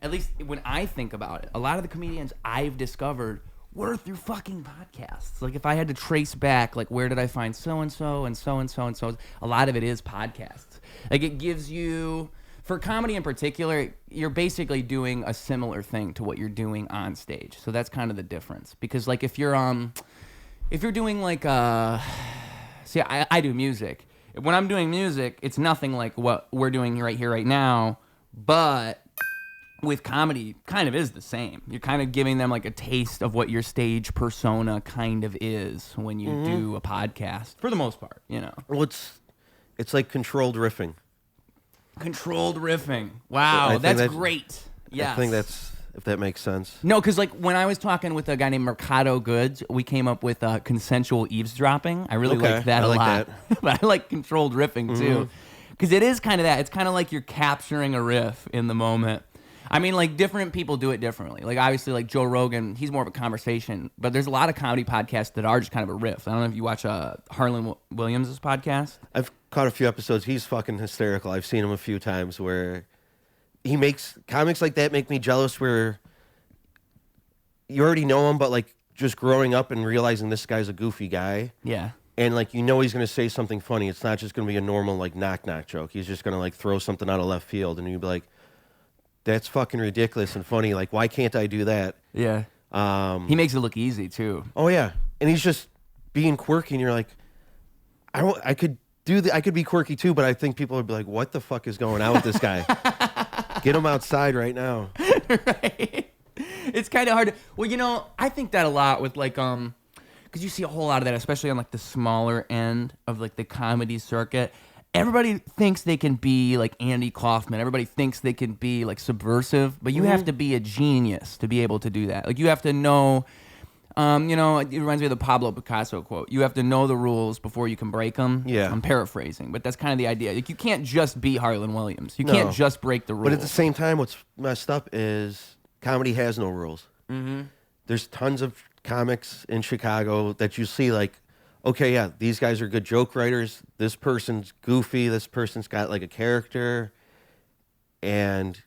At least when I think about it, a lot of the comedians I've discovered were through fucking podcasts. Like if I had to trace back, like where did I find so-and-so and so-and-so and so, a lot of it is podcasts. Like it gives you, for comedy in particular, you're basically doing a similar thing to what you're doing on stage. So that's kind of the difference. Because like if you're doing like, see, I do music. When I'm doing music, it's nothing like what we're doing right here, right now, but with comedy, kind of is the same. You're kind of giving them like a taste of what your stage persona kind of is when you do a podcast, for the most part, you know. Well, it's like controlled riffing. Controlled riffing. Wow, that's great. Yeah, I think that's, if that makes sense. No, because like when I was talking with a guy named Mercado Goods, we came up with consensual eavesdropping. I really like that a lot. But I like controlled riffing too, because it is kind of that. It's kind of like you're capturing a riff in the moment. I mean, like, different people do it differently. Like, obviously, like, Joe Rogan, he's more of a conversation. But there's a lot of comedy podcasts that are just kind of a riff. I don't know if you watch Harlan Williams' podcast. I've caught a few episodes. He's fucking hysterical. I've seen him a few times where he makes comics like that make me jealous, where you already know him, but, like, just growing up and realizing this guy's a goofy guy. Yeah. And, like, you know he's going to say something funny. It's not just going to be a normal, like, knock-knock joke. He's just going to, like, throw something out of left field. And you'd be like, that's fucking ridiculous and funny. Like, why can't I do that? Yeah. He makes it look easy too. Oh yeah, and he's just being quirky, and you're like, I could be quirky too, but I think people would be like, what the fuck is going on with this guy? Get him outside right now. Right. It's kind of hard. Well, you know, I think that a lot with like because you see a whole lot of that, especially on like the smaller end of like the comedy circuit. Everybody thinks they can be like Andy Kaufman. Everybody thinks they can be like subversive, but you have to be a genius to be able to do that. Like you have to know, you know, it reminds me of the Pablo Picasso quote. You have to know the rules before you can break them. Yeah. I'm paraphrasing, but that's kind of the idea. Like you can't just be Harlan Williams. You can't just break the rules. But at the same time, what's messed up is comedy has no rules. Mm-hmm. There's tons of comics in Chicago that you see like, okay, yeah, these guys are good joke writers. This person's goofy. This person's got like a character. And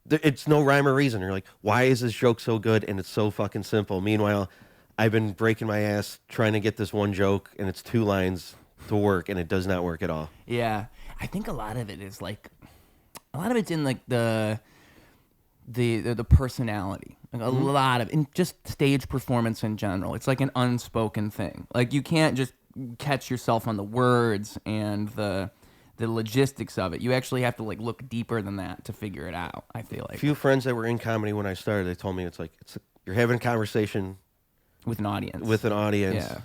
it's no rhyme or reason. You're like, why is this joke so good? And it's so fucking simple. Meanwhile, I've been breaking my ass trying to get this one joke, and it's 2 lines to work, and it does not work at all. Yeah. I think a lot of it is like, a lot of it's in like the personality. Like a lot of, in just stage performance in general. It's like an unspoken thing. Like you can't just catch yourself on the words and the logistics of it. You actually have to like look deeper than that to figure it out, I feel like. A few friends that were in comedy when I started, they told me it's you're having a conversation with an audience. Yeah.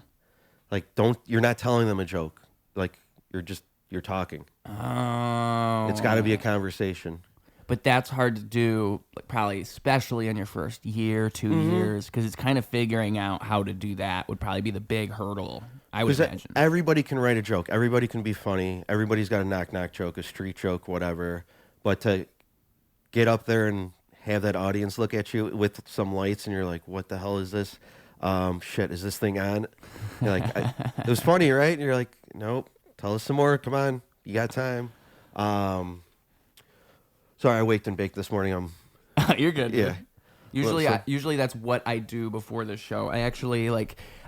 Like you're not telling them a joke. Like you're talking. Oh. It's got to be a conversation. But that's hard to do, like probably especially in your first year, 2 years, because it's kind of figuring out how to do that would probably be the big hurdle, I would imagine. Everybody can write a joke. Everybody can be funny. Everybody's got a knock-knock joke, a street joke, whatever. But to get up there and have that audience look at you with some lights, and you're like, what the hell is this? Shit, is this thing on? You're like, it was funny, right? And you're like, nope, tell us some more. Come on, you got time. Sorry, I waked and baked this morning. You're good. Yeah. Usually that's what I do before the show. I actually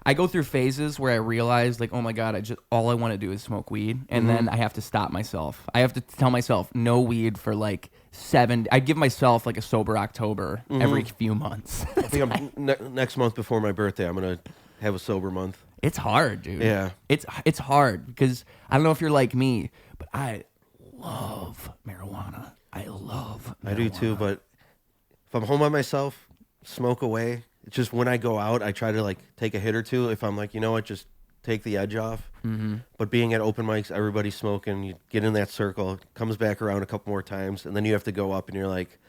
I go through phases where I realize like, oh my God, all I want to do is smoke weed. And then I have to stop myself. I have to tell myself no weed for like 7. I give myself like a sober October every few months. I think next month before my birthday, I'm going to have a sober month. It's hard, dude. Yeah. It's hard because I don't know if you're like me, but I love marijuana. I do too, but if I'm home by myself, smoke away. It's just when I go out, I try to like take a hit or two. If I'm like, you know what, just take the edge off. Mm-hmm. But being at open mics, everybody's smoking. You get in that circle, it comes back around a couple more times, and then you have to go up, and you're like,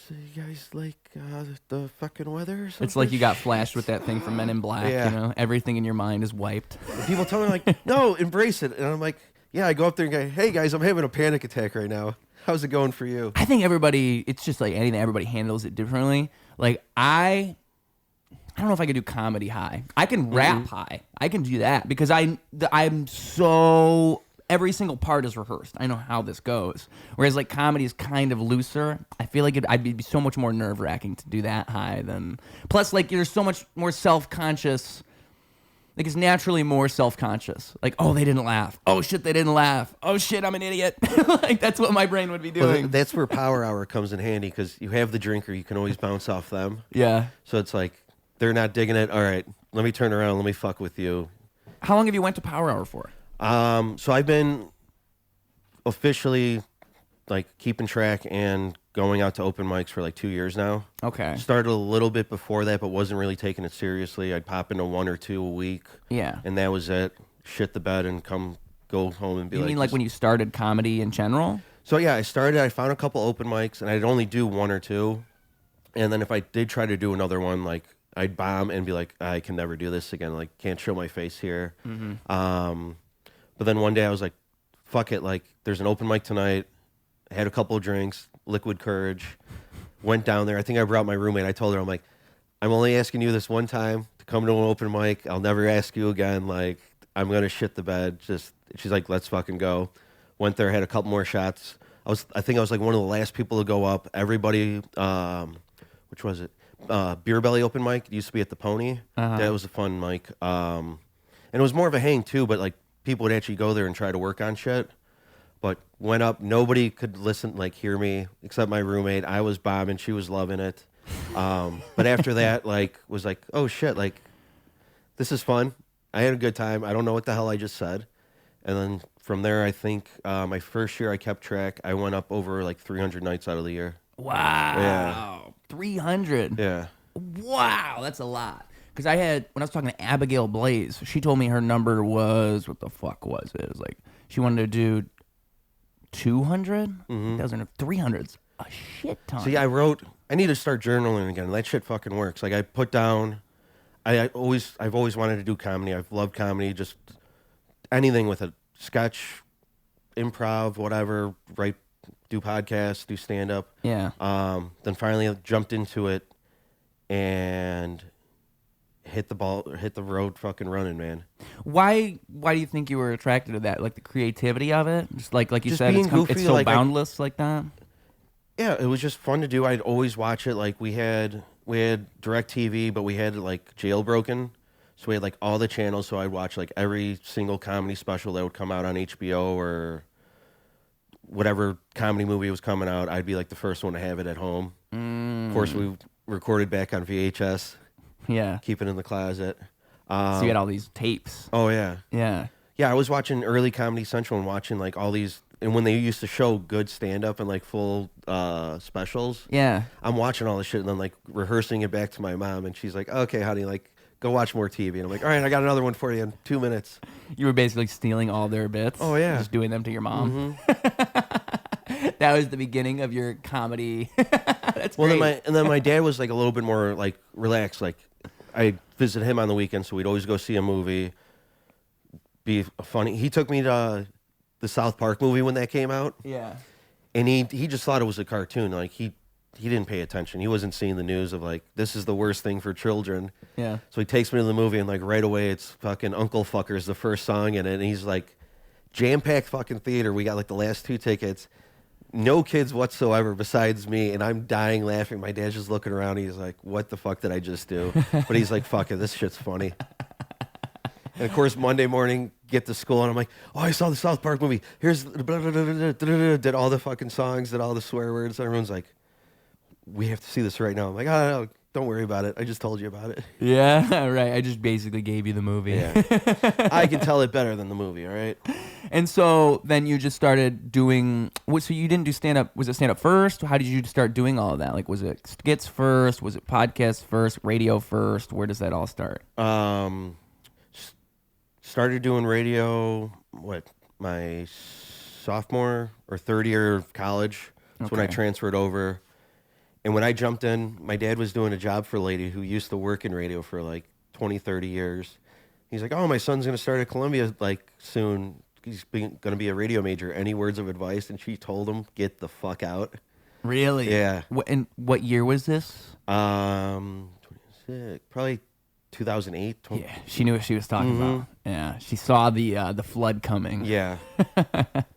so you guys like the fucking weather or something? It's like you got flashed with that thing from Men in Black. Yeah. You know, everything in your mind is wiped. And people tell me like, no, embrace it, and I'm like, yeah, I go up there and go, hey guys, I'm having a panic attack right now. How's it going for you? I think it's just like anything, everybody handles it differently. Like I don't know if I could do comedy high. I can rap high. I can do that because I'm so every single part is rehearsed. I know how this goes. Whereas like comedy is kind of looser. I feel like I'd be so much more nerve-wracking to do that high than. Plus, like you're so much more self-conscious. Like it's naturally more self-conscious. Like, oh, they didn't laugh. Oh shit, they didn't laugh. Oh shit, I'm an idiot. Like that's what my brain would be doing. Well, that's where Power Hour comes in handy because you have the drinker. You can always bounce off them. Yeah. So it's like they're not digging it. All right, let me turn around. Let me fuck with you. How long have you went to Power Hour for? So I've been officially like keeping track and going out to open mics for like 2 years now. Okay. Started a little bit before that, but wasn't really taking it seriously. I'd pop into 1 or 2 a week. Yeah. And that was it. Shit the bed and go home and be You like. mean like when you started comedy in general? So yeah, I found a couple open mics and I'd only do 1 or 2. And then if I did try to do another one, like I'd bomb and be like, I can never do this again. Like can't show my face here. Mm-hmm. But then one day I was like, fuck it. Like there's an open mic tonight. I had a couple of drinks, liquid courage, went down there. I think I brought my roommate. I told her, I'm like, I'm only asking you this one time to come to an open mic. I'll never ask you again. Like, I'm going to shit the bed. She's like, let's fucking go. Went there, had a couple more shots. I think I was like one of the last people to go up. Everybody, which was it? Beer Belly open mic. It used to be at the Pony. That was a fun mic. And it was more of a hang too, but like people would actually go there and try to work on shit. But went up, nobody could listen, like hear me, except my roommate. I was bombing, she was loving it. But after that, like, was like, oh shit, like, this is fun. I had a good time. I don't know what the hell I just said. And then from there, I think my first year I kept track. I went up over like 300 nights out of the year. Wow. Yeah. 300. Yeah. Wow, that's a lot. Because when I was talking to Abigail Blaze, she told me her number was, what the fuck was it? It was like, she wanted to do 200? Mm-hmm. 300's a shit ton. See, I need to start journaling again. That shit fucking works. Like I put down, I've always wanted to do comedy. I've loved comedy, just anything with a sketch, improv, whatever, do podcasts, do stand-up. Yeah. Then finally I jumped into it and hit the road fucking running, man. Why do you think you were attracted to that? Like the creativity of it? Just like you just said, being goofy, it's so like boundless like that? Yeah, it was just fun to do. I'd always watch it. Like we had DirecTV, but we had like jailbroken. So we had like all the channels, so I'd watch like every single comedy special that would come out on HBO or whatever comedy movie was coming out. I'd be like the first one to have it at home. Of course, we recorded back on VHS. Yeah. Keep it in the closet. So you had all these tapes. Oh, yeah. Yeah. Yeah, I was watching early Comedy Central and watching like all these, and when they used to show good stand-up and like full specials. Yeah. I'm watching all this shit and then like rehearsing it back to my mom, and she's like, okay, honey, like go watch more TV. And I'm like, all right, I got another one for you in 2 minutes. You were basically stealing all their bits. Oh, yeah. Just doing them to your mom. Mm-hmm. That was the beginning of your comedy. That's great. Then my dad was like a little bit more like relaxed. Like I visit him on the weekend, so we'd always go see a movie. Be funny. He took me to the South Park movie when that came out. Yeah. And he just thought it was a cartoon. Like he didn't pay attention. He wasn't seeing the news of like, this is the worst thing for children. Yeah. So he takes me to the movie and like right away it's fucking Uncle Fucker's the first song in it. And he's like, jam-packed fucking theater. We got like the last 2 tickets. No kids whatsoever besides me. And I'm dying laughing. My dad's just looking around. He's like, what the fuck did I just do? But he's like, fuck it. This shit's funny. And of course, Monday morning, get to school, and I'm like, oh, I saw the South Park movie. Here's did all the fucking songs, did all the swear words. And everyone's like, we have to see this right now. I'm like, oh, no, don't worry about it. I just told you about it. Yeah, right. I just basically gave you the movie. Yeah. I can tell it better than the movie, all right? And so then you just started doing, so you didn't do stand-up, was it stand-up first? How did you start doing all of that? Like, was it skits first? Was it podcasts first? Radio first? Where does that all start? Started doing radio, my sophomore or third year of college. That's when I transferred over. And when I jumped in, my dad was doing a job for a lady who used to work in radio for like 20, 30 years. He's like, oh, my son's going to start at Columbia like soon. He's going to be a radio major. Any words of advice? And she told him, get the fuck out. Really? Yeah. And what year was this? 26, probably 2008. Yeah, she knew what she was talking about. Yeah, she saw the flood coming. Yeah.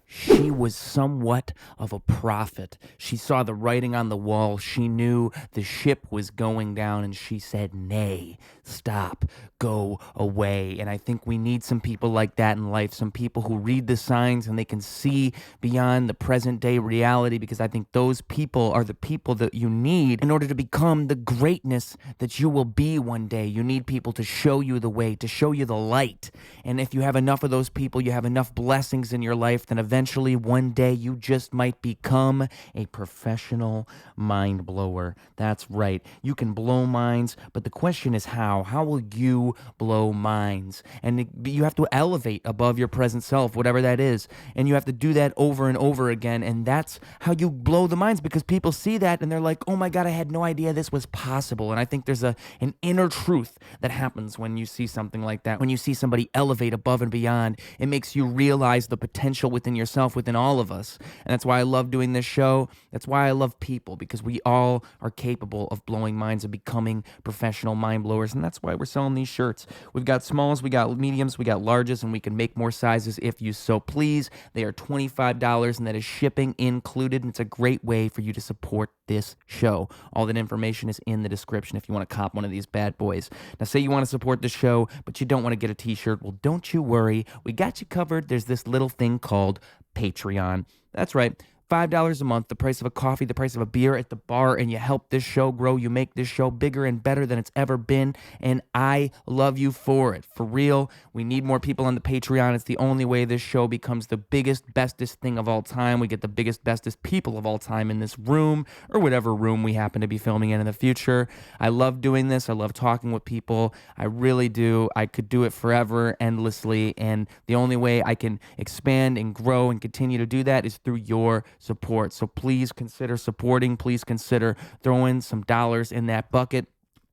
She was somewhat of a prophet. She saw the writing on the wall. She knew the ship was going down, and she said, nay, stop, go away. And I think we need some people like that in life, some people who read the signs and they can see beyond the present day reality, because I think those people are the people that you need in order to become the greatness that you will be one day. You need people to show you the way, to show you the light. And if you have enough of those people, you have enough blessings in your life, then eventually one day you just might become a professional mind blower. That's right. You can blow minds, but the question is how? How will you blow minds? And you have to elevate above your present self, whatever that is. And you have to do that over and over again. And that's how you blow the minds, because people see that and they're like, oh my God, I had no idea this was possible. And I think there's an inner truth that happens when you see something like that. When you see somebody elevate above and beyond, it makes you realize the potential within yourself, within all of us. And that's why I love doing this show. That's why I love people, because we all are capable of blowing minds and becoming professional mind blowers. And that's why we're selling these shirts. We've got smalls, we got mediums, we got larges, and we can make more sizes if you so please. They are $25, and that is shipping included. And it's a great way for you to support this show. All that information is in the description if you want to cop one of these bad boys. Now, say you want to support the show, but you don't want to get a t-shirt. Well, don't you worry. We got you covered. There's this little thing called Patreon. That's right. $5 a month, the price of a coffee, the price of a beer at the bar, and you help this show grow. You make this show bigger and better than it's ever been, and I love you for it. For real, we need more people on the Patreon. It's the only way this show becomes the biggest, bestest thing of all time. We get the biggest, bestest people of all time in this room, or whatever room we happen to be filming in the future. I love doing this. I love talking with people. I really do. I could do it forever, endlessly, and the only way I can expand and grow and continue to do that is through your support. So please consider supporting. Please consider throwing some dollars in that bucket.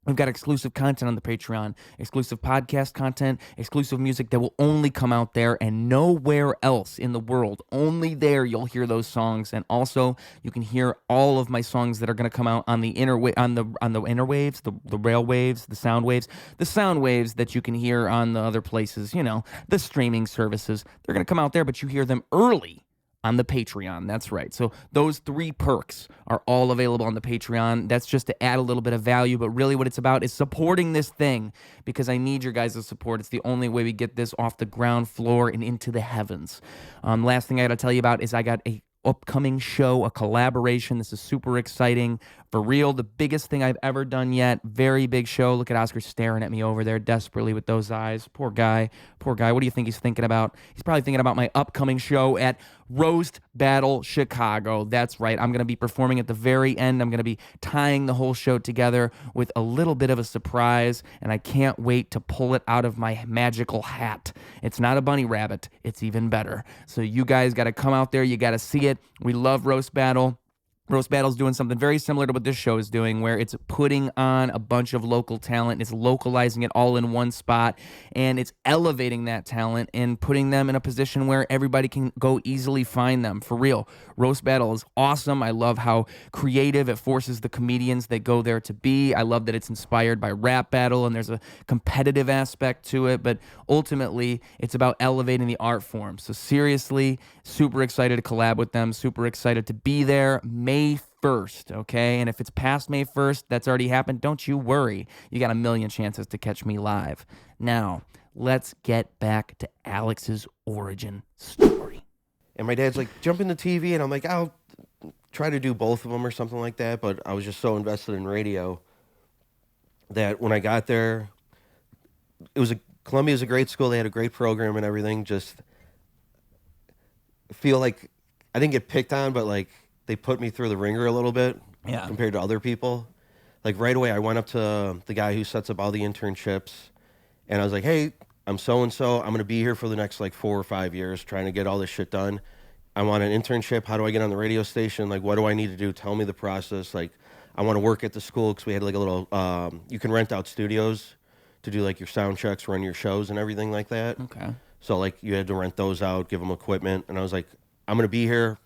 We've got exclusive content on the Patreon, exclusive podcast content, exclusive music that will only come out there and nowhere else in the world. Only there you'll hear those songs, and also you can hear all of my songs that are going to come out on the interwaves, the rail waves, the sound waves that you can hear on the other places, the streaming services. They're going to come out there, but you hear them early on the Patreon. That's right. So those 3 perks are all available on the Patreon. That's just to add a little bit of value, but really what it's about is supporting this thing, because I need your guys' support. It's the only way we get this off the ground floor and into the heavens. Last thing I got to tell you about is I got a upcoming show, a collaboration. This is super exciting. For real, the biggest thing I've ever done yet. Very big show. Look at Oscar staring at me over there desperately with those eyes. Poor guy. Poor guy. What do you think he's thinking about? He's probably thinking about my upcoming show at Roast Battle Chicago. That's right. I'm going to be performing at the very end. I'm going to be tying the whole show together with a little bit of a surprise, and I can't wait to pull it out of my magical hat. It's not a bunny rabbit. It's even better. So you guys got to come out there. You got to see it. We love Roast Battle. Roast Battle's doing something very similar to what this show is doing, where it's putting on a bunch of local talent, it's localizing it all in one spot, and it's elevating that talent and putting them in a position where everybody can go easily find them. For real, Roast Battle is awesome. I love how creative it forces the comedians that go there to be. I love that it's inspired by Rap Battle, and there's a competitive aspect to it, but ultimately, it's about elevating the art form. So seriously, super excited to collab with them, super excited to be there. May 1st, okay? And if it's past May 1st, that's already happened, don't you worry. You got a million chances to catch me live. Now, let's get back to Alex's origin story. And my dad's like, jump in the TV, and I'm like, I'll try to do both of them or something like that, but I was just so invested in radio that when I got there, Columbia's a great school, they had a great program and everything, just feel like I didn't get picked on, but like they put me through the ringer a little bit compared to other people. Like right away, I went up to the guy who sets up all the internships, and I was like, hey, I'm so-and-so. I'm going to be here for the next like 4 or 5 years trying to get all this shit done. I want an internship. How do I get on the radio station? Like, what do I need to do? Tell me the process. Like, I want to work at the school because we had like a little, you can rent out studios to do like your sound checks, run your shows and everything like that. Okay. So like you had to rent those out, give them equipment. And I was like, I'm going to be here.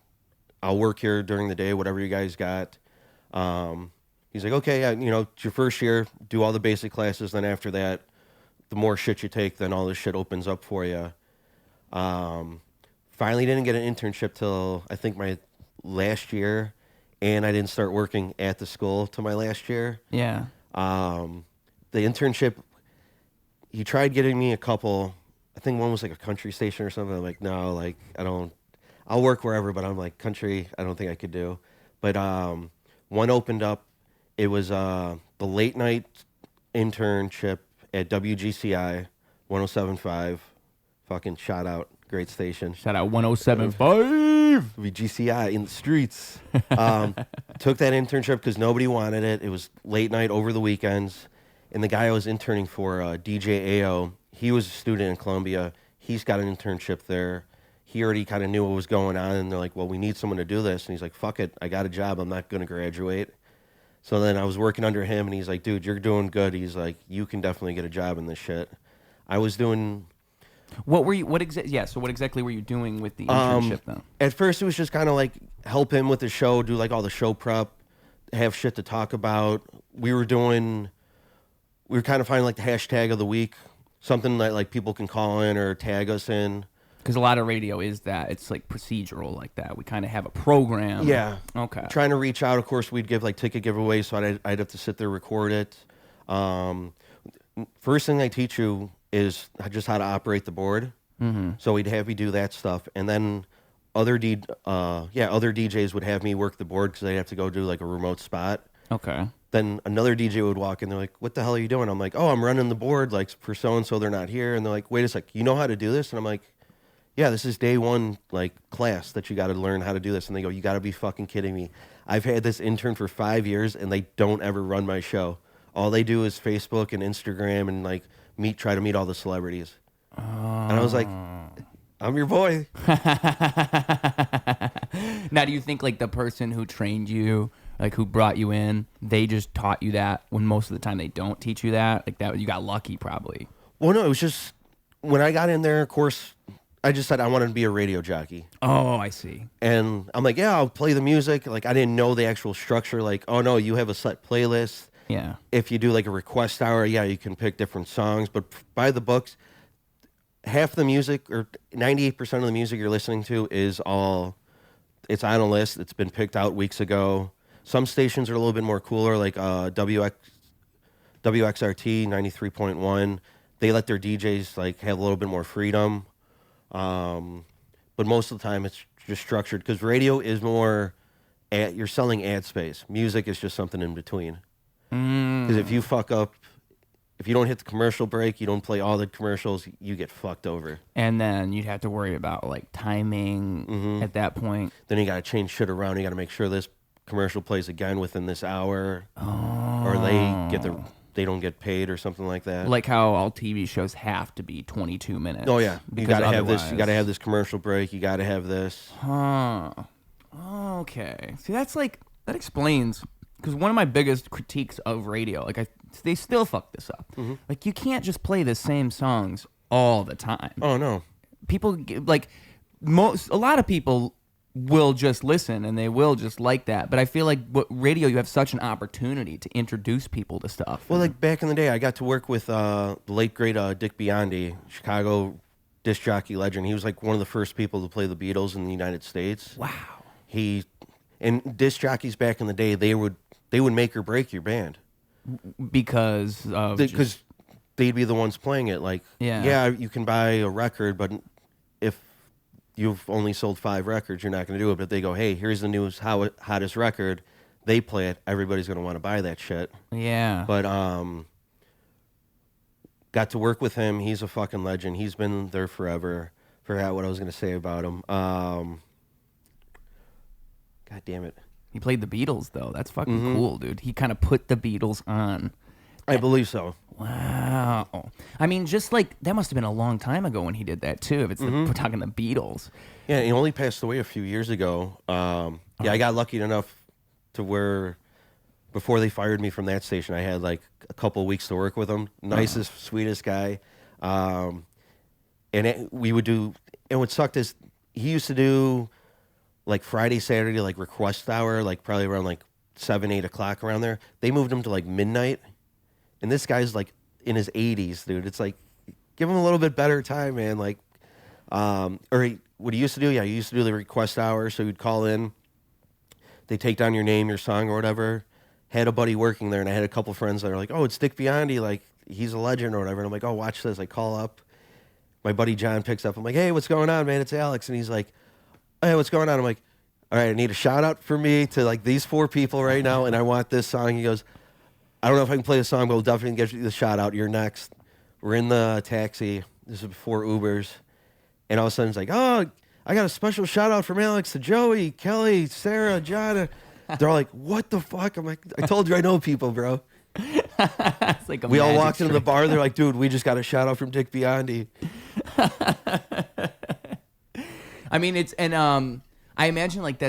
I'll work here during the day, whatever you guys got. He's like, okay, it's your first year, do all the basic classes. Then after that, the more shit you take, then all this shit opens up for you. Finally didn't get an internship till I think my last year, and I didn't start working at the school till my last year. Yeah. The internship, he tried getting me a couple. I think one was like a country station or something. I'm like, no, like I'll work wherever, but I'm like, country, I don't think I could do. But one opened up. It was the late night internship at WGCI 107.5. Fucking shout out, great station. Shout out 107.5. GCI in the streets. Took that internship because nobody wanted it. It was late night over the weekends. And the guy I was interning for, DJ AO, he was a student in Columbia. He's got an internship there. He already kind of knew what was going on. And they're like, well, we need someone to do this. And he's like, fuck it. I got a job. I'm not going to graduate. So then I was working under him. And he's like, dude, you're doing good. He's like, you can definitely get a job in this shit. I was doing... What exactly were you doing with the internship though? At first it was just kind of like help him with the show, do like all the show prep, have shit to talk about. We were kind of finding like the hashtag of the week, something that like people can call in or tag us in. Because a lot of radio is that. It's like procedural like that. We kind of have a program. Yeah. Okay. Trying to reach out. Of course, we'd give like ticket giveaways, so I'd have to sit there, record it. First thing I teach you is just how to operate the board. Mm-hmm. So he'd have me do that stuff. And then other DJs would have me work the board because they'd have to go do like a remote spot. Okay. Then another DJ would walk in. They're like, what the hell are you doing? I'm like, oh, I'm running the board like for so-and-so. They're not here. And they're like, wait a sec, you know how to do this? And I'm like, yeah, this is day one like class that you got to learn how to do this. And they go, you got to be fucking kidding me. I've had this intern for 5 years and they don't ever run my show. All they do is Facebook and Instagram and like try to meet all the celebrities. And I was like, I'm your boy. Now, do you think like the person who trained you, like who brought you in, they just taught you that when most of the time they don't teach you that? Like that, you got lucky probably. Well, no, it was just when I got in there, of course, I just said I wanted to be a radio jockey. Oh, I see. And I'm like, yeah, I'll play the music. Like I didn't know the actual structure. Like, oh no, you have a set playlist. Yeah. If you do like a request hour, yeah, you can pick different songs. But by the books, half the music or 98% of the music you're listening to it's on a list. It's been picked out weeks ago. Some stations are a little bit more cooler, like WXRT 93.1. They let their DJs like have a little bit more freedom. But most of the time it's just structured because radio is more you're selling ad space. Music is just something in between. Because if you fuck up, if you don't hit the commercial break, you don't play all the commercials, you get fucked over. And then you'd have to worry about like timing at that point. Then you got to change shit around. You got to make sure this commercial plays again within this hour, or they don't get paid or something like that. Like how all TV shows have to be 22 minutes. Oh yeah, you got to have this. You got to have this commercial break. You got to have this. Huh. Okay. See, that explains. Because one of my biggest critiques of radio, like they still fuck this up. Mm-hmm. Like you can't just play the same songs all the time. Oh no. People like a lot of people will just listen and they will just like that. But I feel like radio, you have such an opportunity to introduce people to stuff. Well, like back in the day, I got to work with the late great Dick Biondi, Chicago disc jockey legend. He was like one of the first people to play the Beatles in the United States. Wow. And disc jockeys back in the day, they would make or break your band because they'd be the ones playing it. Like, yeah, you can buy a record, but if you've only sold 5 records, you're not going to do it. But they go, hey, here's the newest hottest record. They play it. Everybody's going to want to buy that shit. Yeah. But got to work with him. He's a fucking legend. He's been there forever. Forgot what I was going to say about him. God damn it. He played the Beatles, though. That's fucking cool, dude. He kind of put the Beatles on. I believe so. Wow. I mean, just like, that must have been a long time ago when he did that, too, if it's we're talking the Beatles. Yeah, he only passed away a few years ago. Yeah, I got lucky enough to where, before they fired me from that station, I had like a couple weeks to work with him. Nicest, sweetest guy. We would do, and what sucked is, he used to do like Friday, Saturday, like request hour, like probably around like 7, 8 o'clock around there. They moved him to like midnight. And this guy's like in his 80s, dude. It's like, give him a little bit better time, man. Like, what he used to do, he used to do the request hour. So he'd call in, they take down your name, your song, or whatever. Had a buddy working there, and I had a couple friends that are like, oh, it's Dick Biondi, like, he's a legend or whatever. And I'm like, oh, watch this. I call up. My buddy John picks up. I'm like, hey, what's going on, man? It's Alex. And he's like, hey, what's going on? I'm like, all right, I need a shout out for me to like these 4 people right now, and I want this song. He goes, I don't know if I can play the song, but we'll definitely get you the shout out. You're next. We're in the taxi. This is before Ubers. And all of a sudden it's like, oh, I got a special shout out from Alex to Joey, Kelly, Sarah, John. They're all like, what the fuck? I'm like, I told you I know people, bro. It's like we all walked into the bar. They're like, dude, we just got a shout out from Dick Biondi. I mean, I imagine like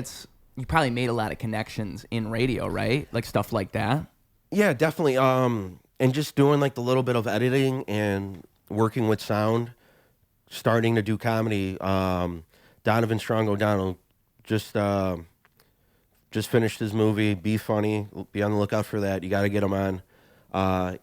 you probably made a lot of connections in radio, right? Like stuff like that. Yeah, definitely. And just doing like the little bit of editing and working with sound, starting to do comedy. Donovan Strong O'Donnell just finished his movie, Be Funny. Be on the lookout for that. You got to get him on.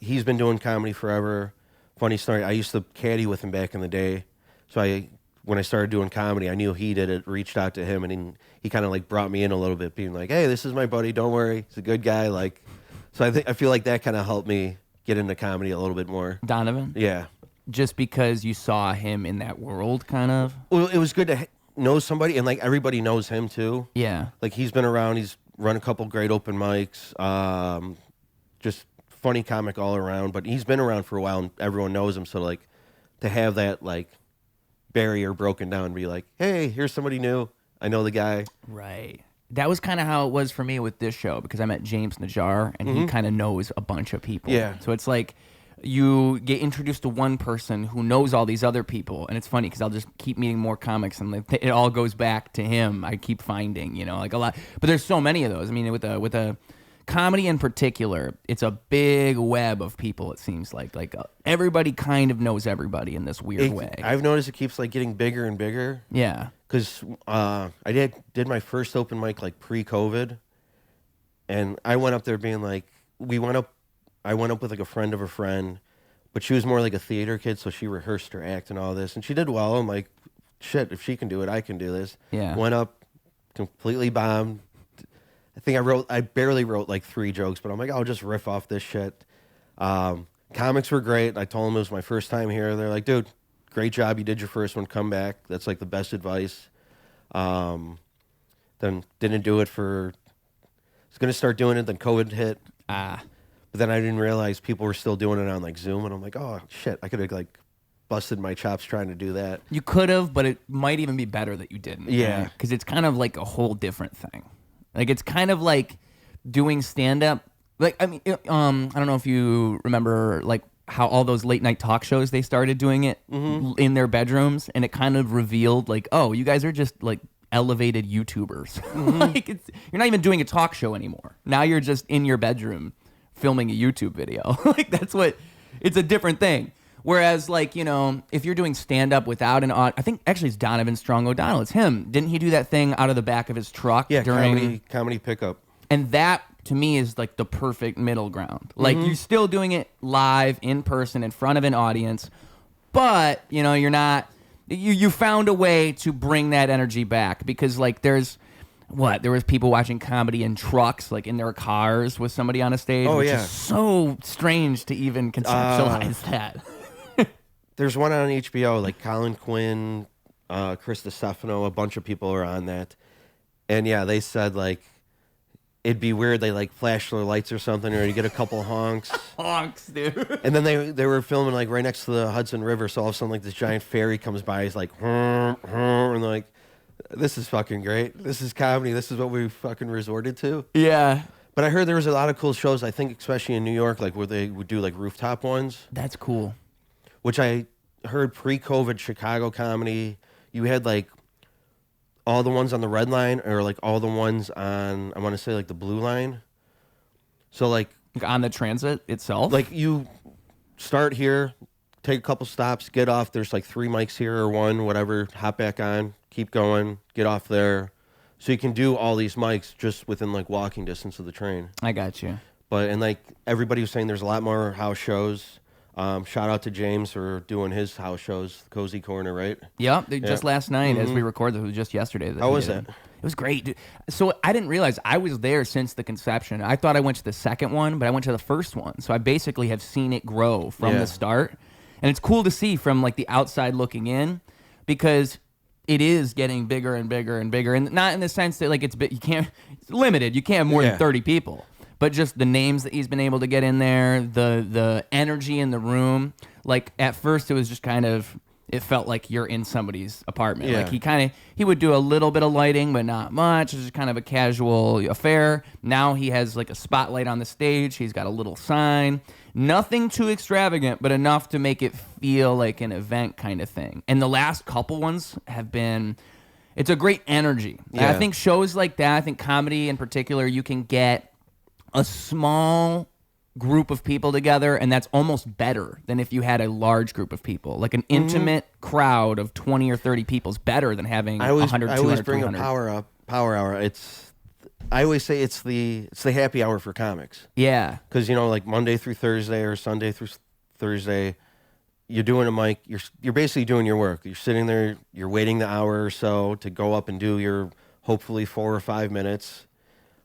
He's been doing comedy forever. Funny story, I used to caddy with him back in the day. So when I started doing comedy, I knew he did it, reached out to him, and he kind of like brought me in a little bit, being like, hey, this is my buddy, don't worry, he's a good guy. Like, so I feel like that kind of helped me get into comedy a little bit more. Donovan? Yeah. Just because you saw him in that world, kind of? Well, it was good to know somebody, and like everybody knows him too. Yeah. Like he's been around, he's run a couple great open mics, just funny comic all around, but he's been around for a while and everyone knows him, so like to have that like barrier broken down and be like, hey, here's somebody new, I know the guy. Right. That was kind of how it was for me with this show, because I met James Najjar, and he kind of knows a bunch of people. Yeah. So it's like you get introduced to one person who knows all these other people, and it's funny because I'll just keep meeting more comics, and it all goes back to him. I keep finding, like a lot. But there's so many of those. I mean, with a comedy in particular, it's a big web of people. It seems like everybody kind of knows everybody in this weird way. I've noticed it keeps like getting bigger and bigger. Yeah. Because I did my first open mic like pre-COVID, and I went up there being like, I went up with like a friend of a friend, but she was more like a theater kid, so she rehearsed her act and all this, and she did well. I'm like, shit, if she can do it, I can do this. Yeah. Went up, completely bombed. I think I barely wrote like 3 jokes, but I'm like, I'll just riff off this shit. Comics were great. I told them it was my first time here. They're like, dude, great job. You did your first one. Come back. That's like the best advice. Then didn't do it I was going to start doing it. Then COVID hit. But then I didn't realize people were still doing it on like Zoom. And I'm like, oh shit, I could have like busted my chops trying to do that. You could have, but it might even be better that you didn't. Yeah. Because it's kind of like a whole different thing. Like it's kind of like doing stand-up. Like, I mean, I don't know if you remember like how all those late night talk shows, they started doing it in their bedrooms, and it kind of revealed like, oh, you guys are just like elevated YouTubers. Like you're not even doing a talk show anymore. Now you're just in your bedroom filming a YouTube video. Like it's a different thing. Whereas like, if you're doing stand up without an I think actually it's Donovan Strong O'Donnell. It's him. Didn't he do that thing out of the back of his truck? Yeah, during comedy pickup. And that to me is like the perfect middle ground. Like you're still doing it live in person in front of an audience, but you're not. You found a way to bring that energy back, because like there was people watching comedy in trucks, like in their cars with somebody on a stage. Oh, which yeah. is so strange to even conceptualize that. There's one on HBO, like Colin Quinn, Chris DiStefano, a bunch of people are on that. And yeah, they said like it'd be weird, they like flash their lights or something, or you get a couple honks. Honks, dude. And then they were filming like right next to the Hudson River, so all of a sudden like this giant ferry comes by, he's like, and they're like, this is fucking great. This is comedy. This is what we fucking resorted to. Yeah. But I heard there was a lot of cool shows, I think especially in New York, like where they would do like rooftop ones. That's cool. Which I heard pre-COVID Chicago comedy, you had like all the ones on the red line, or like all the ones on, I want to say like the blue line. So like on the transit itself? Like you start here, take a couple stops, get off. There's like 3 mics here or 1, whatever, hop back on, keep going, get off there. So you can do all these mics just within like walking distance of the train. I got you. And like everybody was saying there's a lot more house shows. Shout out to James for doing his house shows, Cozy Corner, right? Yep, just last night as we recorded. It was just yesterday. How was it? It was great, dude. So I didn't realize I was there since the conception. I thought I went to the second one, but I went to the first one. So I basically have seen it grow from the start. And it's cool to see from like the outside looking in, because it is getting bigger and bigger and bigger. And not in the sense that like it's limited. You can't have more than 30 people. But just the names that he's been able to get in there, the energy in the room. Like at first it was just kind of, it felt like you're in somebody's apartment. Yeah. Like he would do a little bit of lighting, but not much. It's just kind of a casual affair. Now he has like a spotlight on the stage. He's got a little sign. Nothing too extravagant, but enough to make it feel like an event kind of thing. And the last couple ones have been, it's a great energy. Yeah. I think shows like that, I think comedy in particular, you can get a small group of people together, and that's almost better than if you had a large group of people. Like an intimate crowd of 20 or 30 people is better than having 100, 200, I always bring 300. a power hour. I always say it's the happy hour for comics. Yeah. Because, like Monday through Thursday or Sunday through Thursday, you're doing a mic. You're basically doing your work. You're sitting there. You're waiting the hour or so to go up and do your hopefully 4 or 5 minutes,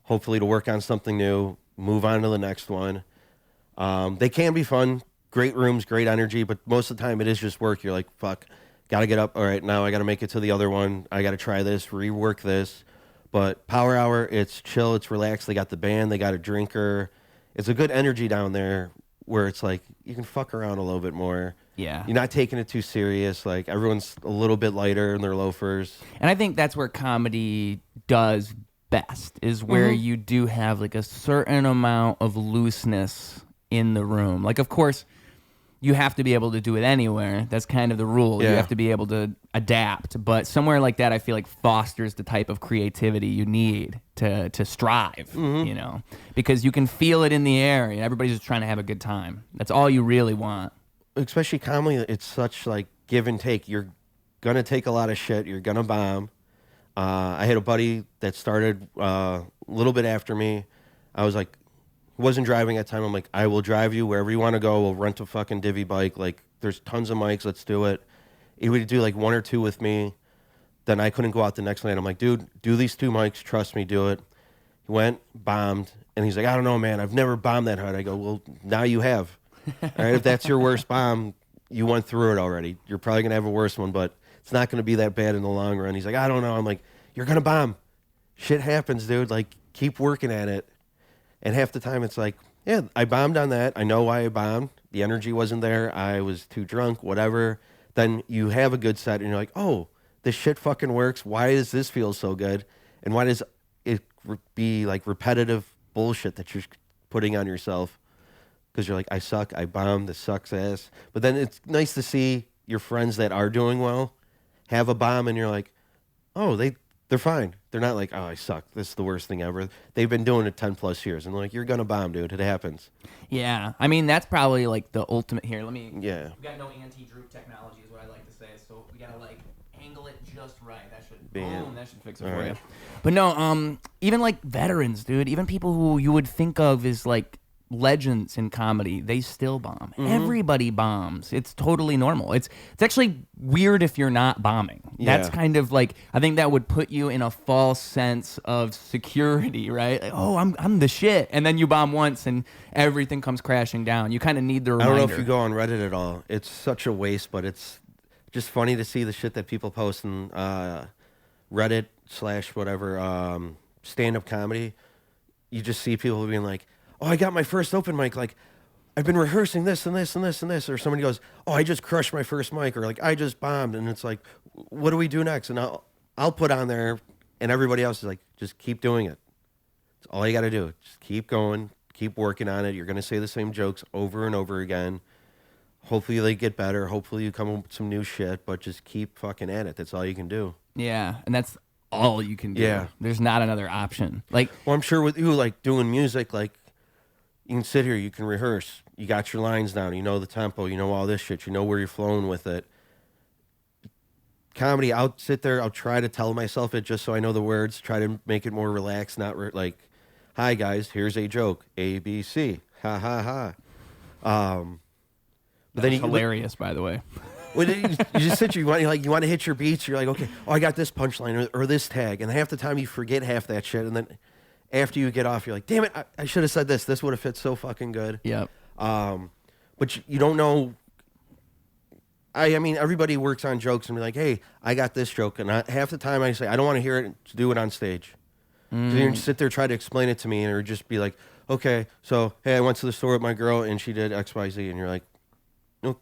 hopefully to work on something new, move on to the next one. They can be fun, great rooms, great energy, but most of the time it is just work. You're like, fuck, got to get up. All right, now I got to make it to the other one. I got to try this, rework this. But Power Hour, it's chill, it's relaxed. They got the band, they got a drinker. It's a good energy down there where it's like you can fuck around a little bit more. Yeah. You're not taking it too serious. Like everyone's a little bit lighter in their loafers. And I think that's where comedy does best, is where you do have like a certain amount of looseness in the room. Like, of course, you have to be able to do it anywhere. That's kind of the rule. Yeah. You have to be able to adapt. But somewhere like that, I feel like fosters the type of creativity you need to strive, because you can feel it in the air and everybody's just trying to have a good time. That's all you really want. Especially comedy, it's such like give and take. You're going to take a lot of shit. You're going to bomb. I had a buddy that started a little bit after me. I was like, wasn't driving at the time. I'm like, I will drive you wherever you want to go. We'll rent a fucking divvy bike. Like, there's tons of mics. Let's do it. He would do like 1 or 2 with me. Then I couldn't go out the next night. I'm like, dude, do these 2 mics. Trust me, do it. He went, bombed. And he's like, I don't know, man. I've never bombed that hard. I go, well, now you have. All right, if that's your worst bomb, you went through it already. You're probably going to have a worse one, but it's not going to be that bad in the long run. He's like, I don't know. I'm like, you're going to bomb. Shit happens, dude. Like, keep working at it. And half the time it's like, yeah, I bombed on that. I know why I bombed. The energy wasn't there. I was too drunk, whatever. Then you have a good set and you're like, oh, this shit fucking works. Why does this feel so good? And why does it be like repetitive bullshit that you're putting on yourself? Because you're like, I suck. I bombed. This sucks ass. But then it's nice to see your friends that are doing well have a bomb and you're like, oh, they're fine. They're not like, oh, I suck. This is the worst thing ever. They've been doing it 10 plus years. And they're like, you're going to bomb, dude. It happens. Yeah. I mean, that's probably like the ultimate here. Yeah. We got no anti-droop technology is what I like to say. So we got to like angle it just right. That should, that should fix it for you. But no, even like veterans, dude, even people who you would think of as like legends in comedy, they still bomb. Everybody bombs. It's totally normal. It's actually weird if you're not bombing. Yeah. That's kind of like, I think that would put you in a false sense of security, right? Like, oh, I'm the shit. And then you bomb once and everything comes crashing down. You kind of need the reminder. I don't know if you go on Reddit at all. It's such a waste, but it's just funny to see the shit that people post in Reddit / whatever, stand-up comedy. You just see people being like, oh, I got my first open mic. Like, I've been rehearsing this and this and this and this. Or somebody goes, oh, I just crushed my first mic. Or like, I just bombed. And it's like, what do we do next? And I'll put on there, and everybody else is like, just keep doing it. It's all you got to do. Just keep going. Keep working on it. You're going to say the same jokes over and over again. Hopefully they get better. Hopefully you come up with some new shit. But just keep fucking at it. That's all you can do. Yeah, and that's all you can do. Yeah. There's not another option. Like, well, I'm sure with you, like, doing music, like, you can sit here, you can rehearse, you got your lines down, you know the tempo, you know all this shit, you know where you're flowing with it. Comedy, I'll sit there, I'll try to tell myself it just so I know the words, try to make it more relaxed, not like, hi guys, here's a joke, A, B, C, ha, ha, ha. But then hilarious, by the way. Well, you just sit. You want to hit your beats. You're like, okay, I got this punchline or this tag, and half the time you forget half that shit, and then after you get off, you're like, damn it, I should have said this. This would have fit so fucking good. Yep. But you don't know. I mean, everybody works on jokes and be like, hey, I got this joke, and half the time I say I don't want to hear it. Do it on stage. So you sit there, try to explain it to me, or just be like, okay, so hey, I went to the store with my girl, and she did X, Y, Z, and you're like, oh,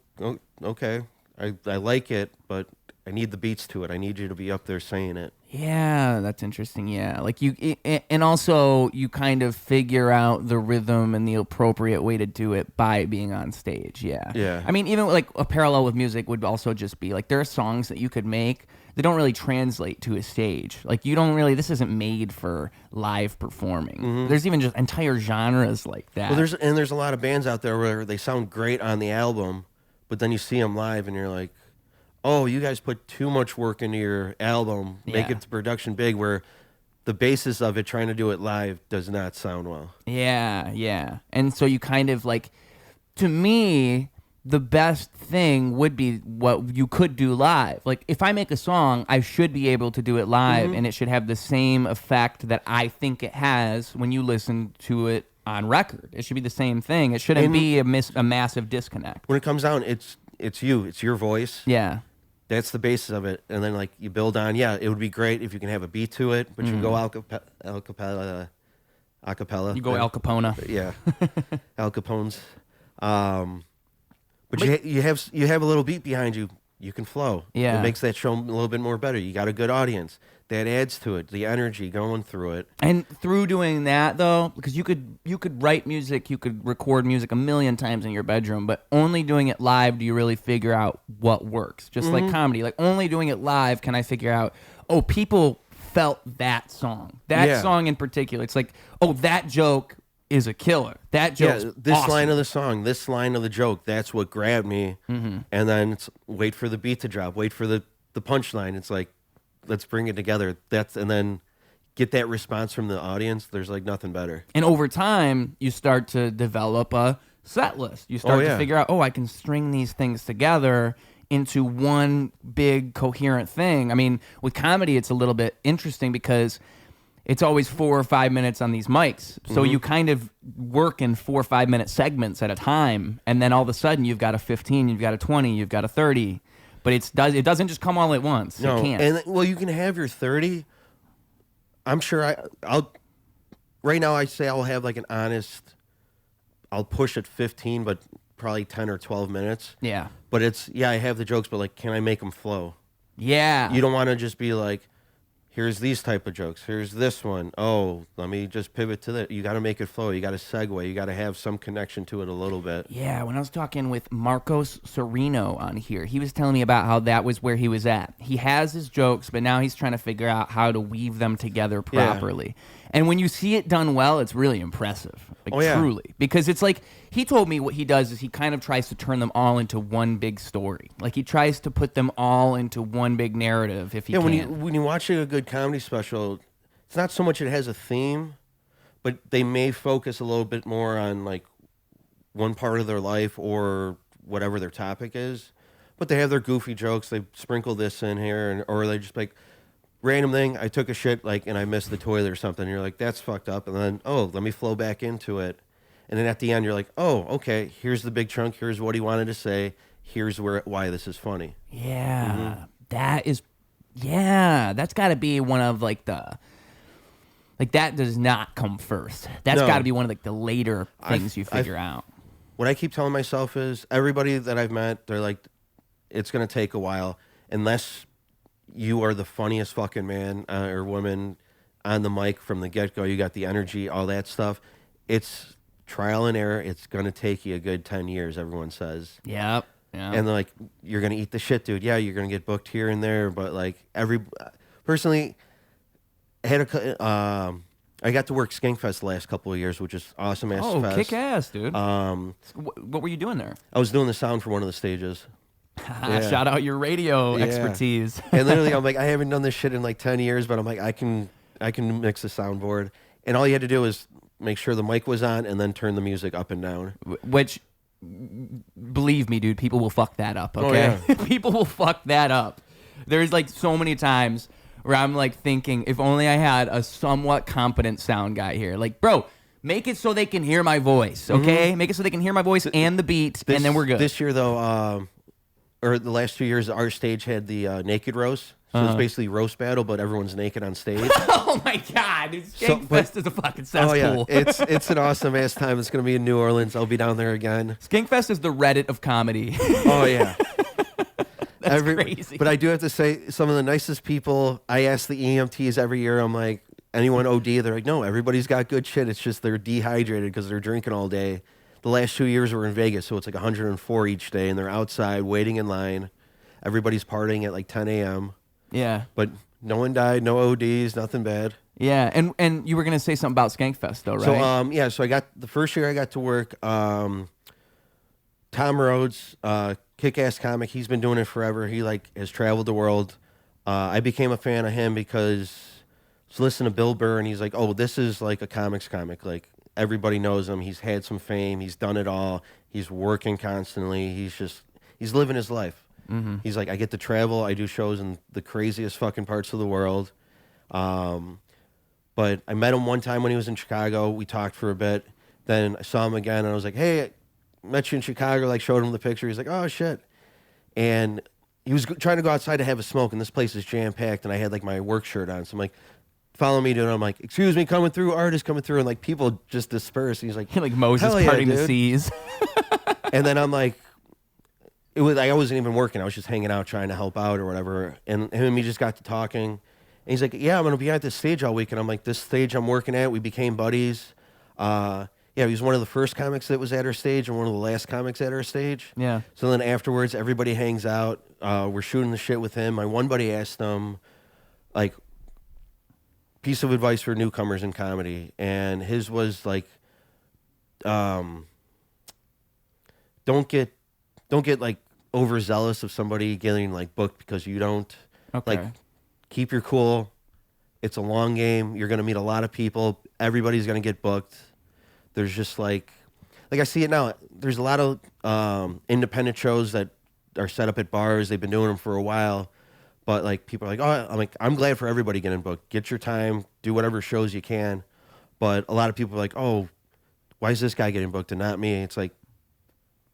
okay. I like it, but I need the beats to it. I need you to be up there saying it. Yeah, that's interesting. Yeah, like and also you kind of figure out the rhythm and the appropriate way to do it by being on stage. Yeah. Yeah. I mean, even like a parallel with music would also just be like there are songs that you could make that don't really translate to a stage. Like you don't really. This isn't made for live performing. There's even just entire genres like that. Well, there's a lot of bands out there where they sound great on the album, but then you see them live and you're like, oh, you guys put too much work into your album, make it the production big, where the basis of it, trying to do it live, does not sound well. Yeah, yeah. And so you kind of like, to me, the best thing would be what you could do live. Like if I make a song, I should be able to do it live and it should have the same effect that I think it has when you listen to it on record. It should be the same thing. It shouldn't be a massive disconnect. When it comes down, it's you. It's your voice. Yeah. That's the basis of it. And then like you build on, it would be great if you can have a beat to it, but you can go a cappella. You go Al Capone. Yeah. Al Capone's. But you have a little beat behind you. You can flow. Yeah. It makes that show a little bit more better. You got a good audience. That adds to it, the energy going through it. And through doing that, though, because you could write music, you could record music a million times in your bedroom, but only doing it live do you really figure out what works. Just like comedy. Like, only doing it live can I figure out, oh, people felt that song. That song in particular. It's like, oh, that joke is a killer. That joke's this awesome. line of the song, this line of the joke, that's what grabbed me. And then it's wait for the beat to drop, wait for the punchline. It's like, let's bring it together. And then get that response from the audience. There's like nothing better. And over time, you start to develop a set list. You start to figure out, I can string these things together into one big coherent thing. I mean, with comedy, it's a little bit interesting because it's always 4 or 5 minutes on these mics. So you kind of work in 4 or 5 minute segments at a time. And then all of a sudden, you've got a 15, you've got a 20, you've got a 30. But it doesn't just come all at once. No, it can't. And well, you can have your 30. I'm sure I'll. Right now, I say I'll have like an honest. I'll push at 15, but probably 10 or 12 minutes. Yeah. But it's I have the jokes, but like, can I make them flow? Yeah. You don't want to just be like, here's these type of jokes. Here's this one. Oh, let me just pivot to that. You got to make it flow. You got to segue. You got to have some connection to it a little bit. Yeah, when I was talking with Marcos Sereno on here, he was telling me about how that was where he was at. He has his jokes, but now he's trying to figure out how to weave them together properly. Yeah. And when you see it done well, it's really impressive. Like, truly. Because it's like, he told me what he does is he kind of tries to turn them all into one big story. Like, he tries to put them all into one big narrative if he can. When you watch a good comedy special, it's not so much it has a theme, but they may focus a little bit more on, like, one part of their life or whatever their topic is. But they have their goofy jokes. They sprinkle this in here, or they just, like, random thing, I took a shit, like, and I missed the toilet or something. And you're like, that's fucked up. And then, let me flow back into it. And then at the end, you're like, okay, here's the big chunk. Here's what he wanted to say. Here's why this is funny. Yeah, that's got to be one of, like, that does not come first. That's got to be one of, like, the later things you figure out. What I keep telling myself is, everybody that I've met, they're like, it's going to take a while. Unless you are the funniest fucking man or woman on the mic from the get-go. You got the energy, all that stuff. It's trial and error. It's going to take you a good 10 years, everyone says. Yep. And they're like, you're going to eat the shit, dude. Yeah, you're going to get booked here and there. But, like, personally, I got to work Skankfest the last couple of years, which is awesome-ass fest. Oh, kick-ass, dude. What were you doing there? I was doing the sound for one of the stages. Shout out your radio expertise. And literally, I'm like, I haven't done this shit in like 10 years, but I'm like, I can mix a soundboard. And all you had to do is make sure the mic was on and then turn the music up and down. Which believe me, dude, people will fuck that up, okay? Oh, People will fuck that up. There's like so many times where I'm like thinking, if only I had a somewhat competent sound guy here. Like, bro, make it so they can hear my voice, okay? Make it so they can hear my voice and the beat, and then we're good. This year, though, or the last 2 years, our stage had the naked roast. So it's basically roast battle, but everyone's naked on stage. Oh my god, dude, Skankfest is a fucking cesspool. It's an awesome ass time. It's gonna be in New Orleans. I'll be down there again. Skankfest is the Reddit of comedy. Oh yeah. That's crazy. But I do have to say, some of the nicest people, I ask the EMTs every year, I'm like, anyone OD? They're like, no, everybody's got good shit. It's just they're dehydrated because they're drinking all day. The last 2 years were in Vegas, so it's like 104 each day, and they're outside waiting in line. Everybody's partying at like 10 a.m. Yeah. But no one died, no ODs, nothing bad. Yeah, and you were going to say something about Skankfest, though, right? So I got, the first year I got to work, Tom Rhodes, kick-ass comic. He's been doing it forever. He like has traveled the world. I became a fan of him because I was listening to Bill Burr, and he's like, oh, this is like a comics comic. Like, everybody knows him. He's had some fame. He's done it all. He's working constantly. He's living his life. Mm-hmm. He's like, I get to travel. I do shows in the craziest fucking parts of the world. But I met him one time when he was in Chicago. We talked for a bit. Then I saw him again, and I was like, hey, met you in Chicago. Like, showed him the picture. He's like, oh, shit. And he was trying to go outside to have a smoke, and this place is jam-packed, and I had, like, my work shirt on. So I'm like, follow me, dude. And I'm like, excuse me, coming through, artist coming through. And, like, people just disperse. He's like, like Moses parting the seas. And then I'm like, I wasn't even working. I was just hanging out, trying to help out or whatever. And him and me just got to talking. And he's like, yeah, I'm going to be at this stage all week. And I'm like, this stage I'm working at, we became buddies. Yeah, he was one of the first comics that was at our stage and one of the last comics at our stage. Yeah. So then afterwards, everybody hangs out. We're shooting the shit with him. My one buddy asked him, like, piece of advice for newcomers in comedy. And his was like, don't get like overzealous of somebody getting like booked because you don't. Okay. Like, keep your cool. It's a long game. You're going to meet a lot of people. Everybody's going to get booked. There's just like I see it now. There's a lot of independent shows that are set up at bars. They've been doing them for a while. But like, people are like, oh, I'm glad for everybody getting booked. Get your time. Do whatever shows you can. But a lot of people are like, oh, why is this guy getting booked and not me? It's like,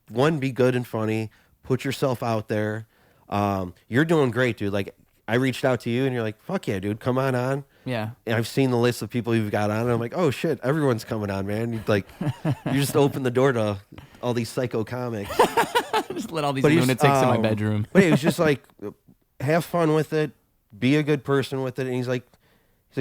one, be good and funny. Put yourself out there. You're doing great, dude. Like, I reached out to you, and you're like, fuck yeah, dude, come on. Yeah. And I've seen the list of people you've got on, and I'm like, oh, shit, everyone's coming on, man. You just open the door to all these psycho comics. Just let all these lunatics in my bedroom. But he was just like, have fun with it. Be a good person with it. And he's like,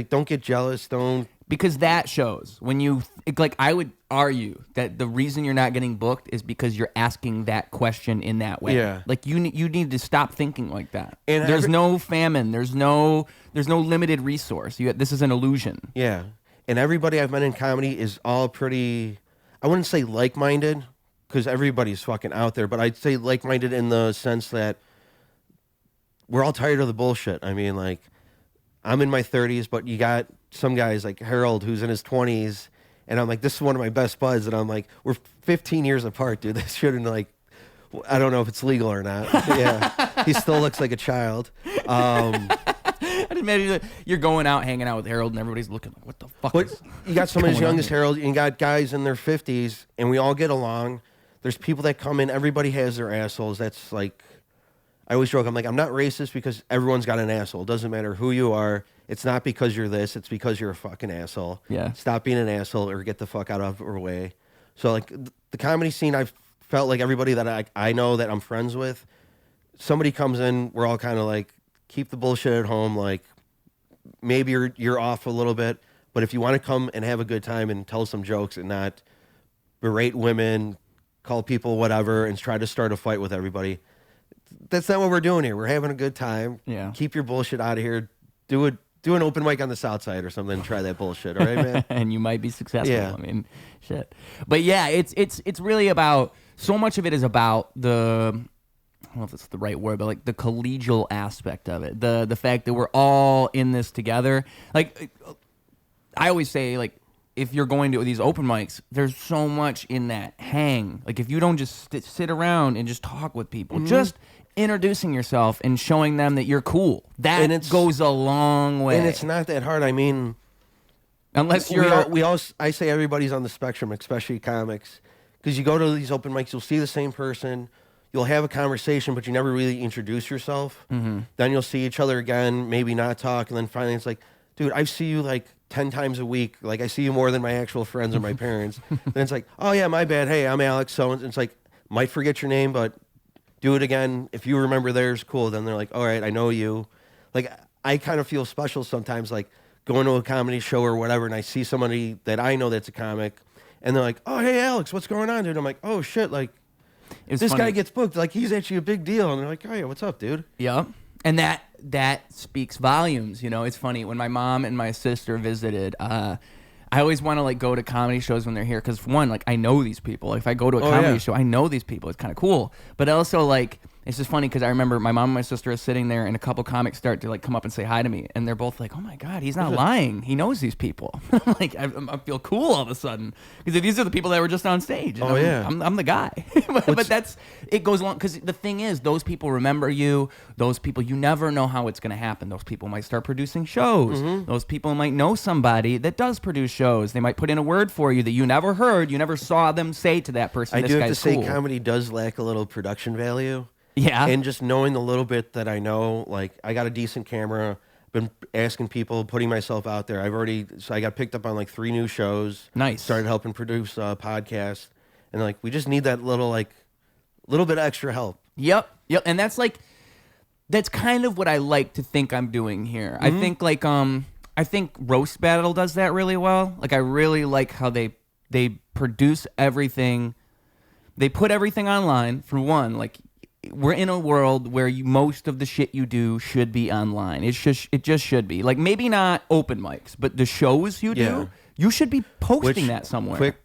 don't get jealous. Don't. Because that shows when you, like, I would argue that the reason you're not getting booked is because you're asking that question in that way. Yeah. Like, you need to stop thinking like that. And there's no famine. There's no limited resource. This is an illusion. Yeah. And everybody I've met in comedy is all pretty, I wouldn't say like-minded, because everybody's fucking out there, but I'd say like-minded in the sense that we're all tired of the bullshit. I mean, like, I'm in my 30s, but you got some guys like Harold who's in his 20s, and I'm like, this is one of my best buds, and I'm like, we're 15 years apart, dude. This shouldn't, like, I don't know if it's legal or not. Yeah, he still looks like a child. I didn't imagine that you're going out, hanging out with Harold, and everybody's looking like, what the fuck But is you got someone as young as here? Harold, and you got guys in their 50s, and we all get along. There's people that come in, everybody has their assholes. That's like, I always joke, I'm like, I'm not racist because everyone's got an asshole. It doesn't matter who you are. It's not because you're this. It's because you're a fucking asshole. Yeah. Stop being an asshole or get the fuck out of our way. So, like, the comedy scene, I've felt like everybody that I know that I'm friends with, somebody comes in, we're all kind of like, keep the bullshit at home. Like, maybe you're off a little bit, but if you want to come and have a good time and tell some jokes and not berate women, call people whatever, and try to start a fight with everybody, that's not what we're doing here. We're having a good time. Yeah. Keep your bullshit out of here. Do an open mic on the South Side or something and try that bullshit. All right, man? And you might be successful. Yeah. I mean, shit. But yeah, it's really about, so much of it is about the, I don't know if it's the right word, but like the collegial aspect of it. The fact that we're all in this together. Like, I always say, like, if you're going to these open mics, there's so much in that hang. Like if you don't just sit around and just talk with people, just introducing yourself and showing them that you're cool, that goes a long way. And it's not that hard. I mean, unless you're, I say everybody's on the spectrum, especially comics, because you go to these open mics, you'll see the same person, you'll have a conversation, but you never really introduce yourself. Then you'll see each other again, maybe not talk, and then finally it's like, dude, I see you like 10 times a week. Like I see you more than my actual friends or my parents. Then it's like, oh yeah, my bad. Hey, I'm Alex. So it's like, might forget your name, but do it again. If you remember theirs, cool. Then they're like, all right, I know you. Like I kind of feel special sometimes, like going to a comedy show or whatever, and I see somebody that I know that's a comic, and they're like, oh, hey, Alex, what's going on, dude? I'm like, oh shit, like this guy gets booked. Like he's actually a big deal. And they're like, oh yeah, what's up, dude? Yeah. And that speaks volumes. You know, it's funny when my mom and my sister visited. I always want to like go to comedy shows when they're here because one, like I know these people. Like, if I go to a comedy show, I know these people. It's kind of cool. But also like it's just funny because I remember my mom and my sister are sitting there, and a couple comics start to like come up and say hi to me, and they're both like, "Oh my god, he's not lying. He knows these people." Like I feel cool all of a sudden because these are the people that were just on stage. And I'm the guy. but it goes along because the thing is, those people remember you. Those people, you never know how it's going to happen. Those people might start producing shows. Those people might know somebody that does produce shows. They might put in a word for you that you never heard. You never saw them say to that person. I do have to say, comedy does lack a little production value. Yeah. And just knowing the little bit that I know, like I got a decent camera, been asking people, putting myself out there. I got picked up on like 3 new shows. Nice. Started helping produce podcasts. And like, we just need that little bit of extra help. Yep. And that's kind of what I like to think I'm doing here. I think I think Roast Battle does that really well. Like I really like how they produce everything. They put everything online for one, like we're in a world where most of the shit you do should be online. It just should be. Like maybe not open mics, but the shows you do, you should be posting that somewhere. Quick,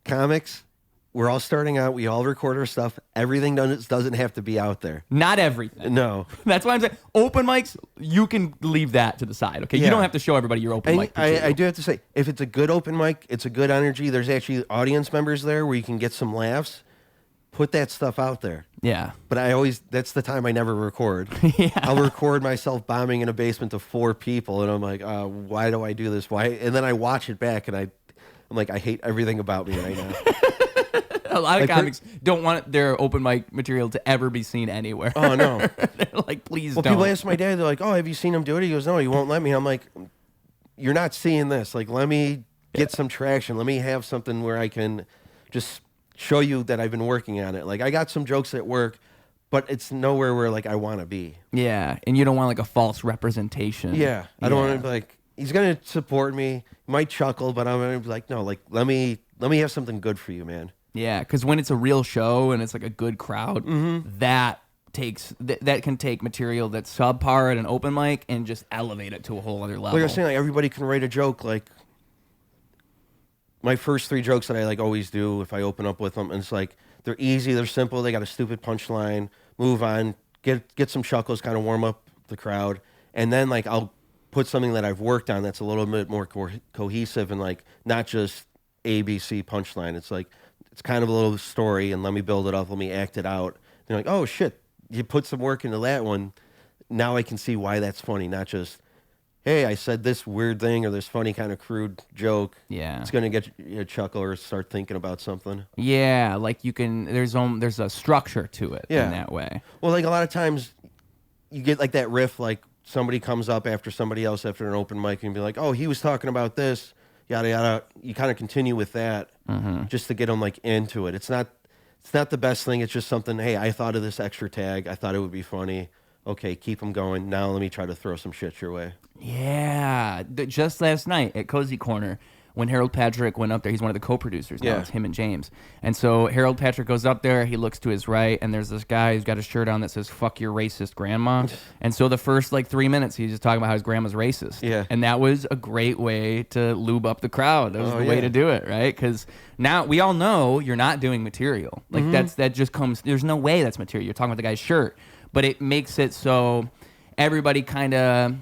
comics, we're all starting out. We all record our stuff. Everything doesn't have to be out there. Not everything. No. That's why I'm saying open mics, you can leave that to the side. Okay, you don't have to show everybody your open mic. I do have to say, if it's a good open mic, it's a good energy. There's actually audience members there where you can get some laughs. Put that stuff out there. Yeah. But that's the time I never record. Yeah. I'll record myself bombing in a basement to 4 people, and I'm like, why do I do this? Why? And then I watch it back, and I'm like, I hate everything about me right now. A lot of comics don't want their open mic material to ever be seen anywhere. Oh, no. They're like, please don't. People ask my dad, they're like, oh, have you seen him do it? He goes, no, he won't let me. I'm like, you're not seeing this. Like, let me get some traction. Let me have something where I can just show you that I've been working on it. Like I got some jokes at work, but it's nowhere where like I want to be. Yeah, and you don't want like a false representation. Yeah, I don't want to be like, he's gonna support me, he might chuckle, but I'm gonna be like, no, like let me have something good for you, man. Yeah, because when it's a real show and it's like a good crowd, that can take material that's subpar at an open mic and just elevate it to a whole other level. Like I was saying, like everybody can write a joke. Like my first 3 jokes that I like always do if I open up with them, and it's like they're easy, they're simple, they got a stupid punchline, move on, get some chuckles, kind of warm up the crowd, and then like I'll put something that I've worked on that's a little bit more cohesive and like not just ABC punchline. It's like it's kind of a little story, and let me build it up, let me act it out. And you're like, oh shit, you put some work into that one. Now I can see why that's funny, not just, hey, I said this weird thing or this funny kind of crude joke. Yeah. It's going to get you a chuckle or start thinking about something. Yeah, like you can, there's a structure to it in that way. Well, like a lot of times you get like that riff, like somebody comes up after somebody else after an open mic and be like, oh, he was talking about this, yada, yada. You kind of continue with that just to get them like into it. It's not the best thing. It's just something, hey, I thought of this extra tag. I thought it would be funny. Okay, keep them going. Now let me try to throw some shit your way. Yeah. Just last night at Cozy Corner, when Harold Patrick went up there, he's one of the co-producers now. It's him and James. And so Harold Patrick goes up there, he looks to his right, and there's this guy who's got a shirt on that says, fuck your racist grandma. And so the first like 3 minutes, he's just talking about how his grandma's racist. Yeah. And that was a great way to lube up the crowd. That was the way to do it, right? Because now we all know you're not doing material. Like that just comes, there's no way that's material. You're talking about the guy's shirt. But it makes it so everybody kind of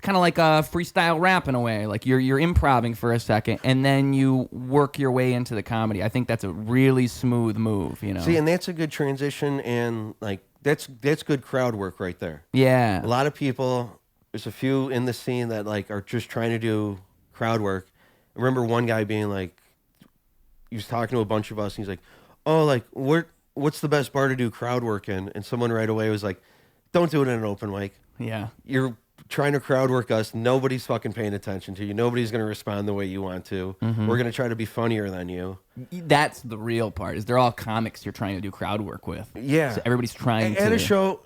kind of like a freestyle rap in a way. Like you're improvising for a second, and then you work your way into the comedy. I think that's a really smooth move, you know. See, and that's a good transition, and like that's good crowd work right there. Yeah. A lot of people, there's a few in the scene that like are just trying to do crowd work. I remember one guy being like, he was talking to a bunch of us, and he's like, "Oh, like what's the best bar to do crowd work in?" And someone right away was like, "Don't do it in an open mic. Yeah. You're trying to crowd work us. Nobody's fucking paying attention to you. Nobody's going to respond the way you want to. Mm-hmm. We're going to try to be funnier than you." That's the real part. Is they're all comics you're trying to do crowd work with. Yeah. So everybody's trying to. At a show,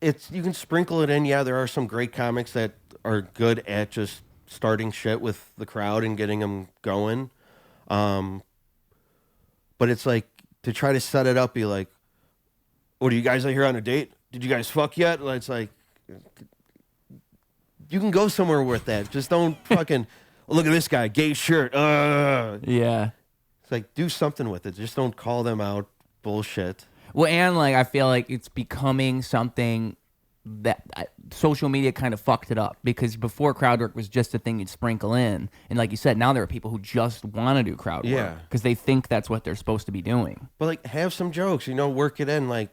you can sprinkle it in. Yeah, there are some great comics that are good at just starting shit with the crowd and getting them going. But it's like to try to set it up, be like, "What, are you guys out here on a date? Did you guys fuck yet?" It's like, you can go somewhere with that. Just don't fucking look at this guy, gay shirt. Yeah. It's like, do something with it. Just don't call them out. Bullshit. Well, and like I feel like it's becoming something that social media kind of fucked it up, because before crowd work was just a thing you'd sprinkle in, and like you said, now there are people who just want to do crowd work because they think that's what they're supposed to be doing. But like, have some jokes, work it in. Like,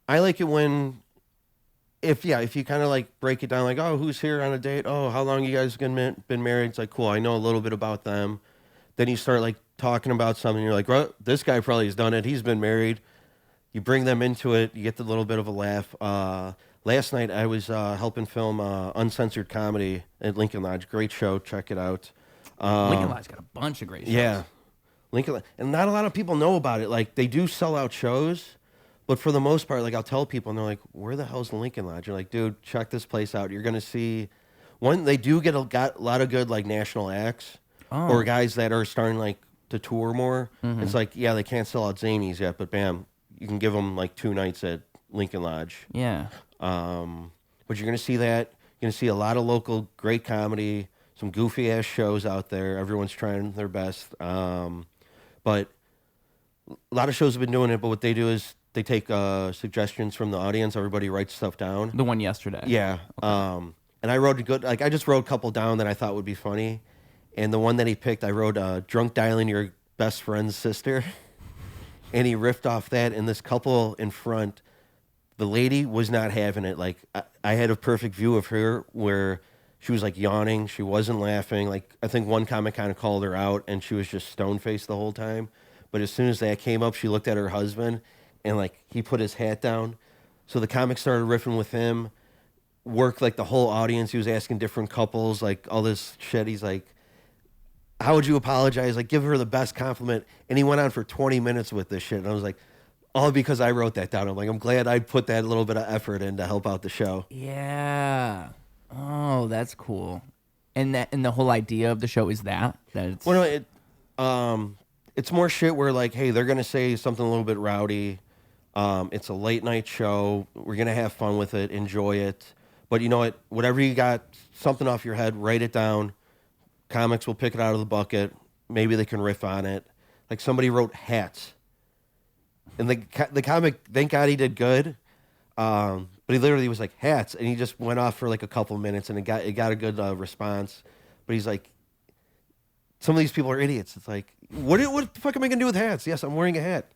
I like it when, if you kind of like break it down, like, "Oh, who's here on a date? Oh, how long you guys been married?" It's like, cool, I know a little bit about them. Then you start like talking about something, you're like, "Well, this guy probably has done it. He's been married." You bring them into it, you get the little bit of a laugh. Last night I was helping film Uncensored Comedy at Lincoln Lodge. Great show, check it out. Lincoln Lodge got a bunch of great shows. Yeah, Lincoln, and not a lot of people know about it. Like, they do sell out shows. But for the most part, like, I'll tell people, and they're like, "Where the hell's the Lincoln Lodge?" You're like, "Dude, check this place out. You're going to see..." One, they do get a lot of good, like, national acts. Or guys that are starting, like, to tour more. Mm-hmm. It's like, yeah, they can't sell out Zanies yet, but bam, you can give them, like, 2 nights at Lincoln Lodge. Yeah. But you're going to see that. You're going to see a lot of local great comedy, some goofy-ass shows out there. Everyone's trying their best. But a lot of shows have been doing it, but what they do is they take suggestions from the audience. Everybody writes stuff down. The one yesterday. Yeah. Okay. And I wrote I just wrote a couple down that I thought would be funny. And the one that he picked, I wrote, "Drunk dialing your best friend's sister." And he riffed off that. And this couple in front, the lady was not having it. Like, I had a perfect view of her where she was like yawning. She wasn't laughing. Like, I think one comic kind of called her out, and she was just stone-faced the whole time. But as soon as that came up, she looked at her husband, and like, he put his hat down. So the comic started riffing with him, worked like the whole audience. He was asking different couples, like, all this shit. He's like, "How would you apologize? Like, give her the best compliment." And he went on for 20 minutes with this shit. And I was like, all because I wrote that down. I'm like, I'm glad I put that little bit of effort in to help out the show. Yeah. Oh, that's cool. And the whole idea of the show is that it's... Well, no, it's more shit where, like, hey, they're going to say something a little bit rowdy. It's a late night show. We're going to have fun with it. Enjoy it. But you know what? Whatever you got, something off your head, write it down. Comics will pick it out of the bucket. Maybe they can riff on it. Like, somebody wrote hats. And the comic, thank God he did good. But he literally was like, "Hats." And he just went off for like a couple minutes, and it got a good response. But he's like, some of these people are idiots. It's like, what the fuck am I going to do with hats? Yes, I'm wearing a hat.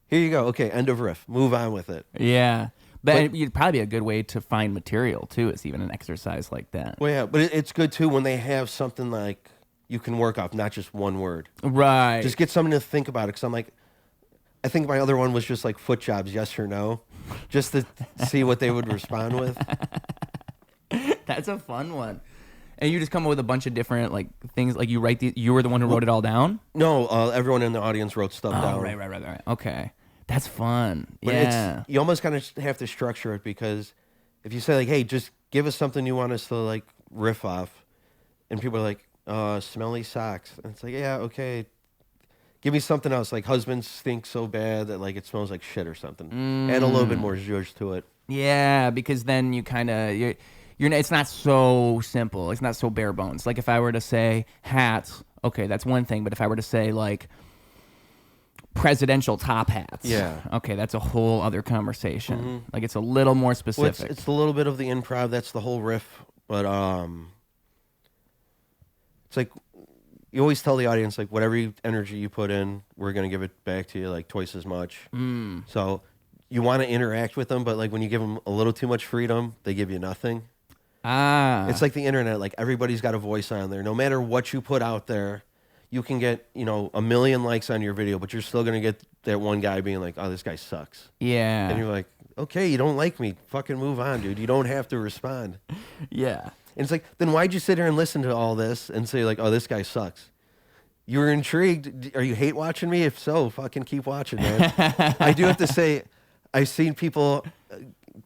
Here you go. Okay, end of riff. Move on with it. Yeah. But it'd probably be a good way to find material, too. It's even an exercise like that. Well, yeah, but it's good, too, when they have something like you can work off, not just one word. Right. Just get something to think about it. Because I'm like, I think my other one was just like foot jobs, yes or no, just to see what they would respond with. That's a fun one. And you just come up with a bunch of different like things. Like you write you were the one who wrote it all down? No, everyone in the audience wrote stuff down. Right. Okay. That's fun. But yeah. You almost kind of have to structure it, because if you say like, "Hey, just give us something you want us to like riff off," and people are like, "Smelly socks," and it's like, yeah, okay. Give me something else, like husbands stink so bad that like it smells like shit or something. Add a little bit more zhuzh to it. Yeah, because then you kind of you're it's not so simple. It's not so bare bones. Like if I were to say hats, okay, that's one thing. But if I were to say like presidential top hats. Yeah. Okay, that's a whole other conversation. Like it's a little more specific. Well, it's a little bit of the improv. That's the whole riff. But it's like you always tell the audience, like, whatever energy you put in, we're gonna give it back to you like twice as much. So you want to interact with them, but like when you give them a little too much freedom, they give you nothing. It's like the internet. Like everybody's got a voice on there. No matter what you put out there, you can get 1 million likes on your video, but you're still gonna get that one guy being like, "Oh, this guy sucks." Yeah. And you're like, "Okay, you don't like me. Fucking move on, dude. You don't have to respond." Yeah. And it's like, then why'd you sit here and listen to all this and say like, "Oh, this guy sucks"? You were intrigued. Are you hate watching me? If so, fucking keep watching, man. I do have to say, I've seen people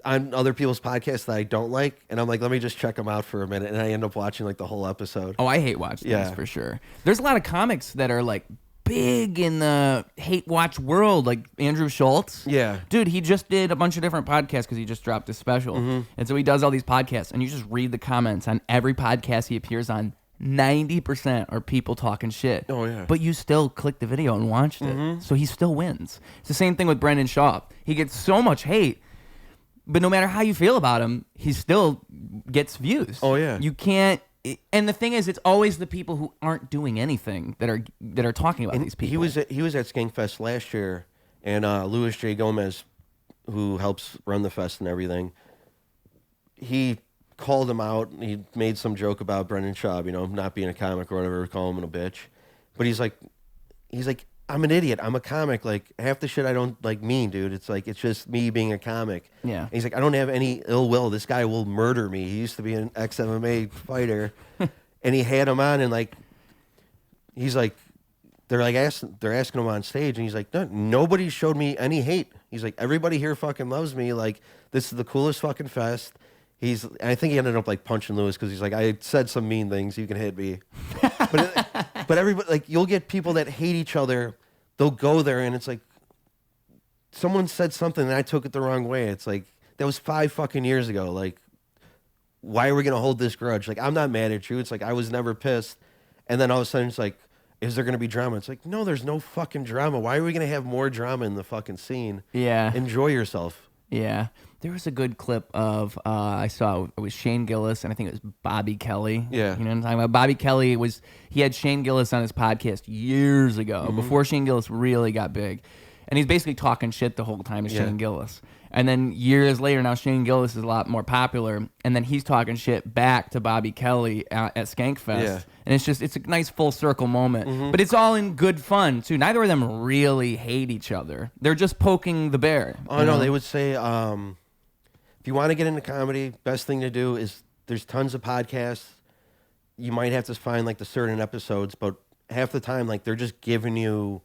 on other people's podcasts that I don't like, and I'm like, let me just check them out for a minute, and I end up watching like the whole episode. Oh, I hate watch things for sure. There's a lot of comics that are like big in the hate watch world, like Andrew Schultz. Yeah. Dude, he just did a bunch of different podcasts because he just dropped his special. And so he does all these podcasts, and you just read the comments on every podcast he appears on. 90% are people talking shit. Oh, yeah. But you still clicked the video and watched it. So he still wins. It's the same thing with Brendan Schaub. He gets so much hate, but no matter how you feel about him, he still gets views. Oh, yeah. You can't. And the thing is, it's always the people who aren't doing anything that are talking about these people. He was at Skankfest last year, and Louis J. Gomez, who helps run the fest and everything, he called him out. He made some joke about Brendan Schaub, not being a comic or whatever, calling him a bitch. But he's like, I'm an idiot. I'm a comic. Like half the shit I don't like mean, dude. It's like, it's just me being a comic. Yeah. And he's like, I don't have any ill will. This guy will murder me. He used to be an ex-MMA fighter, and he had him on, and like, he's like, they're asking him on stage, and he's like, no, nobody showed me any hate. He's like, everybody here fucking loves me. Like, this is the coolest fucking fest. I think he ended up like punching Lewis because he's like, I said some mean things. You can hit me, but everybody, like, you'll get people that hate each other. They'll go there, and it's like, someone said something and I took it the wrong way. It's like, that was 5 fucking years ago. Like, why are we gonna hold this grudge? Like, I'm not mad at you. It's like, I was never pissed, and then all of a sudden it's like, is there gonna be drama? It's like, no, there's no fucking drama. Why are we gonna have more drama in the fucking scene? Yeah. Enjoy yourself. Yeah. There was a good clip of, I saw, it was Shane Gillis, and I think it was Bobby Kelly. Yeah. You know what I'm talking about? Bobby Kelly he had Shane Gillis on his podcast years ago, before Shane Gillis really got big. And he's basically talking shit the whole time to Shane Gillis. And then years later, now Shane Gillis is a lot more popular, and then he's talking shit back to Bobby Kelly at Skankfest. Yeah. And it's a nice full circle moment. But it's all in good fun, too. Neither of them really hate each other. They're just poking the bear. Oh, no, they would say, if you want to get into comedy, best thing to do is, there's tons of podcasts. You might have to find like the certain episodes, but half the time, like, they're just giving you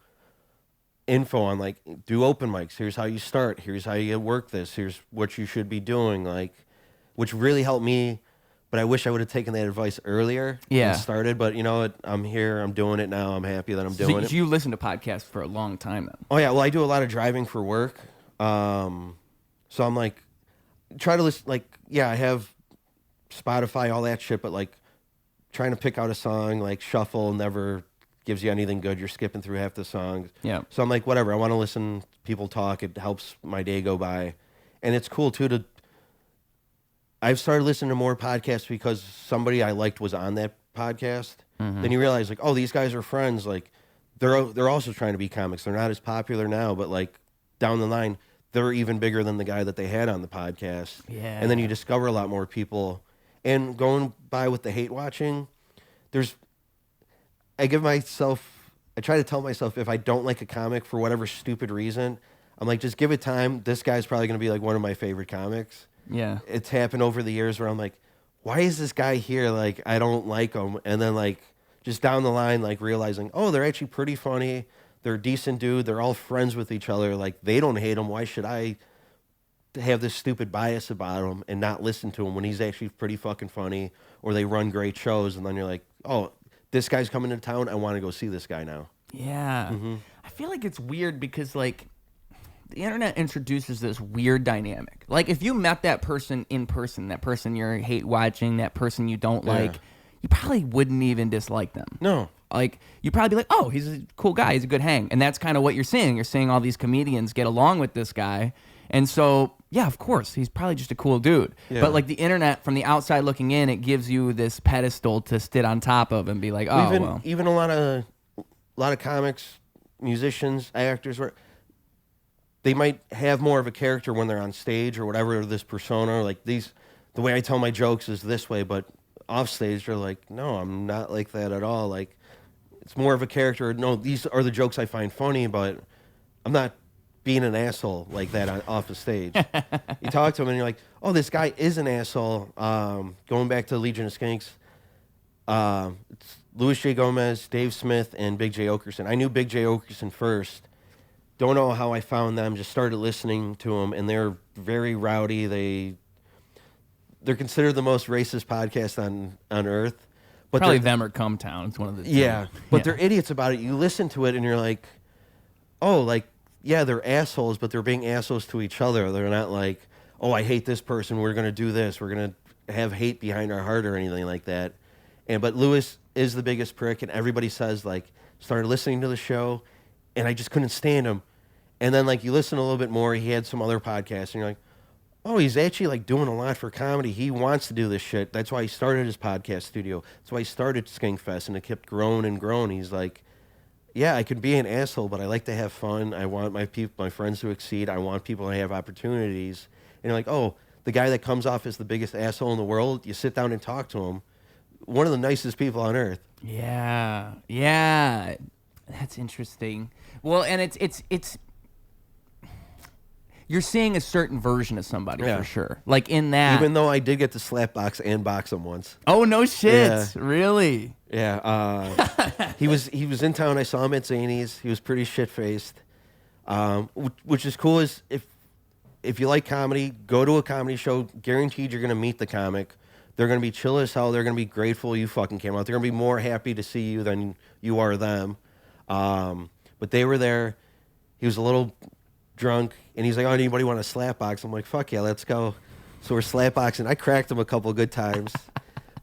info on like, do open mics. Here's how you start. Here's how you work this. Here's what you should be doing. Like, which really helped me. But I wish I would have taken that advice earlier. Yeah. And started. But you know what? I'm here. I'm doing it now. I'm happy that I'm doing it. So you listen to podcasts for a long time then? Oh yeah. Well, I do a lot of driving for work. So I'm like, try to listen. Like, yeah, I have Spotify, all that shit. But like, trying to pick out a song, like shuffle never gives you anything good. You're skipping through half the songs. Yeah. So I'm like, whatever. I want to listen to people talk. It helps my day go by, and it's cool too. I've started listening to more podcasts because somebody I liked was on that podcast. Then you realize, like, oh, these guys are friends. Like, they're also trying to be comics. They're not as popular now, but like down the line, they're even bigger than the guy that they had on the podcast. Yeah. And then you discover a lot more people. And going by with the hate watching, I try to tell myself, if I don't like a comic for whatever stupid reason, I'm like, just give it time. This guy's probably going to be like one of my favorite comics. Yeah. It's happened over the years where I'm like, why is this guy here? Like, I don't like him. And then like, just down the line, like realizing, oh, they're actually pretty funny. They're a decent dude. They're all friends with each other. Like, they don't hate him. Why should I have this stupid bias about him and not listen to him when he's actually pretty fucking funny, or they run great shows? And then you're like, oh, this guy's coming to town. I want to go see this guy now. Yeah. I feel like it's weird because, like, the internet introduces this weird dynamic. Like, if you met that person in person, that person you're hate watching, that person you don't like, you probably wouldn't even dislike them. No. like you'd probably be like, oh, he's a cool guy, he's a good hang. And that's kind of what you're seeing. You're seeing all these comedians get along with this guy. And so, yeah, of course, he's probably just a cool dude. Yeah. But like the internet, from the outside looking in, it gives you this pedestal to sit on top of and be like, oh, even a lot of comics, musicians, actors, they might have more of a character when they're on stage or whatever, this persona. Like the way I tell my jokes is this way, but off stage they're like, no, I'm not like that at all. Like, it's more of a character. No, these are the jokes I find funny, but I'm not being an asshole like that off the stage. You talk to him and you're like, oh, this guy is an asshole. Going back to Legion of Skanks, it's Louis J. Gomez, Dave Smith, and Big J. Okerson. I knew Big J. Okerson first. Don't know how I found them. Just started listening to them, and they're very rowdy. They're considered the most racist podcast on earth. But probably them or Come Town. It's one of the two. Yeah, but they're idiots about it. You listen to it, and you're like, oh, like, yeah, they're assholes, but they're being assholes to each other. They're not like, oh, I hate this person, we're going to do this. We're going to have hate behind our heart or anything like that. But Louis is the biggest prick, and everybody says, like, started listening to the show, and I just couldn't stand him. And then, like, you listen a little bit more, he had some other podcasts, and you're like, oh, he's actually, like, doing a lot for comedy. He wants to do this shit. That's why he started his podcast studio. That's why he started Skankfest, and it kept growing and growing. He's like, yeah, I could be an asshole, but I like to have fun. I want my friends to exceed. I want people to have opportunities. And you're like, oh, the guy that comes off as the biggest asshole in the world, you sit down and talk to him. One of the nicest people on earth. Yeah, that's interesting. Well, and it's you're seeing a certain version of somebody for sure. Like in that, even though I did get to slap box and box him once. Oh no shit! Really? Yeah. He was in town. I saw him at Zany's. He was pretty shit faced. Which is cool. Is if you like comedy, go to a comedy show. Guaranteed, you're gonna meet the comic. They're going to be chill as hell. They're going to be grateful you fucking came out. They're going to be more happy to see you than you are them. But they were there. He was a little drunk, and he's like, oh, anybody want to slap box? I'm like, fuck yeah, let's go. So we're slap boxing. I cracked him a couple good times.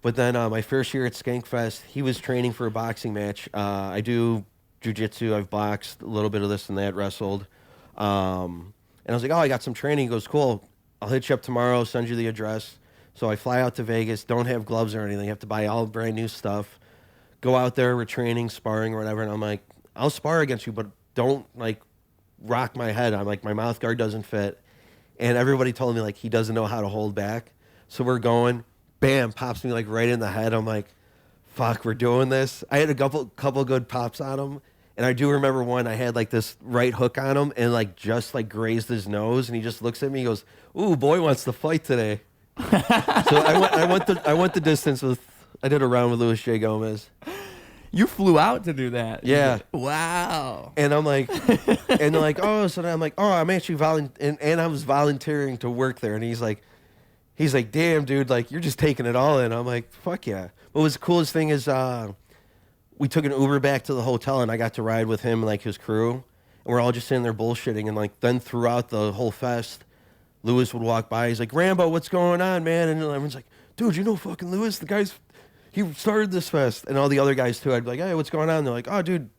But then my first year at Skankfest, he was training for a boxing match. I do jiu-jitsu. I've boxed a little bit of this and that, wrestled. And I was like, oh, I got some training. He goes, cool. I'll hit you up tomorrow, send you the address. So I fly out to Vegas, don't have gloves or anything. You have to buy all brand new stuff. Go out there, we're training, sparring or whatever. And I'm like, I'll spar against you, but don't, like, rock my head. I'm like, my mouth guard doesn't fit. And everybody told me, like, he doesn't know how to hold back. So we're going, bam, pops me, like, right in the head. I'm like, fuck, we're doing this. I had a couple good pops on him. And I do remember one, I had, like, this right hook on him and, like, just, like, grazed his nose. And he just looks at me, he goes, ooh, boy wants to fight today. So I went the distance with. I did a round with Louis J. Gomez. You flew out to do that. Yeah. Wow. And I'm like, and they're like, oh, so then I'm like, oh, I'm actually and I was volunteering to work there. And he's like, damn, dude, like you're just taking it all in. I'm like, fuck yeah. What was the coolest thing is we took an Uber back to the hotel, and I got to ride with him and like his crew, and we're all just sitting there bullshitting. And like then throughout the whole fest, Lewis would walk by. He's like, Rambo, what's going on, man? And everyone's like, dude, you know fucking Lewis? The guy's, he started this fest. And all the other guys, too, I'd be like, hey, what's going on? And they're like, oh, dude.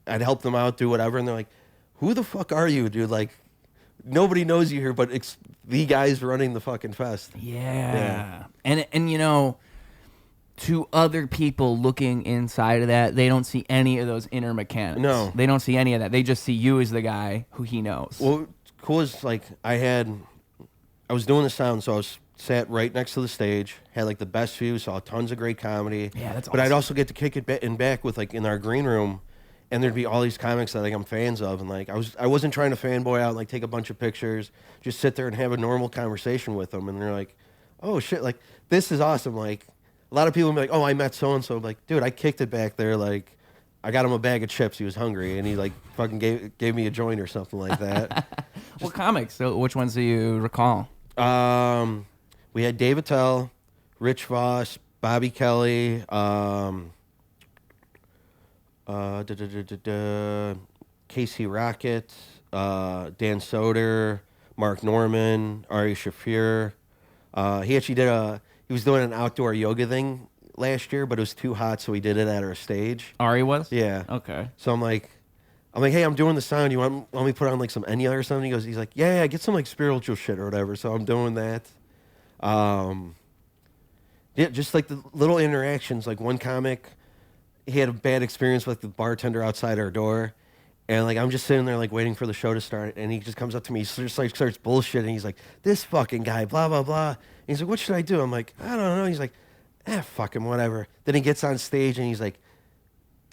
I'd help them out, do whatever. And they're like, who the fuck are you, dude? Like, nobody knows you here, but it's the guys running the fucking fest. Yeah. And you know, to other people looking inside of that, they don't see any of those inner mechanics. No. They don't see any of that. They just see you as the guy who he knows. Well, cool is like I was doing the sound, so I was sat right next to the stage, had like the best view, saw tons of great comedy. Yeah, that's awesome. But I'd also get to kick it in back with like in our green room, and there'd be all these comics that like I'm fans of, and like I wasn't trying to fanboy out and like take a bunch of pictures, just sit there and have a normal conversation with them, and they're like, oh shit, like this is awesome. Like a lot of people would be like, oh, I met so and so, like dude, I kicked it back there, like. I got him a bag of chips. He was hungry, and he like fucking gave me a joint or something like that. What comics? So which ones do you recall? We had Dave Attell, Rich Voss, Bobby Kelly, Casey Rocket, Dan Soder, Mark Norman, Ari Shafir. He actually he was doing an outdoor yoga thing last year, but it was too hot, so we did it at our stage. Ari was? Yeah. Okay. So I'm like, hey, I'm doing the sound. You want me to put on like some Enya or something? He's like, yeah, get some like spiritual shit or whatever. So I'm doing that. Yeah, just like the little interactions. Like one comic, he had a bad experience with the bartender outside our door. And like I'm just sitting there like waiting for the show to start, and he just comes up to me, he just like starts bullshitting. He's like, "This fucking guy, blah blah blah." And he's like, "What should I do?" I'm like, "I don't know." He's like, "Fuck him, whatever." Then he gets on stage and he's like,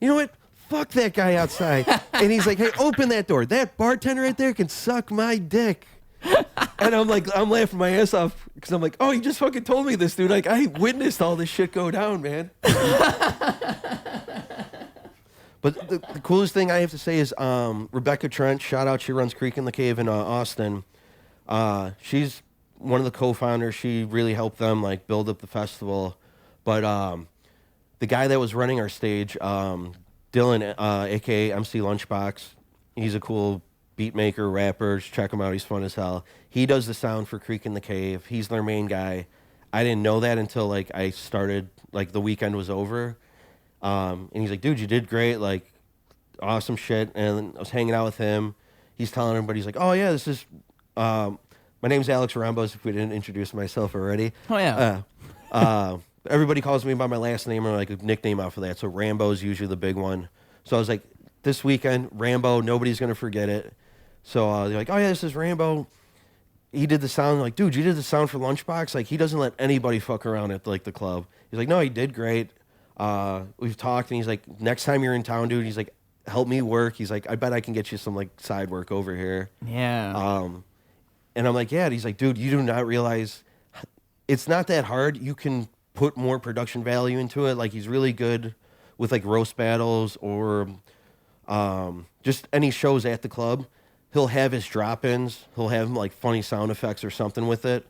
"You know what? Fuck that guy outside." And he's like, "Hey, open that door. That bartender right there can suck my dick." And I'm like, I'm laughing my ass off because I'm like, "Oh, you just fucking told me this, dude. Like I witnessed all this shit go down, man." But the coolest thing I have to say is Rebecca Trent, shout out, she runs Creek in the Cave in Austin. She's one of the co-founders. She really helped them like build up the festival. But the guy that was running our stage, Dylan, a.k.a. MC Lunchbox, he's a cool beat maker, rapper. Just check him out. He's fun as hell. He does the sound for Creek in the Cave. He's their main guy. I didn't know that until like I started, like the weekend was over. And he's like, "Dude, you did great, like, awesome shit." And I was hanging out with him. He's telling everybody, he's like, "Oh yeah, this is, my name's Alex Roumbos, if we didn't introduce myself already." Oh yeah. Everybody calls me by my last name or like a nickname off of that. So Rambo is usually the big one. So I was like, this weekend, Rambo, nobody's gonna forget it. So they're like, "Oh yeah, this is Rambo. He did the sound." Like, "Dude, you did the sound for Lunchbox." Like, he doesn't let anybody fuck around at like the club. He's like, "No, he did great." We've talked, and he's like, "Next time you're in town, dude," he's like, "help me work." He's like, "I bet I can get you some like side work over here." Yeah. And I'm like, "Yeah." And he's like, "Dude, you do not realize it's not that hard. You can put more production value into it." Like, he's really good with like roast battles or just any shows at the club. He'll have his drop-ins. He'll have like funny sound effects or something with it.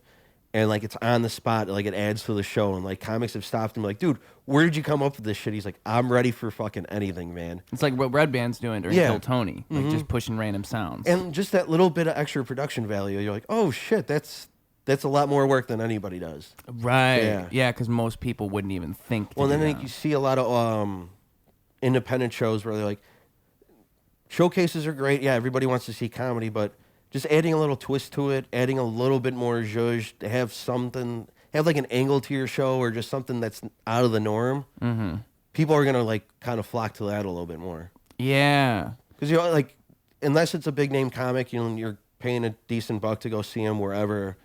And like it's on the spot, like it adds to the show. And like comics have stopped him, like, "Dude, where did you come up with this shit?" He's like, "I'm ready for fucking anything, man." It's like what Red Band's doing during Kill Tony, like just pushing random sounds. And just that little bit of extra production value, you're like, "Oh shit, that's a lot more work than anybody does." Right. Yeah, because most people wouldn't even think. Well, then do like, that. you see a lot of independent shows where they're like, showcases are great. Yeah, everybody wants to see comedy, but just adding a little twist to it, adding a little bit more zhuzh, to have something, have like an angle to your show or just something that's out of the norm. Mm-hmm. People are gonna like kind of flock to that a little bit more. Yeah. Because you know, like, unless it's a big name comic, you know, you're paying a decent buck to go see him wherever.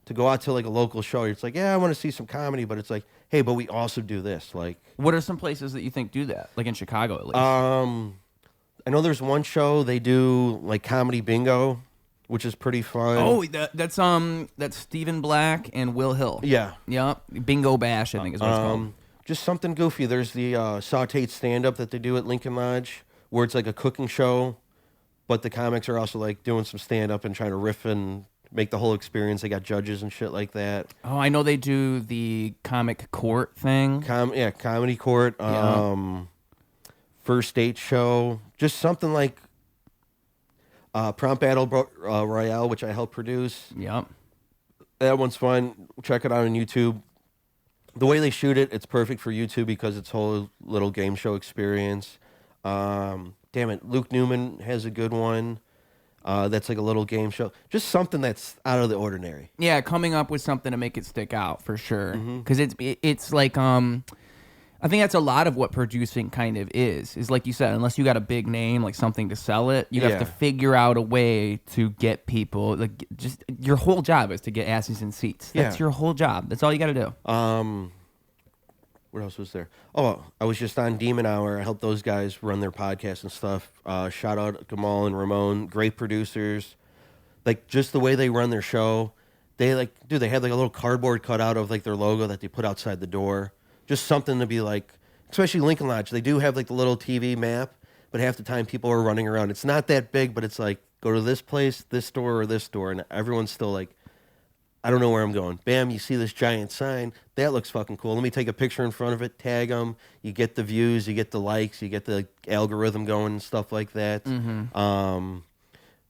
To go out to like a local show, it's like, yeah, I want to see some comedy, but it's like, hey, but we also do this. Like, What are some places that you think do that? Like in Chicago, at least. I know there's one show they do like comedy bingo, which is pretty fun. Oh, that's Stephen Black and Will Hill. Yeah. Yep. Bingo Bash, I think is what it's called. Just something goofy. There's the sauteed stand-up that they do at Lincoln Lodge, where it's like a cooking show, but the comics are also like doing some stand-up and trying to riff and make the whole experience. They got judges and shit like that. Oh, I know they do the comic court thing. Comedy court. First date show. Just something like Prompt Battle Royale, which I helped produce. Yep. That one's fun. Check it out on YouTube. The way they shoot it, it's perfect for YouTube because it's a whole little game show experience. Damn it, Luke Newman has a good one. That's like a little game show. Just something that's out of the ordinary. Yeah, coming up with something to make it stick out for sure. Because it's like I think that's a lot of what producing kind of is like you said, unless you got a big name, like something to sell it, you have to figure out a way to get people, like, just your whole job is to get asses in seats. That's your whole job. That's all you got to do. What else was there? Oh, I was just on Demon Hour. I helped those guys run their podcast and stuff. Shout out Gamal and Ramon, great producers. Like, just the way they run their show, they had like a little cardboard cutout of like their logo that they put outside the door. Just something to be like, especially Lincoln Lodge. They do have like the little TV map, but half the time people are running around. It's not that big, but it's like, go to this place, this store, or this store, and everyone's still like, I don't know where I'm going. Bam, you see this giant sign. That looks fucking cool. Let me take a picture in front of it, tag them. You get the views, you get the likes, you get the algorithm going and stuff like that.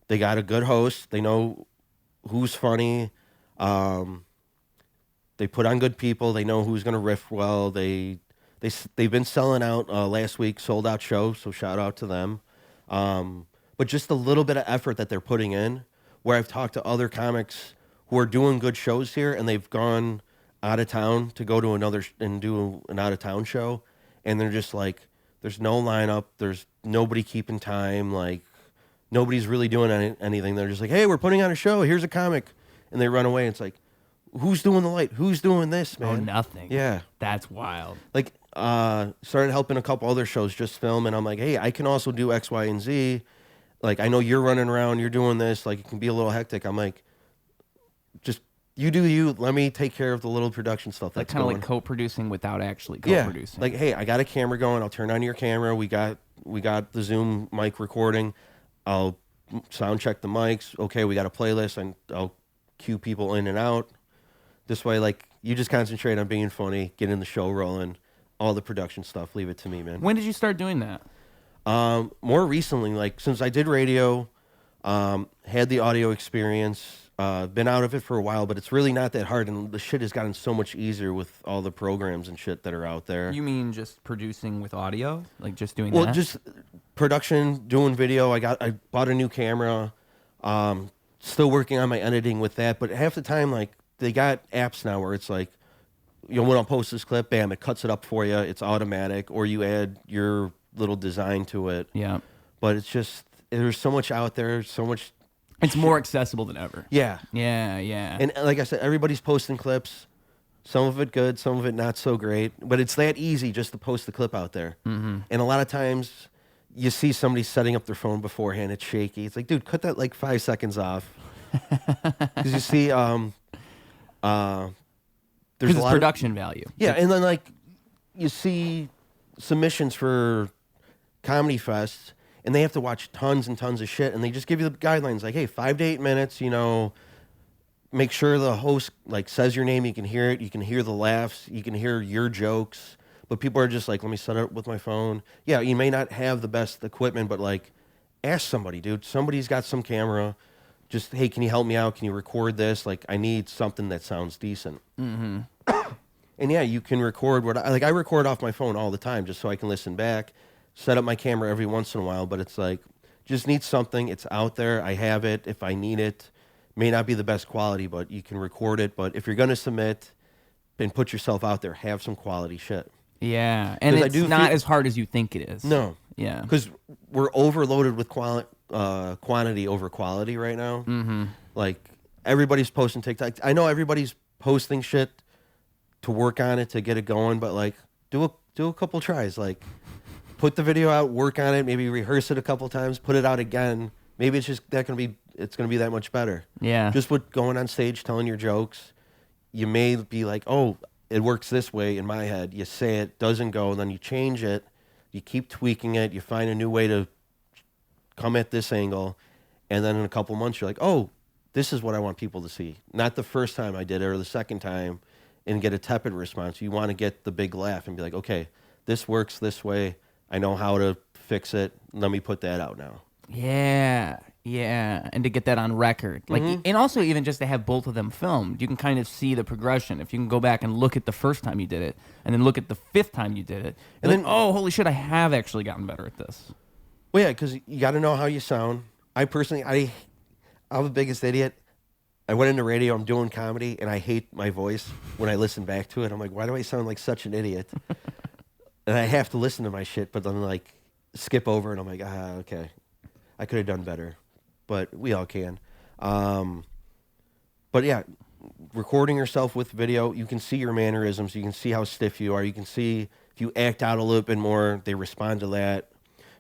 They got a good host. They know who's funny. They put on good people. They know who's going to riff well. They They've been selling out. Last week sold out show, so shout out to them. But just a little bit of effort that they're putting in, where I've talked to other comics who are doing good shows here, and they've gone out of town to go to another and do an out of town show, and they're just like, there's no lineup, there's nobody keeping time, like nobody's really doing anything. They're just like, hey, we're putting on a show, here's a comic, and they run away. And it's like, who's doing the light? Who's doing this, man? Oh, nothing. Yeah, That's wild. like started helping a couple other shows just film, and I'm like, hey, I can also do X, Y, and Z. Like, I know you're running around, you're doing this, like it can be a little hectic. I'm like, just you do you. Let me take care of the little production stuff. Like That's kind of going. like co-producing without actually Yeah, co-producing. like, hey, I got a camera going. I'll turn on your camera. We got the Zoom mic recording. I'll sound check the mics. Okay, we got a playlist, and I'll cue people in and out. This way, like, you just concentrate on being funny, getting the show rolling. All the production stuff, leave it to me, man. When did you start doing that? More recently, like since I did radio, had the audio experience. Been out of it for a while, but it's really not that hard, and the shit has gotten so much easier with all the programs and shit that are out there. You mean just producing with audio? Like just doing Well, that? just production, doing video. I bought a new camera. Still working on my editing with that, but half the time, like, they got apps now where it's like, you know, when I'll post this clip, bam, it cuts it up for you. It's automatic, or you add your little design to it. Yeah. But it's just, there's so much out there, so much. It's more accessible than ever. Yeah. Yeah, yeah. And like I said, everybody's posting clips. Some of it good, some of it not so great. But it's that easy just to post the clip out there. Mm-hmm. And a lot of times you see somebody setting up their phone beforehand. It's shaky. It's like, dude, cut that like 5 seconds off. Because you see, there's Because a it's lot production value. Yeah, and then like you see submissions for comedy fests, and they have to watch tons and tons of shit, and they just give you the guidelines like, hey, 5 to 8 minutes, you know, make sure the host like says your name, you can hear it, you can hear the laughs, you can hear your jokes, but people are just like, let me set it up with my phone. Yeah, you may not have the best equipment, but like, ask somebody, dude. Somebody's got some camera. Just, hey, can you help me out? Can you record this? Like, I need something that sounds decent. Mm-hmm. And yeah, you can record what I record off my phone all the time just so I can listen back, set up my camera every once in a while, but it's like, just need something. It's out there. I have it. If I need it, may not be the best quality, but you can record it. But if you're going to submit and put yourself out there, have some quality shit. Yeah, and it's not as hard as you think it is. No. Yeah. Because we're overloaded with quantity over quality right now. Mm-hmm. Like, everybody's posting TikTok. I know everybody's posting shit to work on it, to get it going, but like, do a couple tries. Like, put the video out, work on it, maybe rehearse it a couple times, put it out again. Maybe it's just it's gonna be that much better. Yeah. Just with going on stage, telling your jokes, you may be like, oh, it works this way in my head. You say it, doesn't go, and then you change it. You keep tweaking it. You find a new way to come at this angle, and then in a couple months, you're like, oh, this is what I want people to see. Not the first time I did it or the second time and get a tepid response. You want to get the big laugh and be like, okay, this works this way. I know how to fix it. Let me put that out now. Yeah, yeah, and to get that on record, like, and also even just to have both of them filmed, you can kind of see the progression. If you can go back and look at the first time you did it, and then look at the 5th time you did it, and then, oh, holy shit, I have actually gotten better at this. Well, yeah, because you got to know how you sound. I personally, I'm the biggest idiot. I went into radio, I'm doing comedy, and I hate my voice when I listen back to it. I'm like, why do I sound like such an idiot? And I have to listen to my shit, but then like skip over, and I'm like, okay, I could have done better, but we all can. But yeah, recording yourself with video, you can see your mannerisms, you can see how stiff you are, you can see if you act out a little bit more, they respond to that.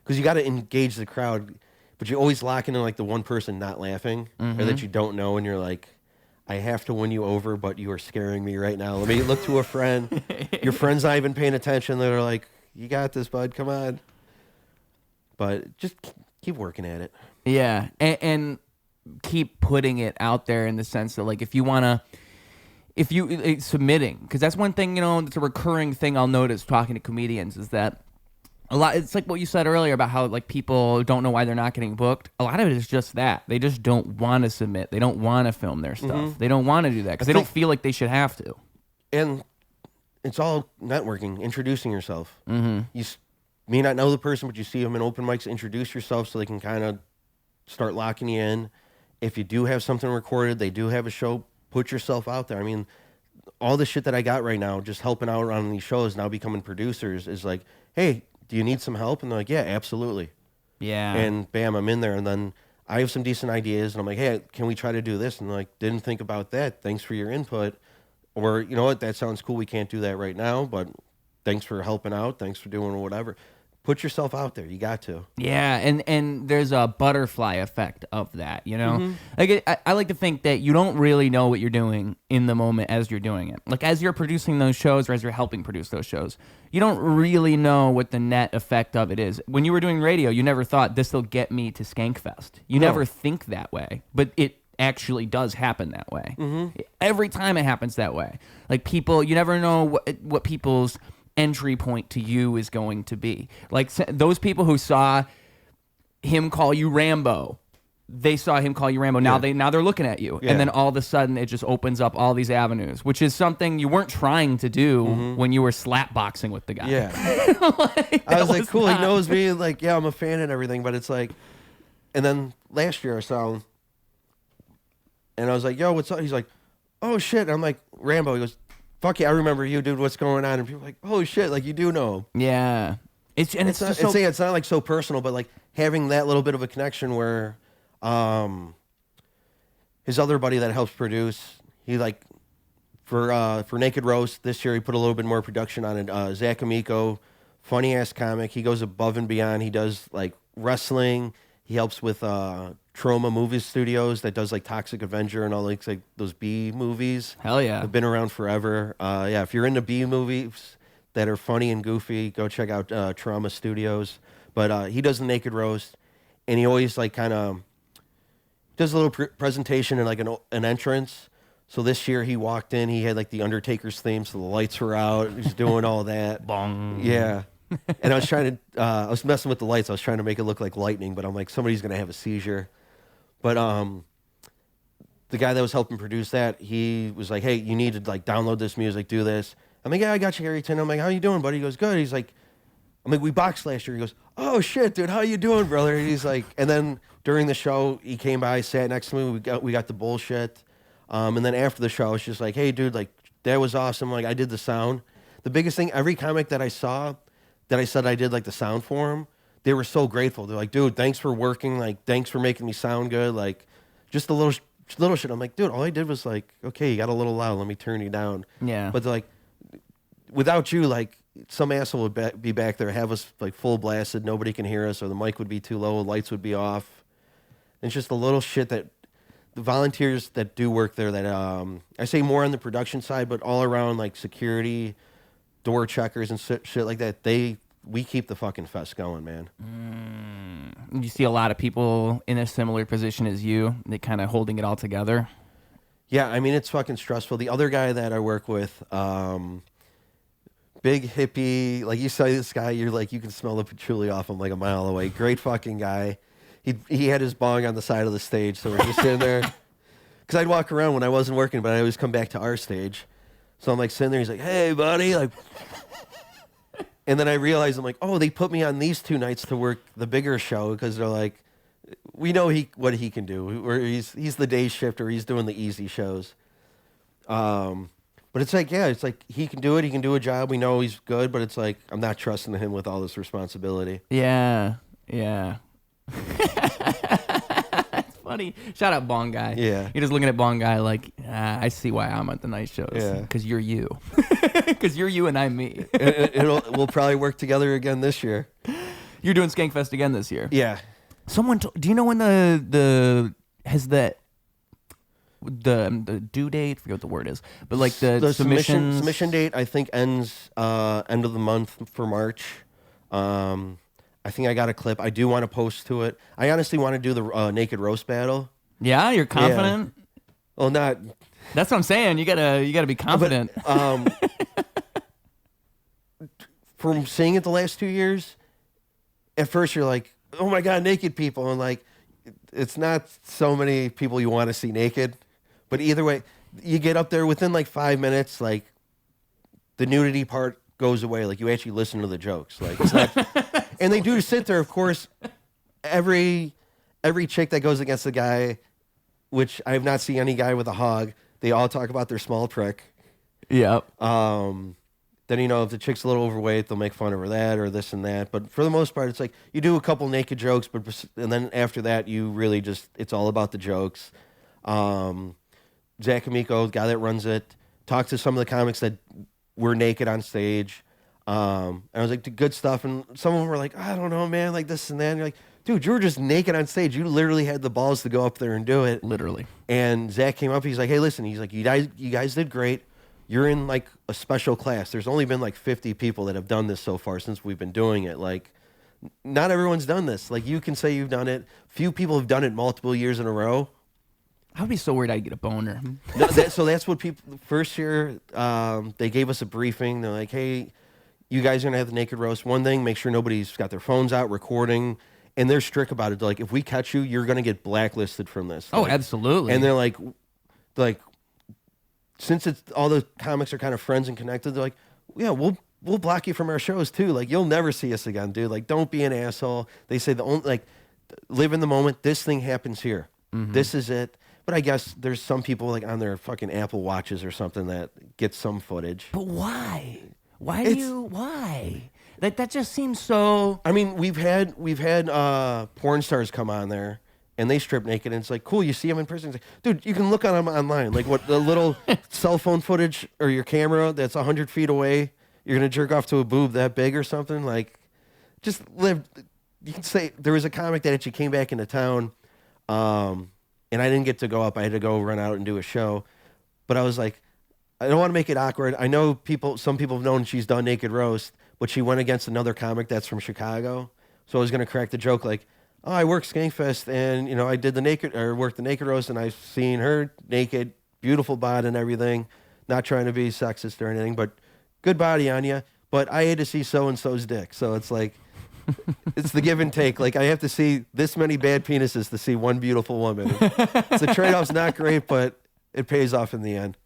Because you got to engage the crowd, but you always lock into like the one person not laughing, or that you don't know, and you're like, I have to win you over, but you are scaring me right now. Let me look to a friend. Your friend's not even paying attention. They're like, you got this, bud. Come on. But just keep working at it. Yeah, and keep putting it out there in the sense that, like, if you submitting, because that's one thing, you know, it's a recurring thing I'll notice talking to comedians is that it's like what you said earlier about how, like, people don't know why they're not getting booked. A lot of it is just that. They just don't want to submit. They don't want to film their stuff. They don't want to do that because they don't feel like they should have to. And it's all networking, introducing yourself. Mm-hmm. May not know the person, but you see them in open mics, introduce yourself so they can kind of start locking you in. If you do have something recorded, they do have a show, put yourself out there. I mean, all the shit that I got right now, just helping out on these shows, now becoming producers, is like, hey, do you need some help? And they're like, yeah, absolutely. Yeah. And bam, I'm in there. And then I have some decent ideas. And I'm like, hey, can we try to do this? And they're like, didn't think about that. Thanks for your input. Or, you know what, that sounds cool. We can't do that right now, but thanks for helping out. Thanks for doing whatever. Put yourself out there. You got to. Yeah, and there's a butterfly effect of that, you know? Like I like to think that you don't really know what you're doing in the moment as you're doing it. Like as you're producing those shows or as you're helping produce those shows, you don't really know what the net effect of it is. When you were doing radio, you never thought this will get me to Skankfest. You never think that way, but it actually does happen that way. Every time it happens that way. Like people, you never know what people's entry point to you is going to be. Like those people who saw him call you Rambo, they saw him call you Rambo. Now they're looking at you, and then all of a sudden it just opens up all these avenues, which is something you weren't trying to do when you were slap boxing with the guy. Yeah, I was like, cool. He knows me. Like, yeah, I'm a fan and everything, but it's like, and then last year I saw him, and I was like, yo, what's up? He's like, oh shit. And I'm like, Rambo. He goes, fuck yeah, I remember you, dude. What's going on? And people are like, oh shit, like you do know. Yeah, it's not like so personal, but like having that little bit of a connection where, his other buddy that helps produce, he like for Naked Roast this year, he put a little bit more production on it. Zach Amico, funny ass comic. He goes above and beyond. He does like wrestling. He helps with Trauma Movie Studios that does like Toxic Avenger and all like those B movies. Hell yeah. They've been around forever. Yeah, if you're into B movies that are funny and goofy, go check out Trauma Studios. But he does the Naked Roast, and he always like kind of does a little presentation and like an entrance. So this year he walked in, he had like the Undertaker's theme, so the lights were out. He was doing all that. Bong. Yeah. And I was trying to, I was messing with the lights. I was trying to make it look like lightning, but I'm like, somebody's going to have a seizure. But the guy that was helping produce that, he was like, hey, you need to like download this music, do this. I'm like, yeah, I got you, Harrington. I'm like, how you doing, buddy? He goes, good. He's like, I'm like, we boxed last year. He goes, oh shit, dude, how you doing, brother? And he's like, and then during the show, he came by, sat next to me. We got the bullshit. And then after the show, it's just like, hey, dude, like that was awesome. Like I did the sound. The biggest thing, every comic that I saw that I said I did like the sound for him, they were so grateful. They're like, dude, thanks for working. Like, thanks for making me sound good. Like, just a little shit. I'm like, dude, all I did was like, okay, you got a little loud. Let me turn you down. Yeah. But they're like, without you, like, some asshole would be back there, have us like full blasted. Nobody can hear us, or the mic would be too low, lights would be off. And it's just a little shit that the volunteers that do work there that I say more on the production side, but all around like security, door checkers and shit like that, we keep the fucking fest going, man. You see a lot of people in a similar position as you, they kind of holding it all together. Yeah, I mean, it's fucking stressful. The other guy that I work with, big hippie, like you saw this guy, you're like, you can smell the patchouli off him like a mile away. Great fucking guy. He had his bong on the side of the stage, so we're just sitting there. Because I'd walk around when I wasn't working, but I always come back to our stage. So I'm like sitting there, he's like, hey, buddy, like... And then I realized, I'm like, oh, they put me on these 2 nights to work the bigger show because they're like, we know what he can do. Or he's the day shift or he's doing the easy shows. But it's like, yeah, it's like he can do it. He can do a job. We know he's good, but it's like I'm not trusting him with all this responsibility. Yeah, yeah. It's funny. Shout out Bong Guy. Yeah. You're just looking at Bong Guy like, I see why I'm at the night shows. Yeah. Because you're you. Because you're you and I'm me. We'll probably work together again this year. You're doing Skankfest again this year. Yeah. Do you know when the due date? I forget what the word is, but like the submission date I think ends end of the month for March. I think I got a clip. I do want to post to it. I honestly want to do the Naked Roast battle. Yeah, you're confident. Yeah. Well, not. That's what I'm saying. You gotta be confident. But, from seeing it the last 2 years, at first you're like, oh my God, naked people. And like, it's not so many people you want to see naked. But either way, you get up there within like 5 minutes, like the nudity part goes away. Like you actually listen to the jokes. Like it's not, and they do sit there. Of course, every chick that goes against the guy, which I have not seen any guy with a hog. They all talk about their small prick. Yep. Then, if the chick's a little overweight, they'll make fun of her that or this and that. But for the most part, it's like you do a couple naked jokes, and then after that, you really it's all about the jokes. Zach Amico, the guy that runs it, talked to some of the comics that were naked on stage. And I was like, good stuff. And some of them were like, I don't know, man, like this and that. And you're like, dude, you were just naked on stage. You literally had the balls to go up there and do it. Literally. And Zach came up. He's like, hey, listen. He's like, you guys did great. You're in like a special class. There's only been like 50 people that have done this so far since we've been doing it. Like, not everyone's done this. Like, you can say you've done it. Few people have done it multiple years in a row. I'd be so worried I'd get a boner. No, so that's what people, first year, they gave us a briefing. They're like, hey, you guys are going to have the naked roast. One thing, make sure nobody's got their phones out recording. And they're strict about it. They're like, if we catch you, you're going to get blacklisted from this. Oh, like, absolutely. And they're like, since all the comics are kind of friends and connected, they're like, yeah, we'll block you from our shows too. Like, you'll never see us again, dude. Like, don't be an asshole. They say live in the moment. This thing happens here. Mm-hmm. This is it. But I guess there's some people like on their fucking Apple Watches or something that get some footage. But why? Why? That just seems so. I mean, we've had porn stars come on there. And they strip naked, and it's like, cool, you see them in person. It's like, dude, you can look on them online. Like, what, the little cell phone footage or your camera that's 100 feet away, you're going to jerk off to a boob that big or something? Like, just live. You can say, there was a comic that actually came back into town, and I didn't get to go up. I had to go run out and do a show. But I was like, I don't want to make it awkward. I know some people have known she's done naked roast, but she went against another comic that's from Chicago. So I was going to crack the joke like, oh, I work Skankfest, and I did worked the naked roast, and I've seen her naked, beautiful body and everything. Not trying to be sexist or anything, but good body on you. But I had to see so and so's dick, so it's like, it's the give and take. Like, I have to see this many bad penises to see one beautiful woman. So the trade-off's not great, but it pays off in the end.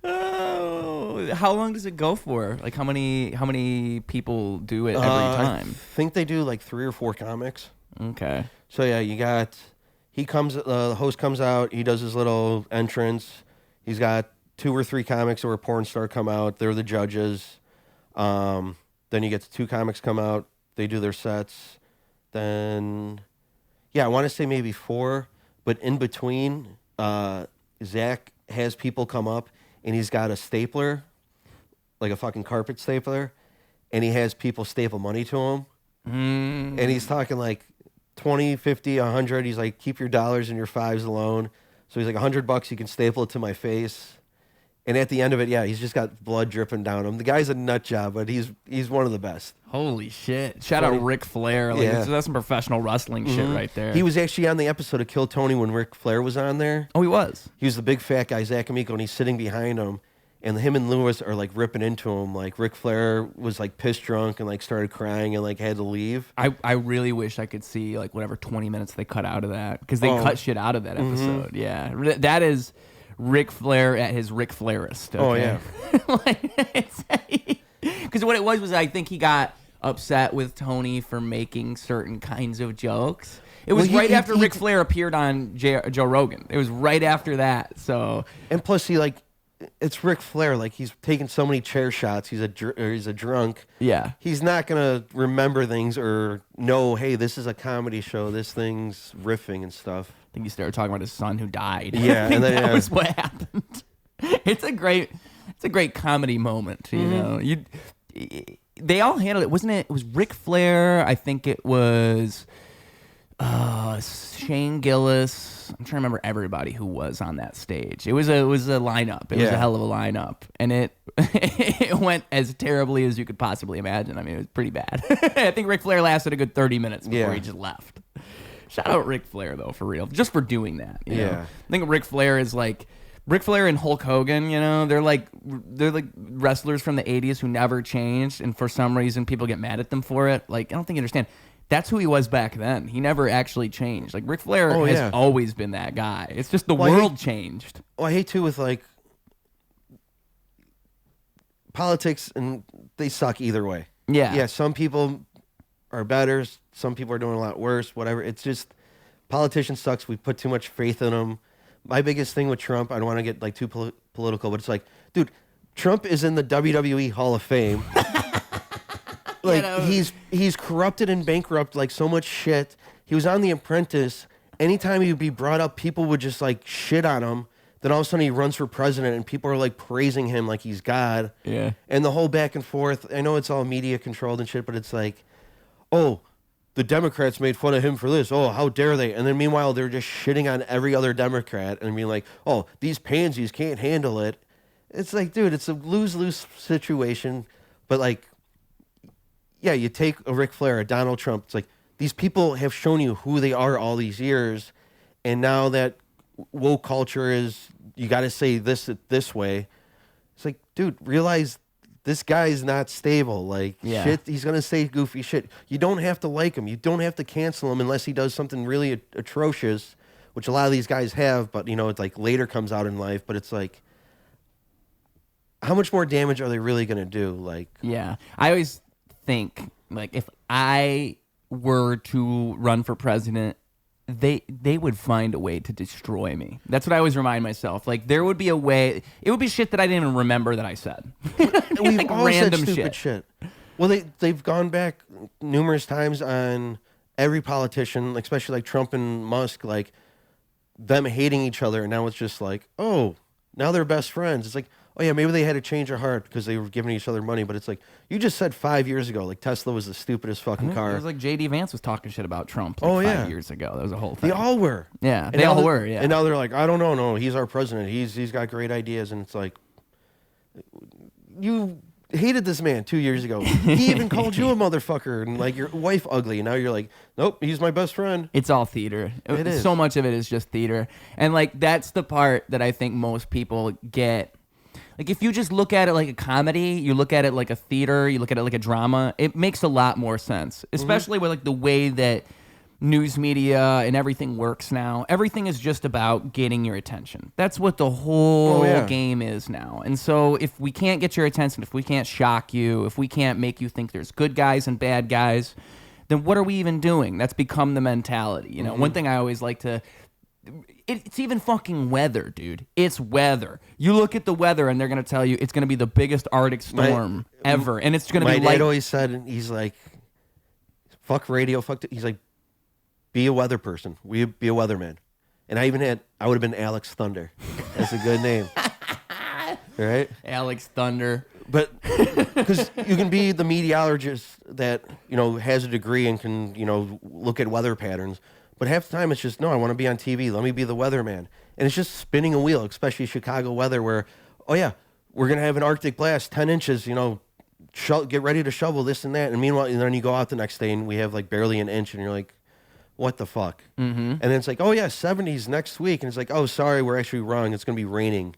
Oh, how long does it go for? Like, how many people do it every time? I think they do like 3 or 4 comics. Okay. So yeah, the host comes out, he does his little entrance. He's got 2 or 3 comics or a porn star come out. They're the judges. Then you get 2 comics come out. They do their sets. Then, yeah, I want to say maybe 4, but in between, Zach has people come up and he's got a stapler, like a fucking carpet stapler, and he has people staple money to him. And he's talking like 20, 50, 100. He's like, keep your dollars and your fives alone. So he's like, $100, you can staple it to my face. And at the end of it, yeah, he's just got blood dripping down him. The guy's a nut job, but he's one of the best. Holy shit. Shout out Ric Flair. Like, yeah. That's some professional wrestling shit right there. He was actually on the episode of Kill Tony when Ric Flair was on there. Oh, he was? He was the big fat guy, Zach Amico, and he's sitting behind him. And him and Lewis are like ripping into him. Like Ric Flair was like pissed drunk and like started crying and like had to leave. I really wish I could see like whatever 20 minutes they cut out of that, because they cut shit out of that episode. Yeah, that is Ric Flair at his Ric Flairist. Okay? Oh yeah. Because what it was I think he got upset with Tony for making certain kinds of jokes. It was right after Ric Flair appeared on Joe Rogan. It was right after that. So, and plus it's Ric Flair. Like, he's taking so many chair shots. He's a drunk. Yeah. He's not going to remember things or know, hey, this is a comedy show. This thing's riffing and stuff. I think he started talking about his son who died. Yeah. And that was what happened. It's a great comedy moment, you know. They all handled it. Wasn't it? It was Ric Flair. I think it was Shane Gillis. I'm trying to remember everybody who was on that stage. It was a lineup. It was a hell of a lineup, and it went as terribly as you could possibly imagine. I mean, it was pretty bad. I think Ric Flair lasted a good 30 minutes before he just left. Shout out Ric Flair though, for real, just for doing that. You know? I think Ric Flair is like Ric Flair and Hulk Hogan. You know, they're like wrestlers from the '80s who never changed, and for some reason people get mad at them for it. Like, I don't think you understand. That's who he was back then. He never actually changed. Like, Ric Flair has always been that guy. It's just the world changed. Well, I hate too with like politics, and they suck either way. Yeah. Yeah, some people are better. Some people are doing a lot worse, whatever. It's just, politicians sucks. We put too much faith in them. My biggest thing with Trump, I don't want to get like too political, but it's like, dude, Trump is in the WWE Hall of Fame. Like, he's corrupted and bankrupt like so much shit. He was on The Apprentice. Anytime he'd be brought up, people would just like shit on him. Then all of a sudden he runs for president and people are like praising him like he's God. Yeah. And the whole back and forth. I know it's all media controlled and shit, but it's like, oh, the Democrats made fun of him for this. Oh, how dare they? And then meanwhile, they're just shitting on every other Democrat and being like, oh, these pansies can't handle it. It's like, dude, it's a lose-lose situation. But like, yeah, you take a Ric Flair, a Donald Trump. It's like, these people have shown you who they are all these years. And now that woke culture is, you got to say this way. It's like, dude, realize this guy is not stable. Like, shit, he's going to say goofy shit. You don't have to like him. You don't have to cancel him unless he does something really atrocious, which a lot of these guys have, but, you know, it's like later comes out in life. But it's like, how much more damage are they really going to do? Like, yeah. I always think, like, if I were to run for president, they would find a way to destroy me. That's what I always remind myself. Like, there would be a way. It would be shit that I didn't even remember that I said. We've like all random said stupid shit. Well, they've gone back numerous times on every politician, especially like Trump and Musk, like them hating each other, and now it's just like, oh, now they're best friends. It's like, oh yeah, maybe they had a change of heart because they were giving each other money, but it's like, you just said 5 years ago, like Tesla was the stupidest fucking car. It was like J.D. Vance was talking shit about Trump like 5 years ago. That was a whole thing. They all were. Yeah, they all were, yeah. And now they're like, I don't know, no, he's our president. He's got great ideas, and it's like, you hated this man 2 years ago. He even called you a motherfucker and like your wife ugly, and now you're like, nope, he's my best friend. It's all theater. It is. So much of it is just theater. And like, that's the part that I think most people get. Like, if you just look at it like a comedy, you look at it like a theater, you look at it like a drama, it makes a lot more sense. Especially with like the way that news media and everything works now. Everything is just about getting your attention. That's what the whole game is now. And so if we can't get your attention, if we can't shock you, if we can't make you think there's good guys and bad guys, then what are we even doing? That's become the mentality. You know, one thing I always like to... It's even fucking weather, dude. It's weather. You look at the weather and they're going to tell you it's going to be the biggest Arctic storm ever. And it's going to be like... My dad always said, he's like, fuck radio, he's like, be a weather person. Be a weatherman. And I would have been Alex Thunder. That's a good name. Right? Alex Thunder. But because you can be the meteorologist that, you know, has a degree and can, you know, look at weather patterns. But half the time it's just, no, I want to be on TV. Let me be the weatherman. And it's just spinning a wheel, especially Chicago weather where, oh yeah, we're going to have an Arctic blast, 10 inches, you know, get ready to shovel this and that. And meanwhile, and then you go out the next day and we have like barely an inch and you're like, what the fuck? And then it's like, oh yeah, 70s next week. And it's like, oh, sorry, we're actually wrong. It's going to be raining.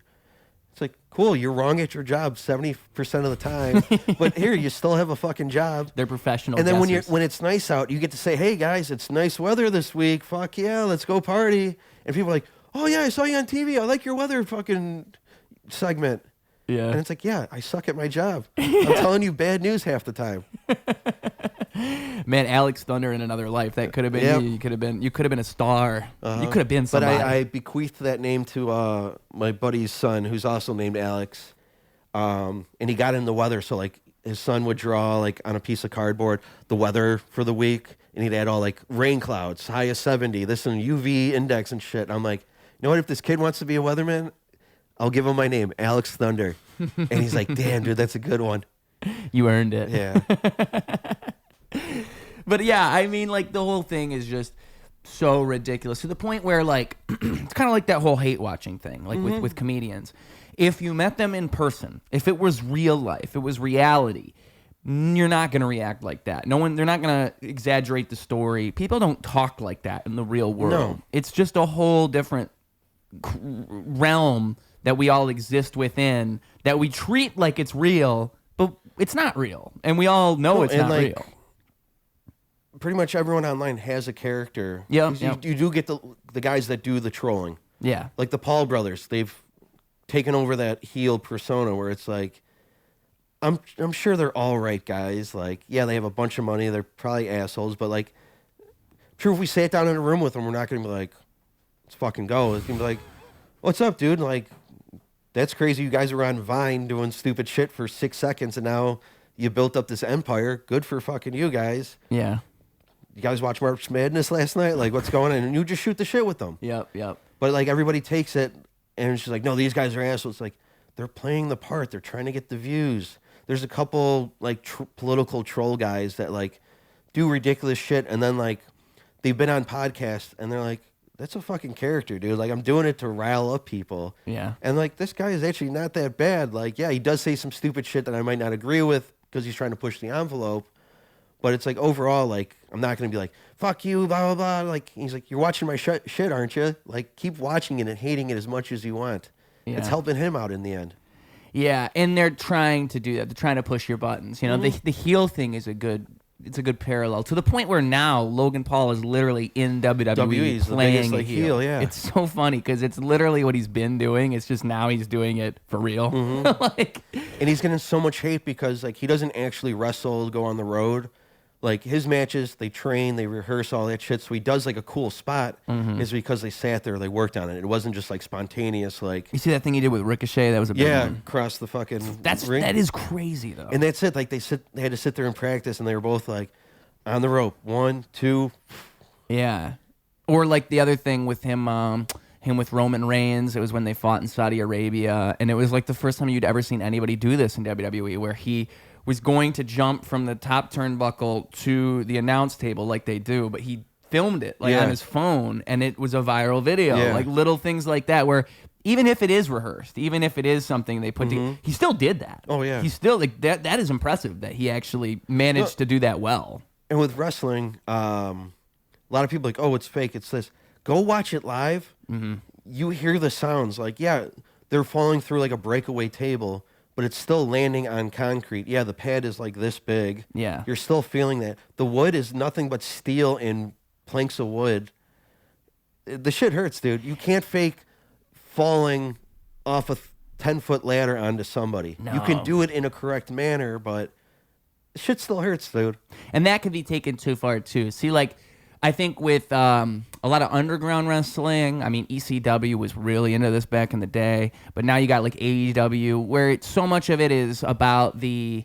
It's like, cool, you're wrong at your job 70% of the time, but here, you still have a fucking job. They're professional And then guessers. when it's nice out, you get to say, hey, guys, it's nice weather this week. Fuck yeah, let's go party. And people are like, oh, yeah, I saw you on TV. I like your weather fucking segment. Yeah. And it's like, yeah, I suck at my job. I'm telling you bad news half the time. Man, Alex Thunder in another life. That could have been you. You could have been a star. You could have been somebody. But I bequeathed that name to my buddy's son, who's also named Alex. And he got in the weather, so like his son would draw like on a piece of cardboard the weather for the week, and he'd add all like rain clouds, high of 70, this and UV index and shit. And I'm like, you know what? If this kid wants to be a weatherman, I'll give him my name, Alex Thunder. And he's like, damn, dude, that's a good one. You earned it. Yeah. But yeah, I mean, like, the whole thing is just so ridiculous to the point where, like, it's kind of like that whole hate watching thing, like with comedians. If you met them in person, if it was real life, it was reality, you're not going to react like that. They're not going to exaggerate the story. People don't talk like that in the real world. No. It's just a whole different realm that we all exist within, that we treat like it's real, but it's not real. And we all know it's not real. Pretty much everyone online has a character. Yeah. You do get the guys that do the trolling. Yeah. Like the Paul brothers, they've taken over that heel persona where it's like, I'm sure they're all right guys. Like, yeah, they have a bunch of money. They're probably assholes, but like, sure, if we sat down in a room with them, we're not gonna be like, let's fucking go. It's gonna be like, what's up, dude? Like, that's crazy. You guys were on Vine doing stupid shit for 6 seconds, and now you built up this empire. Good for fucking you guys. Yeah. You guys watch March Madness last night? Like, what's going on? And you just shoot the shit with them. Yep. But like, everybody takes it, and it's just like, no, these guys are assholes. It's like, they're playing the part. They're trying to get the views. There's a couple like political troll guys that like do ridiculous shit, and then like they've been on podcasts, and they're like, that's a fucking character, dude. Like, I'm doing it to rile up people. Yeah. And like, this guy is actually not that bad. Like, yeah, he does say some stupid shit that I might not agree with because he's trying to push the envelope. But it's like, overall, like, I'm not going to be like, fuck you, blah, blah, blah. Like, he's like, you're watching my shit, aren't you? Like, keep watching it and hating it as much as you want. Yeah. It's helping him out in the end. Yeah, and they're trying to do that. They're trying to push your buttons. You know, the heel thing is a good parallel to the point where now Logan Paul is literally in WWE playing a heel. Yeah, it's so funny because it's literally what he's been doing. It's just now he's doing it for real. Like, and he's getting so much hate because like he doesn't actually wrestle, go on the road. Like, his matches, they train, they rehearse all that shit. So he does like a cool spot is because they sat there, they worked on it. It wasn't just like spontaneous. Like, you see that thing he did with Ricochet? That was a big one. Across the fucking ring. That is crazy though. And that's it. Like, they had to sit there and practice, and they were both like on the rope. 1, 2. Yeah. Or like the other thing with him with Roman Reigns. It was when they fought in Saudi Arabia, and it was like the first time you'd ever seen anybody do this in WWE, where he was going to jump from the top turnbuckle to the announce table like they do, but he filmed it like on his phone, and it was a viral video. Yeah. Like little things like that, where even if it is rehearsed, even if it is something they put together, he still did that. Oh yeah, he still like that. That is impressive that he actually managed to do that well. And with wrestling, a lot of people are like, oh, it's fake. It's this. Go watch it live. You hear the sounds. Like, yeah, they're falling through like a breakaway table, but it's still landing on concrete. Yeah, the pad is like this big. Yeah. You're still feeling that. The wood is nothing but steel and planks of wood. The shit hurts, dude. You can't fake falling off a 10-foot ladder onto somebody. No. You can do it in a correct manner, but shit still hurts, dude. And that could be taken too far, too. See, like, I think with a lot of underground wrestling, I mean, ECW was really into this back in the day, but now you got like AEW, where so much of it is about the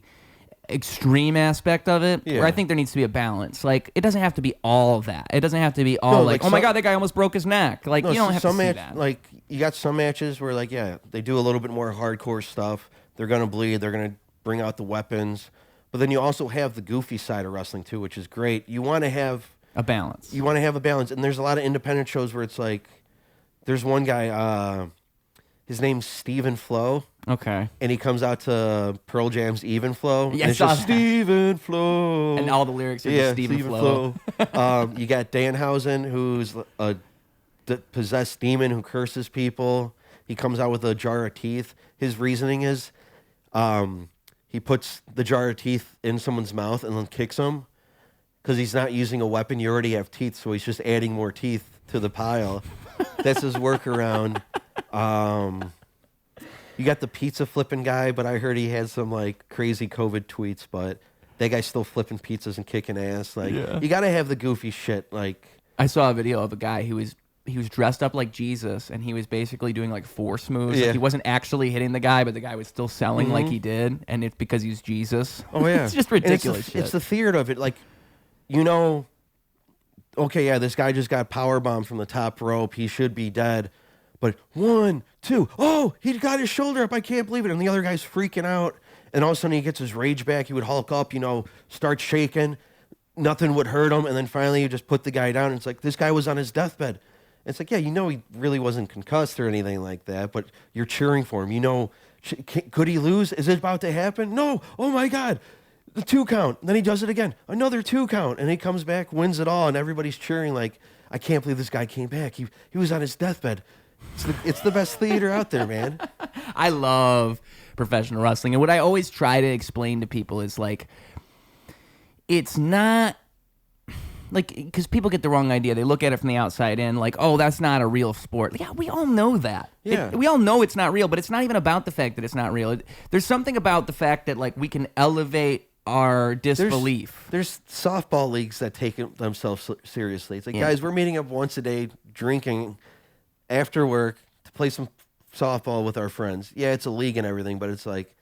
extreme aspect of it, where I think there needs to be a balance. Like, it doesn't have to be all of that. It doesn't have to be all like, oh my God, that guy almost broke his neck. Like, you don't have to see that. Like, you got some matches where, like, yeah, they do a little bit more hardcore stuff. They're going to bleed. They're going to bring out the weapons. But then you also have the goofy side of wrestling, too, which is great. You want to have a balance. You want to have a balance. And there's a lot of independent shows where it's like, there's one guy, his name's Steven Flow. Okay. And he comes out to Pearl Jam's Even Flow. Yeah, and it's just Steven Flow. And all the lyrics are just Steven Flow. You got Danhausen, who's a possessed demon who curses people. He comes out with a jar of teeth. His reasoning is he puts the jar of teeth in someone's mouth and then kicks them. Because he's not using a weapon, you already have teeth, so he's just adding more teeth to the pile. That's his workaround. You got the pizza flipping guy, but I heard he had some like crazy COVID tweets, but that guy's still flipping pizzas and kicking ass. Like, you got to have the goofy shit. Like, I saw a video of a guy who was dressed up like Jesus, and he was basically doing like force moves. Yeah. Like, he wasn't actually hitting the guy, but the guy was still selling like he did, and it's because he's Jesus. Oh yeah, it's just ridiculous. It's the theater of it. Like, you know, okay, yeah, this guy just got powerbombed from the top rope. He should be dead. But 1, 2, oh, he got his shoulder up. I can't believe it. And the other guy's freaking out. And all of a sudden he gets his rage back. He would hulk up, you know, start shaking. Nothing would hurt him. And then finally you just put the guy down. And it's like, this guy was on his deathbed. And it's like, yeah, you know he really wasn't concussed or anything like that. But you're cheering for him. You know, could he lose? Is it about to happen? No. Oh, my God. The 2 count. And then he does it again. Another 2 count. And he comes back, wins it all. And everybody's cheering like, I can't believe this guy came back. He was on his deathbed. It's the best theater out there, man. I love professional wrestling. And what I always try to explain to people is like, it's not like, because people get the wrong idea. They look at it from the outside in, like, oh, that's not a real sport. Yeah, we all know that. Yeah. We all know it's not real, but it's not even about the fact that it's not real. There's something about the fact that, like, we can elevate our disbelief. There's softball leagues that take themselves seriously. It's like, guys, we're meeting up once a day, drinking after work to play some softball with our friends. Yeah, it's a league and everything, but it's like,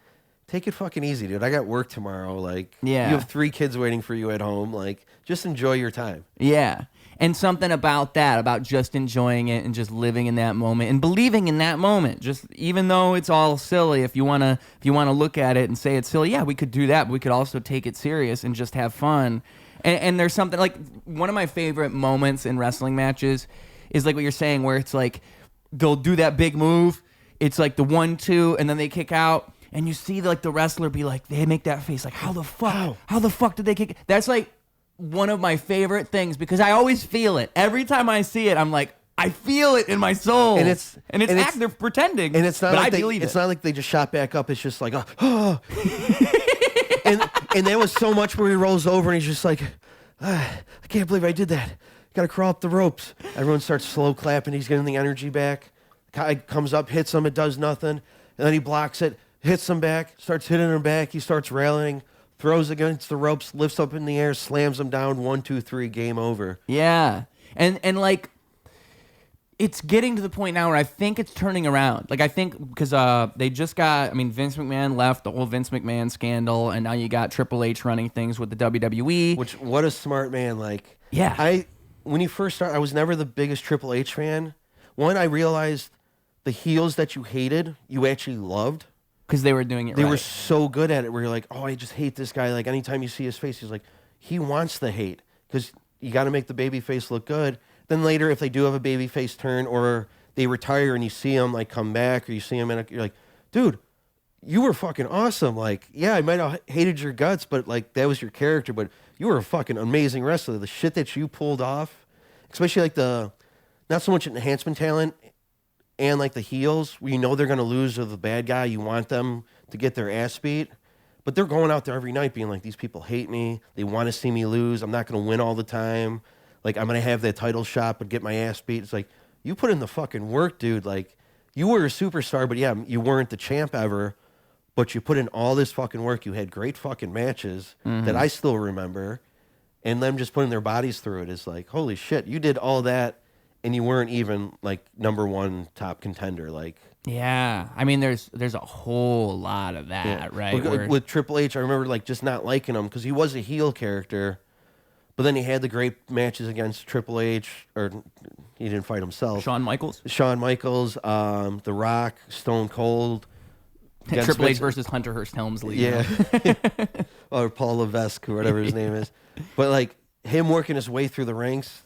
take it fucking easy, dude. I got work tomorrow. Like, you have 3 kids waiting for you at home. Like, just enjoy your time. Yeah. And something about that, about just enjoying it and just living in that moment and believing in that moment. Just even though it's all silly, if you wanna look at it and say it's silly, yeah, we could do that, but we could also take it serious and just have fun. And there's something like one of my favorite moments in wrestling matches is like what you're saying, where it's like they'll do that big move. It's like the 1-2, and then they kick out, and you see like the wrestler be like, they make that face like, how the fuck did they kick? That's like one of my favorite things, because I always feel it. Every time I see it, I'm like, I feel it in my soul. And they're pretending. And it's not but like I believe it's not like they just shot back up. It's just like, oh. and there was so much where he rolls over and he's just like, I can't believe I did that. Got to crawl up the ropes. Everyone starts slow clapping. He's getting the energy back. Guy comes up, hits him. It does nothing. And then he blocks it, hits him back, starts hitting him back. He starts railing. Throws against the ropes, lifts up in the air, slams him down, 1, 2, 3, game over. Yeah. And like, it's getting to the point now where I think it's turning around. Like, I think, because they just got, Vince McMahon left, the whole Vince McMahon scandal, and now you got Triple H running things with the WWE. Which, what a smart man. Like, yeah. When he first started, I was never the biggest Triple H fan. One, I realized the heels that you hated, you actually loved. Because they were doing it right. They were so good at it where you're like, oh, I just hate this guy. Like, anytime you see his face, he's like, he wants the hate. Because you got to make the baby face look good. Then later, if they do have a baby face turn or they retire and you see him, like, come back, or you see him, you're like, dude, you were fucking awesome. Like, yeah, I might have hated your guts, but, like, that was your character. But you were a fucking amazing wrestler. The shit that you pulled off, especially, like, not so much enhancement talent, and like the heels, where you know they're going to lose to the bad guy, you want them to get their ass beat. But they're going out there every night being like, these people hate me. They want to see me lose. I'm not going to win all the time. Like, I'm going to have that title shot but get my ass beat. It's like, you put in the fucking work, dude. Like, you were a superstar, but yeah, you weren't the champ ever. But you put in all this fucking work. You had great fucking matches that I still remember. And them just putting their bodies through it is like, holy shit, you did all that. And you weren't even like number 1 top contender, like. Yeah, there's a whole lot of that, right? With Triple H, I remember like just not liking him because he was a heel character, but then he had the great matches against Triple H, or he didn't fight himself. Shawn Michaels, The Rock, Stone Cold, Triple H versus Hunter Hearst Helmsley. Yeah, or Paul Levesque, or whatever his name is. But like him working his way through the ranks.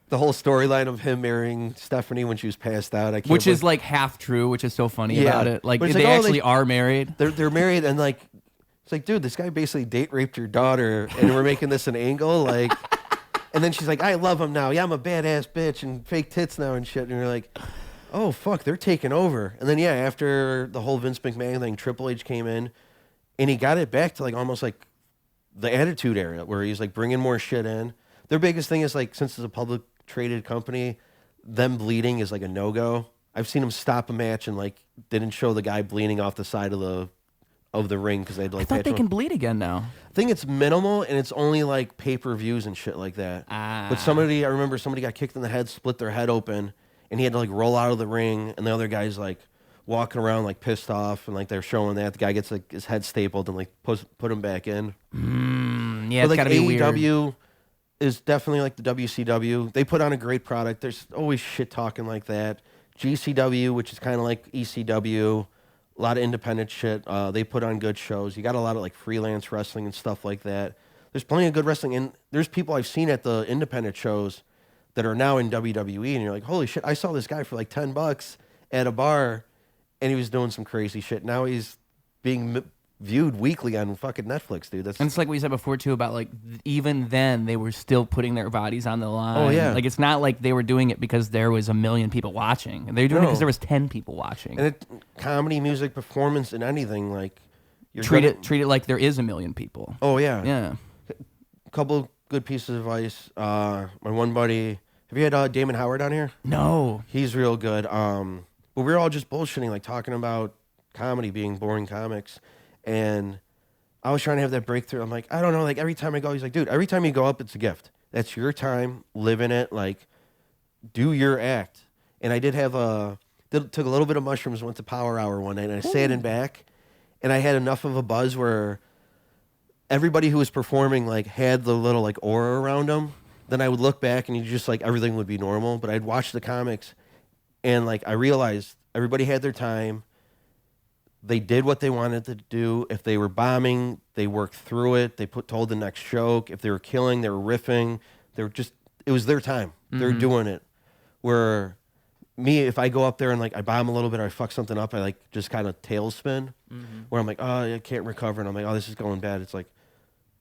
The whole storyline of him marrying Stephanie when she was passed out, which is like half true, which is so funny about it. Like, they actually are married. They're married, and like, it's like, dude, this guy basically date raped your daughter, and we're making this an angle, like. And then she's like, I love him now. Yeah, I'm a badass bitch and fake tits now and shit. And you're like, oh fuck, they're taking over. And then after the whole Vince McMahon thing, Triple H came in, and he got it back to like almost like the Attitude Era, where he's like bringing more shit in. Their biggest thing is like, since it's a public traded company, them bleeding is like a no-go. I've seen them stop a match and like didn't show the guy bleeding off the side of the ring because they had to, like, I thought they can bleed again now. I think it's minimal and it's only like pay-per-views and shit like that. But I remember somebody got kicked in the head, split their head open, and he had to like roll out of the ring, and the other guy's like walking around like pissed off, and like they're showing that the guy gets like his head stapled and like put him back in. Yeah, but, it's gotta be weird. AEW is definitely like the WCW. They put on a great product. There's always shit talking like that. GCW, which is kind of like ECW, a lot of independent shit. They put on good shows. You got a lot of like freelance wrestling and stuff like that. There's plenty of good wrestling, and there's people I've seen at the independent shows that are now in WWE, and you're like, holy shit, I saw this guy for like $10 at a bar, and he was doing some crazy shit. Now he's being viewed weekly on fucking Netflix, dude. And it's like what you said before too about like even then they were still putting their bodies on the line. Oh yeah, like it's not like they were doing it because there was 1 million people watching. They were doing it because there was 10 people watching. And comedy, music, performance, and anything, like treat it like there is 1 million people. Oh yeah, yeah. A couple good pieces of advice. My one buddy, have you had Damon Howard on here? No. He's real good. But we were all just bullshitting, like talking about comedy being boring comics. And I was trying to have that breakthrough. I'm like, I don't know. Like every time I go, he's like, dude, every time you go up, it's a gift. That's your time. Live in it. Like, do your act. And I took a little bit of mushrooms, went to Power Hour one night, and I sat in back, and I had enough of a buzz where everybody who was performing like had the little like aura around them. Then I would look back, and you just like everything would be normal. But I'd watch the comics, and like I realized everybody had their time. They did what they wanted to do. If they were bombing, they worked through it. They told the next joke. If they were killing, they were riffing. It was their time. They're doing it. Where me, if I go up there and like I bomb a little bit or I fuck something up, I like just kind of tailspin. Where I'm like, oh, I can't recover. And I'm like, oh, this is going bad. It's like,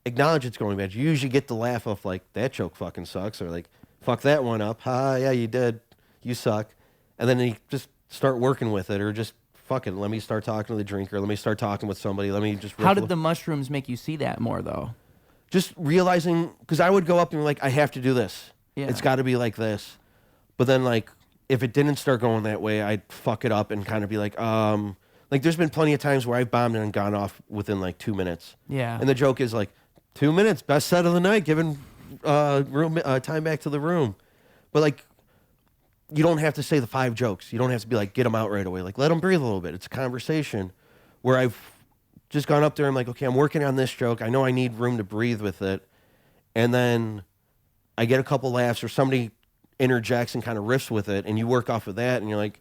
acknowledge it's going bad. You usually get the laugh of like, that joke fucking sucks. Or like, fuck that one up. Ha, yeah, you did. You suck. And then you just start working with it, or just fuck it, let me start talking to the drinker. Let me start talking with somebody. Let me just... How did the mushrooms make you see that more, though? Just realizing... Because I would go up and be like, I have to do this. Yeah. It's got to be like this. But then, like, if it didn't start going that way, I'd fuck it up and kind of be like, there's been plenty of times where I've bombed and gone off within, like, 2 minutes. Yeah. And the joke is, like, 2 minutes, best set of the night, giving time back to the room. But, like... You don't have to say the 5 jokes. You don't have to be like, get them out right away. Like, let them breathe a little bit. It's a conversation where I've just gone up there and like, okay, I'm working on this joke. I know I need room to breathe with it. And then I get a couple laughs or somebody interjects and kind of riffs with it. And you work off of that. And you're like,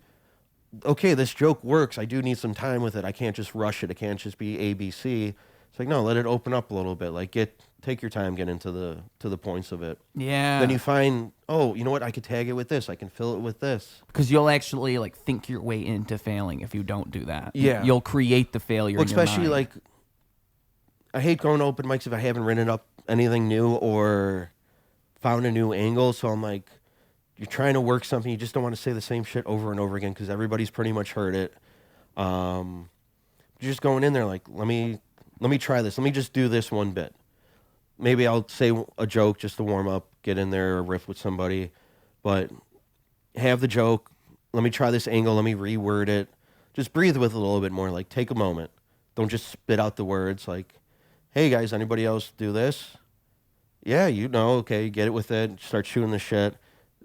okay, this joke works. I do need some time with it. I can't just rush it. It can't just be A, B, C. It's like, no, let it open up a little bit. Like, take your time, get into the points of it. Yeah. Then you find, oh, you know what? I could tag it with this. I can fill it with this. Because you'll actually like think your way into failing if you don't do that. Yeah. You'll create the failure. Well, in your especially mind. like, I hate going to open mics if I haven't written up anything new or found a new angle. So I'm like, you're trying to work something. You just don't want to say the same shit over and over again because everybody's pretty much heard it. You're just going in there like, let me try this. Let me just do this one bit. Maybe I'll say a joke just to warm up, get in there, or riff with somebody. But have the joke. Let me try this angle. Let me reword it. Just breathe with it a little bit more. Like, take a moment. Don't just spit out the words. Like, hey, guys, anybody else do this? Yeah, okay, get it with it. Start shooting the shit.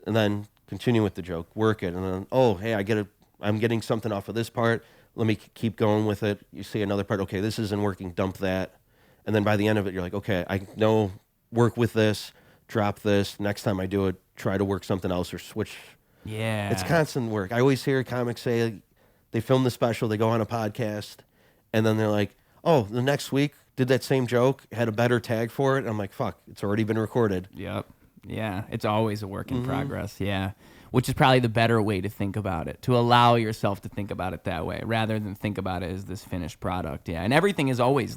And then continue with the joke. Work it. And then, oh, hey, I'm getting something off of this part. Let me keep going with it. You see another part. Okay, this isn't working. Dump that. And then by the end of it, you're like, okay, I know, work with this, drop this. Next time I do it, try to work something else or switch. Yeah. It's constant work. I always hear comics say they film the special, they go on a podcast, and then they're like, oh, the next week, did that same joke, had a better tag for it. And I'm like, fuck, it's already been recorded. Yep. Yeah. It's always a work in progress. Yeah. Which is probably the better way to think about it, to allow yourself to think about it that way rather than think about it as this finished product. Yeah. And everything is always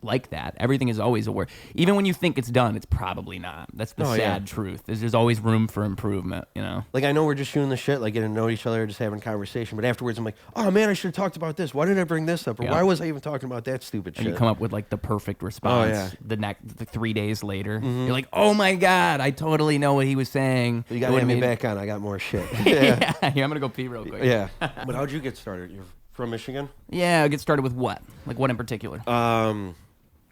like that. Everything is always a work. Even when you think it's done, it's probably not. That's the sad truth. There's always room for improvement, you know? Like, I know we're just shooting the shit, like getting to know each other, just having a conversation, but afterwards I'm like, oh man, I should have talked about this. Why did I bring this up? Or why was I even talking about that stupid shit? And you come up with like the perfect response the 3 days later. You're like, oh my God, I totally know what he was saying. You got to have me back on. I got more shit. Yeah, I'm going to go pee real quick. Yeah. But how'd you get started? You're from Michigan? Yeah, get started with what? Like what in particular?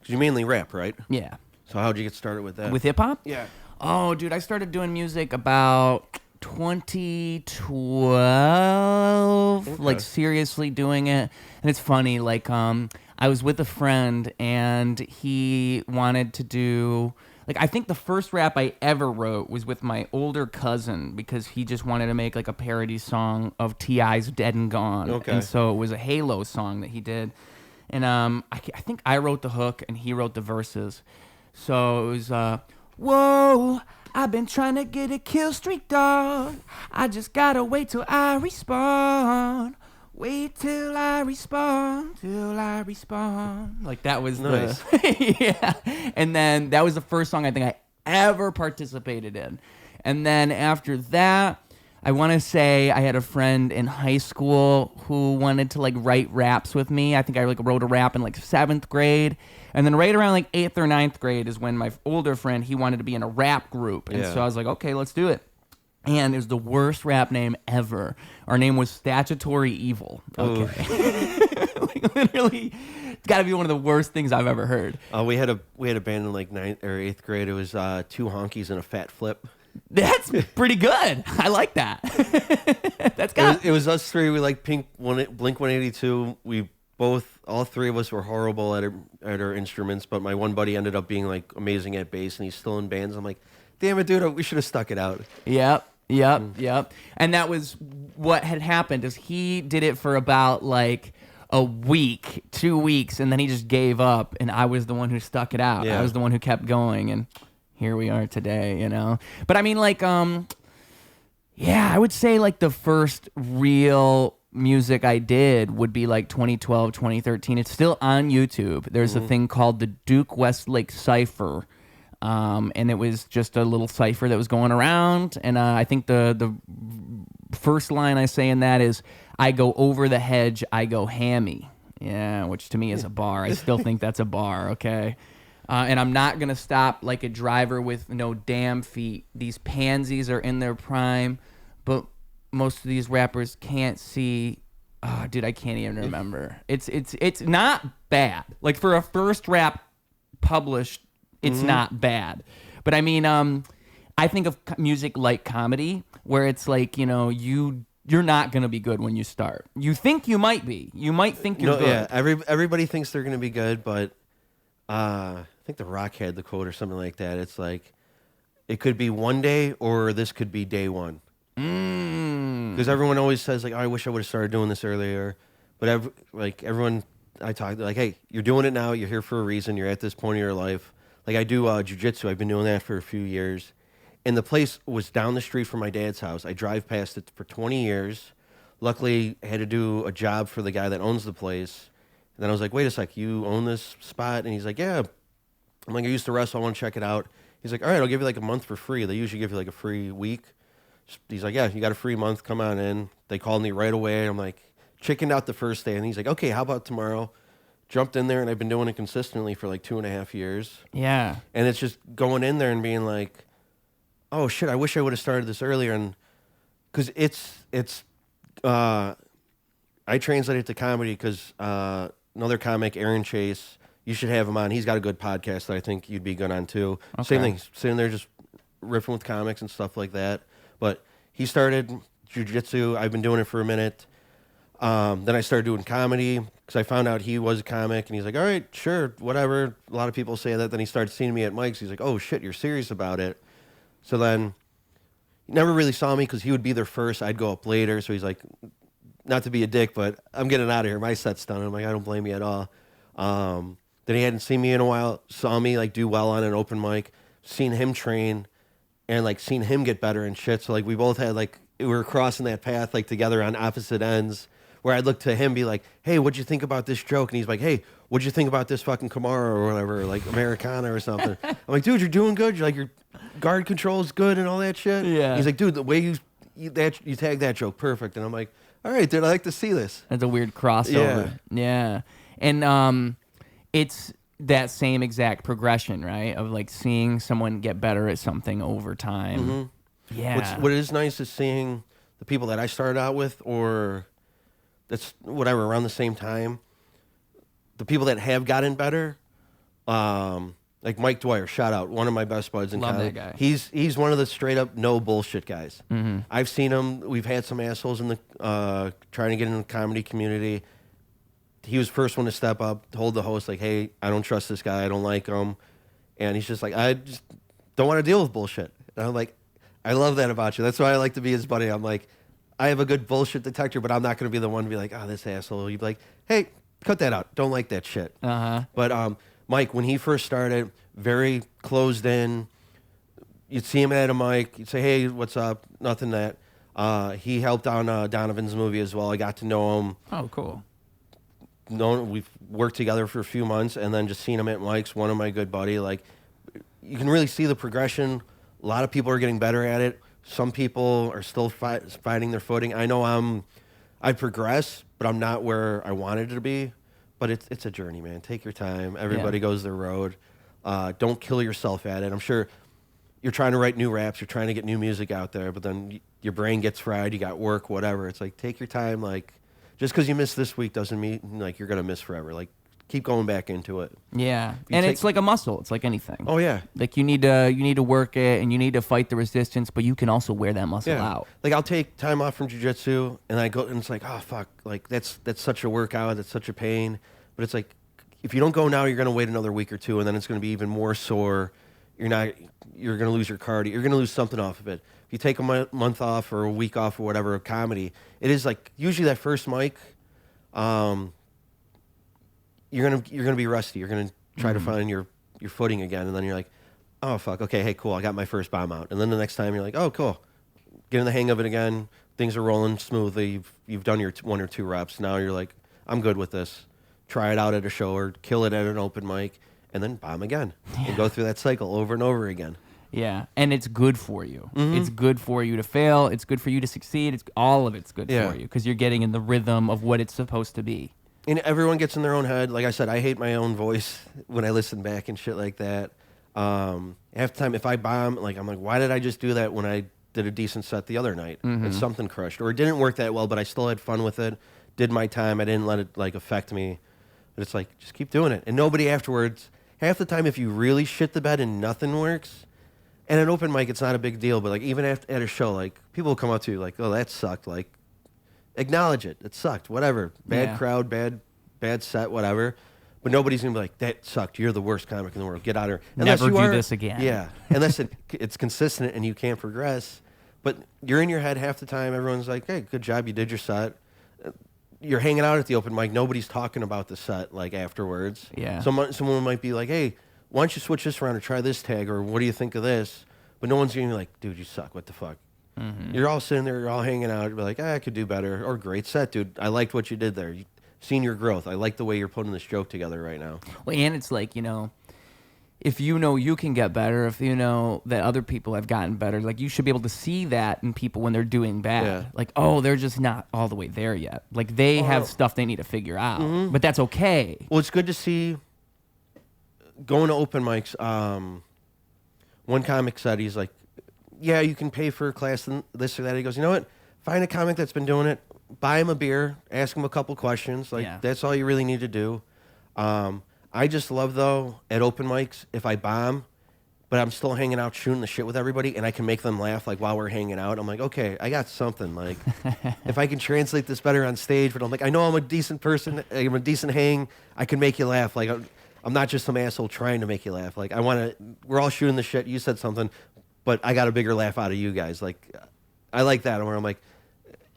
You mainly rap, right? Yeah. So how'd you get started with that? With hip-hop? Yeah. Oh, dude, I started doing music about 2012, like seriously doing it. And it's funny, like I was with a friend and he wanted to do, like, I think the first rap I ever wrote was with my older cousin because he just wanted to make like a parody song of T.I.'s Dead and Gone. Okay. And so it was a Halo song that he did. And I think I wrote the hook and he wrote the verses. So it was, whoa, I've been trying to get a kill streak, dog. I just gotta wait till I respawn. Wait till I respawn, till I respawn. Like that was nice. Yeah. And then that was the first song I think I ever participated in. And then after that, I want to say I had a friend in high school who wanted to like write raps with me. I think I like wrote a rap in like 7th grade. And then right around like 8th or 9th grade is when my older friend, he wanted to be in a rap group. And so I was like, okay, let's do it. And it was the worst rap name ever. Our name was Statutory Evil. Okay. Like literally, it's got to be one of the worst things I've ever heard. We had a band in like 9th or 8th grade. It was 2 honkies and a fat flip. That's pretty good. I like that. That's good. It was us three. We like Blink 182. All three of us were horrible at our instruments, but my one buddy ended up being like amazing at bass, and he's still in bands. I'm like, damn it, dude, we should have stuck it out. Yep. And that was what had happened. Is he did it for about like a week, 2 weeks, and then he just gave up, and I was the one who stuck it out. Yeah. I was the one who kept going, and here we are today, you know. But I mean, like, yeah, I would say like the first real music I did would be like 2012, 2013. It's still on YouTube. There's a thing called the Duke Westlake Cipher, and it was just a little cipher that was going around. And I think the first line I say in that is, "I go over the hedge, I go hammy." Yeah, which to me is a bar. I still think that's a bar. Okay. And I'm not going to stop like a driver with no damn feet. These pansies are in their prime, but most of these rappers can't see. Oh, dude, I can't even remember. It's not bad. Like for a first rap published, it's not bad. But I mean, I think of music like comedy, where it's like, you know, you're not going to be good when you start. You think you might be. You might think you're good. Yeah, everybody thinks they're going to be good, but I think The Rock had the quote or something like that. It's like, it could be one day or this could be day one. Because everyone always says, like, oh, I wish I would have started doing this earlier. But everyone I talk to, like, hey, you're doing it now. You're here for a reason. You're at this point in your life. Like, I do jiu-jitsu. I've been doing that for a few years. And the place was down the street from my dad's house. I drive past it for 20 years. Luckily, I had to do a job for the guy that owns the place. And then I was like, wait a sec, you own this spot? And he's like, yeah. I'm like, I used to wrestle. I want to check it out. He's like, all right, I'll give you like a month for free. They usually give you like a free week. He's like, yeah, you got a free month. Come on in. They called me right away. I'm like, chickened out the first day. And he's like, okay, how about tomorrow? Jumped in there, and I've been doing it consistently for like 2.5 years. Yeah. And it's just going in there and being like, oh, shit, I wish I would have started this earlier. And because I translate it to comedy because another comic, Aaron Chase, you should have him on. He's got a good podcast that I think you'd be good on too. Okay. Same thing, sitting there just riffing with comics and stuff like that. But he started jiu-jitsu. I've been doing it for a minute. Then I started doing comedy because I found out he was a comic. And he's like, all right, sure, whatever. A lot of people say that. Then he started seeing me at Mike's. He's like, oh, shit, you're serious about it. So then he never really saw me because he would be there first. I'd go up later. So he's like, not to be a dick, but I'm getting out of here. My set's done. I'm like, I don't blame you at all. Then he hadn't seen me in a while. Saw me like do well on an open mic. Seen him train. And like seen him get better and shit. So like we both had like, we were crossing that path like together on opposite ends, where I'd look to him, be like, hey, what'd you think about this joke? And he's like, hey, what'd you think about this fucking Kamara or whatever, like Americana or something? I'm like, dude, you're doing good. You're like, your guard control is good and all that shit. Yeah. He's like, dude, the way you tag that joke, perfect. And I'm like, all right, dude, I like to see this. That's a weird crossover. Yeah. And it's that same exact progression, right? Of like seeing someone get better at something over time. Mm-hmm. Yeah. What is nice is seeing the people that I started out with, or that's whatever, around the same time, the people that have gotten better, like Mike Dwyer, shout out, one of my best buds in comedy. Love that guy. He's one of the straight up no bullshit guys. Mm-hmm. I've seen him. We've had some assholes in the trying to get in the comedy community. He was the first one to step up, told the host, like, hey, I don't trust this guy. I don't like him. And he's just like, I just don't want to deal with bullshit. And I'm like, I love that about you. That's why I like to be his buddy. I'm like, I have a good bullshit detector, but I'm not going to be the one to be like, oh, this asshole. You'd be like, hey, cut that out. Don't like that shit. Uh-huh. But Mike, when he first started, very closed in. You'd see him at a mic. You'd say, hey, what's up? Nothing that. He helped on Donovan's movie as well. I got to know him. Oh, cool. We've worked together for a few months, and then just seen him at Mike's, one of my good buddy. Like, you can really see the progression. A lot of people are getting better at it. Some people are still finding their footing. I know I progress, but I'm not where I wanted to be. But it's a journey, man. Take your time. Everybody goes their road. Don't kill yourself at it. I'm sure you're trying to write new raps. You're trying to get new music out there, but then your brain gets fried. You got work, whatever. It's like, take your time. Like, just because you missed this week doesn't mean like you're gonna miss forever. Like, keep going back into it. Yeah, and it's like a muscle. It's like anything. Oh yeah. Like you need to work it, and you need to fight the resistance, but you can also wear that muscle out. Like I'll take time off from jiu-jitsu, and I go, and it's like, oh fuck, like that's such a workout. That's such a pain. But it's like, if you don't go now, you're gonna wait another week or two, and then it's gonna be even more sore. You're gonna lose your cardio. You're gonna lose something off of it. If you take a month off or a week off or whatever of comedy, it is like usually that first mic. You're gonna be rusty. You're gonna try to find your footing again, and then you're like, oh fuck, okay, hey, cool, I got my first bomb out, and then the next time you're like, oh cool, getting the hang of it again. Things are rolling smoothly. You've done your 1 or 2 reps. Now you're like, I'm good with this. Try it out at a show or kill it at an open mic, and then bomb again, and go through that cycle over and over again. Yeah, and it's good for you. It's good for you to fail. It's good for you to succeed. It's all of it's good for you because you're getting in the rhythm of what it's supposed to be. And everyone gets in their own head. Like I said, I hate my own voice when I listen back and shit like that. Half the time, if I bomb, like I'm like, why did I just do that when I did a decent set the other night and something crushed, or it didn't work that well, but I still had fun with it. Did my time. I didn't let it like affect me. But it's like, just keep doing it. And nobody afterwards. Half the time, if you really shit the bed and nothing works, and an open mic, it's not a big deal. But like even at a show, like people will come up to you like, oh, that sucked. Like, acknowledge it. It sucked. Whatever. Bad crowd, bad set, whatever. But nobody's going to be like, that sucked. You're the worst comic in the world. Get out of here. Never do this again. Yeah. Unless it's consistent and you can't progress. But you're in your head half the time. Everyone's like, hey, good job. You did your set. You're hanging out at the open mic. Nobody's talking about the set like afterwards. Yeah. Someone might be like, hey, why don't you switch this around or try this tag, or what do you think of this? But no one's going to be like, dude, you suck. What the fuck? You're all sitting there, you're all hanging out. You're like, I could do better. Or great set, dude. I liked what you did there. You've seen your growth. I like the way you're putting this joke together right now. Well, and it's like, if you know you can get better, if you know that other people have gotten better, like you should be able to see that in people when they're doing bad. Yeah. Like, oh, they're just not all the way there yet. Like they have stuff they need to figure out, but that's okay. Well, it's good to see going to open mics. One comic said, he's like, yeah, you can pay for a class and this or that. He goes, you know what? Find a comic that's been doing it, buy him a beer, ask him a couple questions. Like that's all you really need to do. I just love though at open mics if I bomb, but I'm still hanging out shooting the shit with everybody, and I can make them laugh like while we're hanging out. I'm like, okay, I got something. Like if I can translate this better on stage, but I'm like, I know I'm a decent person. I'm a decent hang. I can make you laugh. Like I'm not just some asshole trying to make you laugh. Like we're all shooting the shit. You said something, but I got a bigger laugh out of you guys. Like I like that. Where I'm like,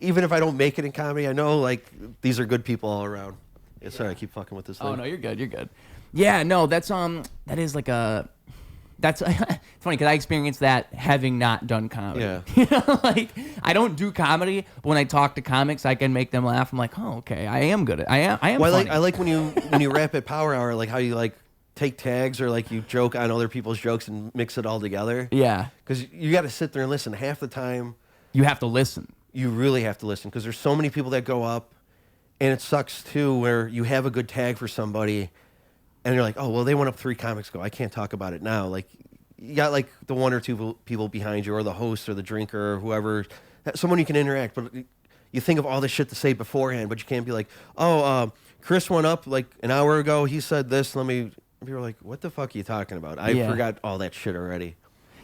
even if I don't make it in comedy, I know like these are good people all around. Yeah, sorry, I keep fucking with this thing. Oh no, you're good. You're good. Yeah, no, that's that is like that's it's funny because I experienced that having not done comedy. Yeah. Like I don't do comedy, but when I talk to comics, I can make them laugh. I'm like, oh, okay, I am good. I am. Well, funny. I like when you rap at Power Hour, like how you like take tags or like you joke on other people's jokes and mix it all together. Yeah. Because you got to sit there and listen. Half the time, you have to listen. You really have to listen because there's so many people that go up, and it sucks too where you have a good tag for somebody, and you're like, oh well, they went up 3 comics ago. I can't talk about it now. Like you got like the 1 or 2 people behind you, or the host, or the drinker, or whoever, someone you can interact. But you think of all this shit to say beforehand, but you can't be like, oh, Chris went up like an hour ago. He said this. People are like, what the fuck are you talking about? I forgot all that shit already.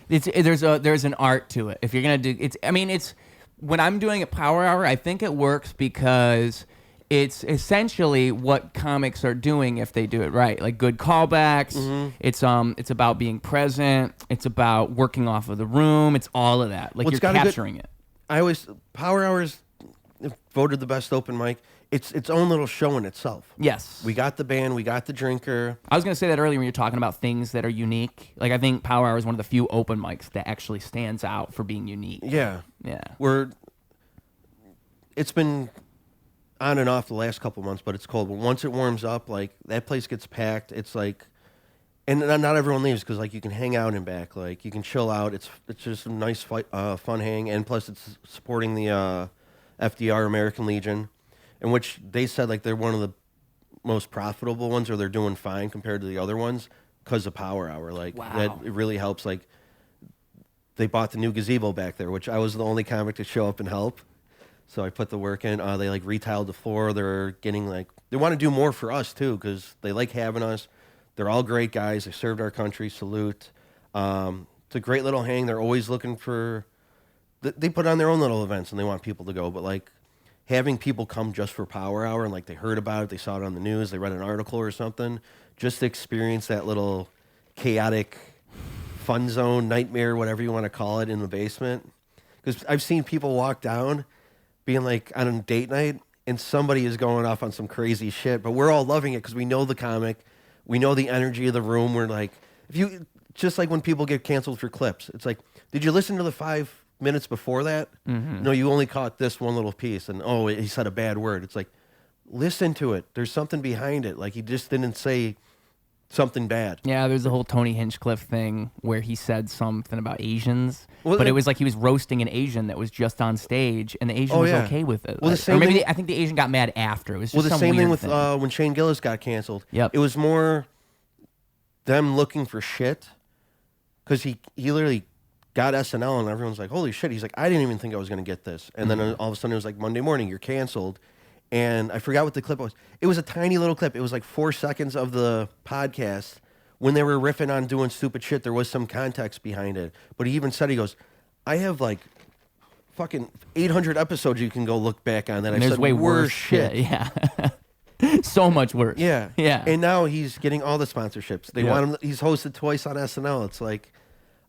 There's an art to it. If you're gonna do it's when I'm doing a Power Hour, I think it works because it's essentially what comics are doing if they do it right. Like good callbacks. It's about being present. It's about working off of the room. It's all of that. Like you're capturing it. Power Hours voted the best open mic. It's its own little show in itself. Yes. We got the band, we got the drinker. I was going to say that earlier when you're talking about things that are unique. Like I think Power Hour is one of the few open mics that actually stands out for being unique. Yeah. Yeah. It's been on and off the last couple months, but it's cold. But once it warms up, like that place gets packed. It's like, And not everyone leaves because like you can hang out in back, like you can chill out. It's just a nice fun hang, and plus it's supporting the FDR American Legion, in which they said like they're one of the most profitable ones, or they're doing fine compared to the other ones because of Power Hour. Like that it really helps. Like they bought the new gazebo back there, which I was the only comic to show up and help. So I put the work in. They like retiled the floor. They're getting like they want to do more for us too because they like having us. They're all great guys. They served our country. Salute. It's a great little hang. They're always looking for. They put on their own little events and they want people to go. But like having people come just for Power Hour and like they heard about it, they saw it on the news, they read an article or something, just to experience that little chaotic fun zone, nightmare, whatever you want to call it, in the basement. Because I've seen people walk down, being like on a date night, and somebody is going off on some crazy shit. But we're all loving it because we know the comic. We know the energy of the room. We're like, if you just like when people get canceled for clips, it's like, did you listen to the 5 minutes before that? Mm-hmm. No, you only caught this one little piece, and oh, he said a bad word. It's like, listen to it. There's something behind it. Like he just didn't say something bad. Yeah, there's the whole Tony Hinchcliffe thing where he said something about Asians, but it was like he was roasting an Asian that was just on stage, and the Asian was okay with it. Well, the same thing, I think the Asian got mad after. It was just the same thing with when Shane Gillis got canceled. Yep. It was more them looking for shit because he literally got SNL and everyone's like, holy shit. He's like, I didn't even think I was going to get this. And then all of a sudden it was like Monday morning, you're canceled. And I forgot what the clip was. It was a tiny little clip. It was like 4 seconds of the podcast. When they were riffing on doing stupid shit, there was some context behind it. But he even said, he goes, I have like fucking 800 episodes you can go look back on that. There's said way worse shit. Yeah. So much worse. Yeah. Yeah. And now he's getting all the sponsorships. They want him. He's hosted twice on SNL. It's like,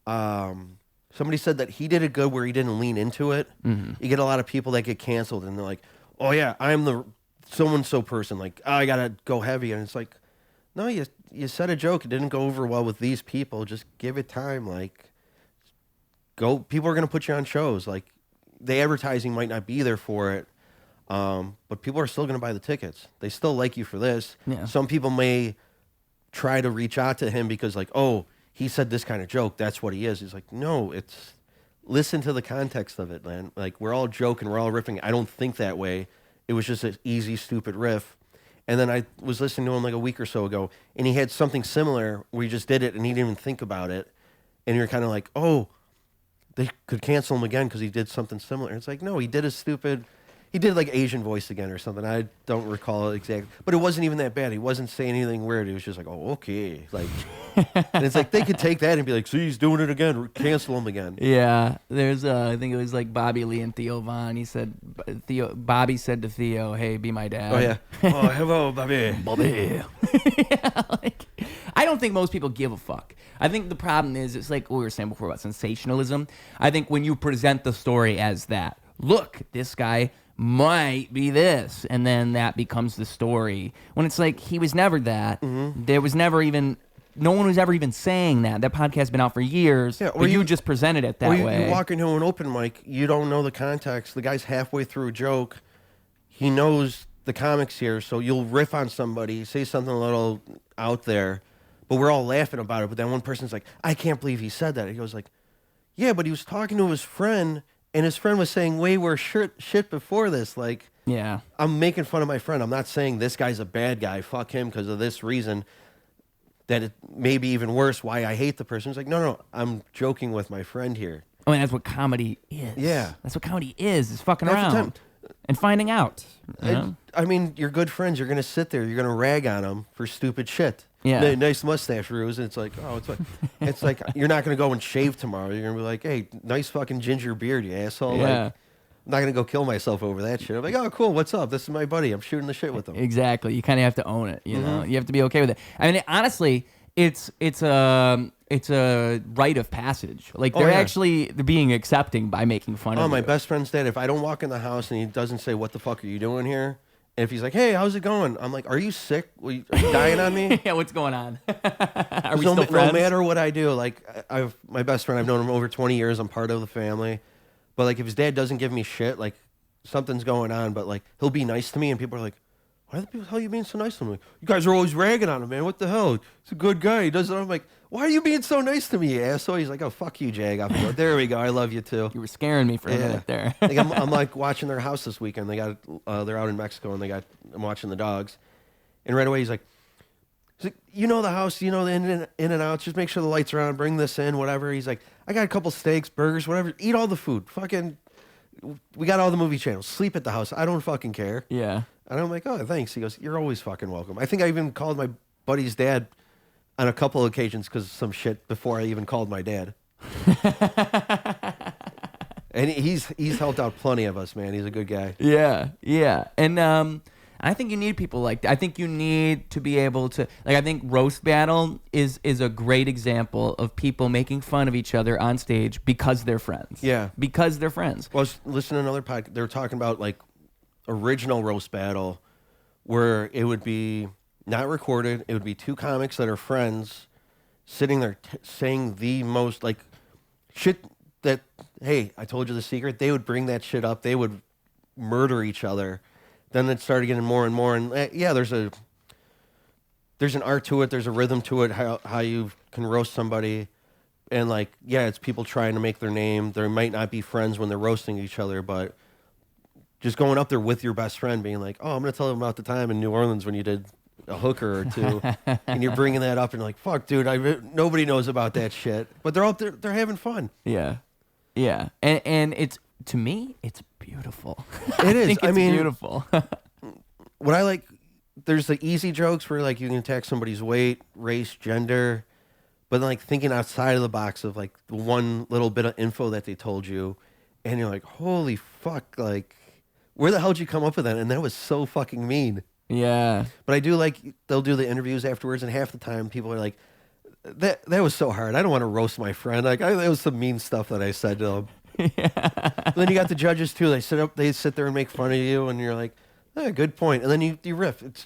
somebody said that he did it good where he didn't lean into it. Mm-hmm. You get a lot of people that get canceled and they're like, oh yeah, I'm the so-and-so person. Like, oh, I got to go heavy. And it's like, no, you said a joke. It didn't go over well with these people. Just give it time. Like, go. People are going to put you on shows. Like, the advertising might not be there for it, but people are still going to buy the tickets. They still like you for this. Yeah. Some people may try to reach out to him because, like, oh, he said this kind of joke. That's what he is. He's like, no, it's... Listen to the context of it, man. Like, we're all joking, we're all riffing. I don't think that way. It was just an easy, stupid riff. And then I was listening to him like a week or so ago, and he had something similar where he just did it, and he didn't even think about it. And you're kind of like, oh, they could cancel him again because he did something similar. And it's like, no, he did a stupid... He did like Asian voice again or something. I don't recall it exactly. But it wasn't even that bad. He wasn't saying anything weird. He was just like, oh, okay. Like, and it's like they could take that and be like, see, he's doing it again. Cancel him again. Yeah. There's, I think it was like Bobby Lee and Theo Von. He said, Bobby said to Theo, hey, be my dad. Oh, yeah. Oh, hello, Bobby. Bobby. Yeah, like, I don't think most people give a fuck. I think the problem is, it's like what we were saying before about sensationalism. I think when you present the story as that, look, this guy might be this, and then that becomes the story. When it's like, he was never that. Mm-hmm. There was never even... No one was ever even saying that. That podcast's been out for years, but you just presented it that way. You walk into an open mic, you don't know the context. The guy's halfway through a joke. He knows the comics here, so you'll riff on somebody, say something a little out there, but we're all laughing about it. But then one person's like, I can't believe he said that. He goes like, yeah, but he was talking to his friend, and his friend was saying way worse shit before this. Like, yeah, I'm making fun of my friend. I'm not saying this guy's a bad guy. Fuck him because of this reason. That it may be even worse why I hate the person. It's like, no, I'm joking with my friend here. I mean, that's what comedy is. Yeah. That's what comedy is fucking around and finding out. You know? I mean, you're good friends. You're going to sit there. You're going to rag on them for stupid shit. Yeah. Nice mustache, Ruse. And it's like, oh, it's like you're not going to go and shave tomorrow. You're going to be like, hey, nice fucking ginger beard, you asshole. Yeah. Like, I'm not going to go kill myself over that shit. I'm like, oh, cool, what's up? This is my buddy. I'm shooting the shit with him. Exactly. You kind of have to own it, you know? You have to be okay with it. I mean, honestly, it's a rite of passage. Like, they're actually being accepting by making fun of my you. best friend's dad, if I don't walk in the house and he doesn't say, what the fuck are you doing here? And if he's like, hey, how's it going? I'm like, are you sick? Are you dying on me? Yeah, what's going on? Are we still friends? No matter what I do, like, my best friend, I've known him over 20 years. I'm part of the family. But, like, if his dad doesn't give me shit, like, something's going on, but, like, he'll be nice to me, and people are like, why the hell are you being so nice to him? I'm like, you guys are always ragging on him, man. What the hell? He's a good guy. He does it. I'm like, why are you being so nice to me, you asshole? He's like, oh, fuck you, Jag. There we go. I love you too. You were scaring me for a minute there. Like I'm like watching their house this weekend. They're out in Mexico, and I'm watching the dogs. And right away he's like, you know the house, you know the in and outs. Just make sure the lights are on. Bring this in, whatever. He's like, I got a couple steaks, burgers, whatever. Eat all the food. Fucking, we got all the movie channels. Sleep at the house. I don't fucking care. Yeah. And I'm like, oh, thanks. He goes, you're always fucking welcome. I think I even called my buddy's dad on a couple of occasions because of some shit before I even called my dad. And he's helped out plenty of us, man. He's a good guy. Yeah, yeah. And I think you need people like that. I think you need to be able to, like, I think Roast Battle is a great example of people making fun of each other on stage because they're friends. Yeah. Because they're friends. Well, I was listening to another podcast. They were talking about, like, original Roast Battle where it would be not recorded. It would be two comics that are friends sitting there saying the most, like, shit that, hey, I told you the secret. They would bring that shit up. They would murder each other. Then it started getting more and more, and yeah, there's an art to it. There's a rhythm to it. How you can roast somebody, and like, yeah, it's people trying to make their name. They might not be friends when they're roasting each other, but just going up there with your best friend, being like, oh, I'm gonna tell them about the time in New Orleans when you did a hooker or two, and you're bringing that up, and like, fuck, dude, nobody knows about that shit, but they're out there, they're having fun. Yeah, yeah, and it's, to me, it's beautiful. It is. I mean, beautiful. What I like, there's the easy jokes where like you can attack somebody's weight, race, gender, but like thinking outside of the box of like the one little bit of info that they told you, and you're like, holy fuck, like, where the hell did you come up with that? And that was so fucking mean. Yeah. But I do like, they'll do the interviews afterwards, and half the time people are like, that was so hard. I don't want to roast my friend. Like, that was some mean stuff that I said to them. Yeah. But then you got the judges too. They sit there and make fun of you, and you're like, good point. And then you riff. It's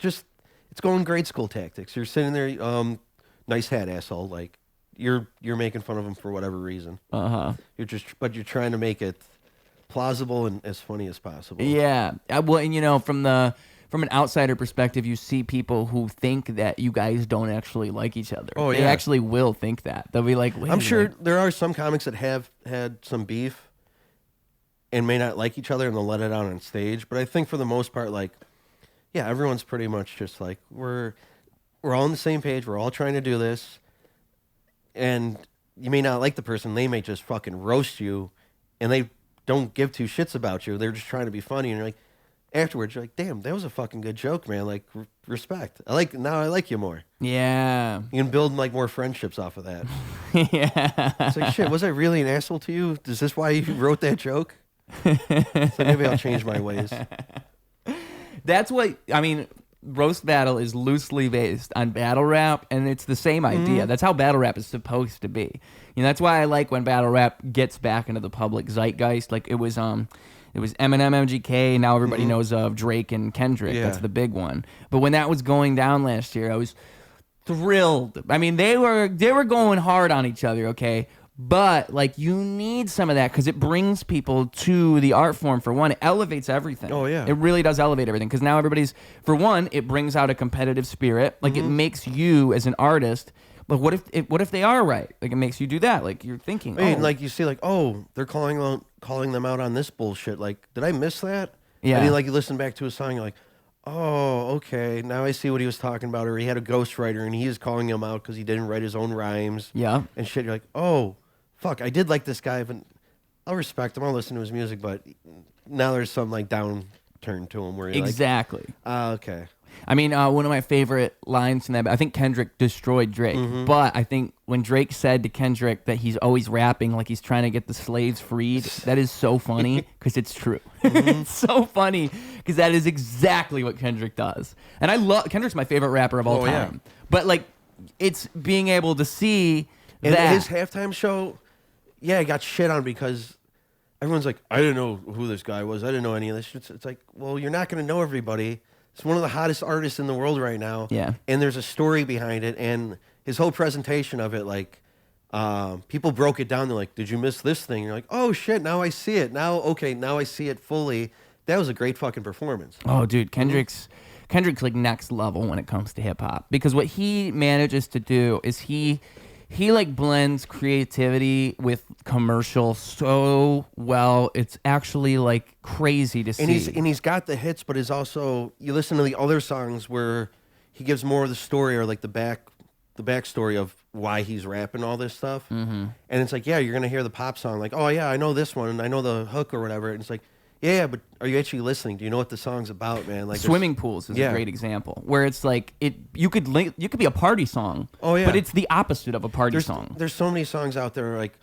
going grade school tactics. You're sitting there, nice hat, asshole. Like, you're making fun of them for whatever reason. But you're trying to make it plausible and as funny as possible. Yeah. Well, and from an outsider perspective, you see people who think that you guys don't actually like each other. Oh, yeah. They actually will think that. They'll be like, wait I'm a sure minute. there are some comics that have had some beef and may not like each other, and they'll let it out on stage. But I think for the most part, like, yeah, everyone's pretty much just like, we're all on the same page. We're all trying to do this. And you may not like the person. They may just fucking roast you, and they don't give two shits about you. They're just trying to be funny. And you're like, afterwards, you're like, damn, that was a fucking good joke, man. Like, respect. Now I like you more. Yeah. You can build like more friendships off of that. Yeah. It's like, shit, was I really an asshole to you? Is this why you wrote that joke? So maybe I'll change my ways. That's what, I mean, Roast Battle is loosely based on battle rap, and it's the same idea. Mm-hmm. That's how battle rap is supposed to be. That's why I like when battle rap gets back into the public zeitgeist. Like, it was Eminem, MGK. Now everybody knows of Drake and Kendrick. Yeah. That's the big one. But when that was going down last year, I was thrilled. I mean, they were going hard on each other, okay? But, like, you need some of that because it brings people to the art form, for one. It elevates everything. Oh, yeah. It really does elevate everything because now everybody's, for one, it brings out a competitive spirit. Like, it makes you as an artist, but what if they are right? Like, it makes you do that. Like, you're thinking, I mean, like, you see, like, oh, they're calling them out on this bullshit. Like, did I miss that? Yeah. And then, like, you listen back to a song, you're like, oh, okay, now I see what he was talking about. Or he had a ghostwriter, and he is calling him out because he didn't write his own rhymes. Yeah. And shit, you're like, oh, fuck, I did like this guy, but I'll respect him. I'll listen to his music, but now there's some, like, downturn to him where you're exactly. like, oh, okay. I mean, one of my favorite lines from that, I think Kendrick destroyed Drake, but I think when Drake said to Kendrick that he's always rapping like he's trying to get the slaves freed, that is so funny because it's true. It's so funny because that is exactly what Kendrick does. And I love, Kendrick's my favorite rapper of all time. Yeah. But, like, it's being able to see and that. His halftime show, yeah, it got shit on because everyone's like, I didn't know who this guy was. I didn't know any of this. It's like, well, you're not going to know everybody. It's one of the hottest artists in the world right now. Yeah. And there's a story behind it. And his whole presentation of it, like, people broke it down. They're like, did you miss this thing? You're like, oh, shit, now I see it. Now I see it fully. That was a great fucking performance. Oh, dude, Kendrick's Kendrick's like next level when it comes to hip hop, because what he manages to do is he like blends creativity with commercial so well. It's actually like crazy to see. And he's got the hits, but is also, you listen to the other songs where he gives more of the story, or like the backstory of why he's rapping all this stuff. Mm-hmm. And it's like, yeah, you're gonna hear the pop song, like, oh yeah, I know this one, and I know the hook or whatever. And it's like, yeah, but are you actually listening? Do you know what the song's about, man? Like Swimming Pools is a great example, where it's like you could be a party song. Oh yeah, but it's the opposite of a party song. There's so many songs out there, like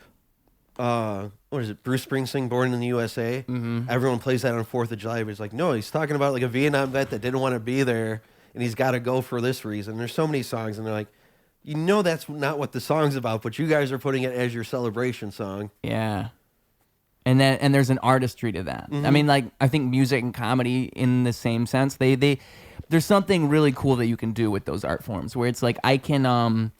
what is it? Bruce Springsteen, Born in the USA. Mm-hmm. Everyone plays that on 4th of July, but it's like, no, he's talking about like a Vietnam vet that didn't want to be there, and he's got to go for this reason. There's so many songs, and they're like, you know, that's not what the song's about, but you guys are putting it as your celebration song. Yeah. And there's an artistry to that. Mm-hmm. I mean, like, I think music and comedy in the same sense, there's something really cool that you can do with those art forms, where it's like I can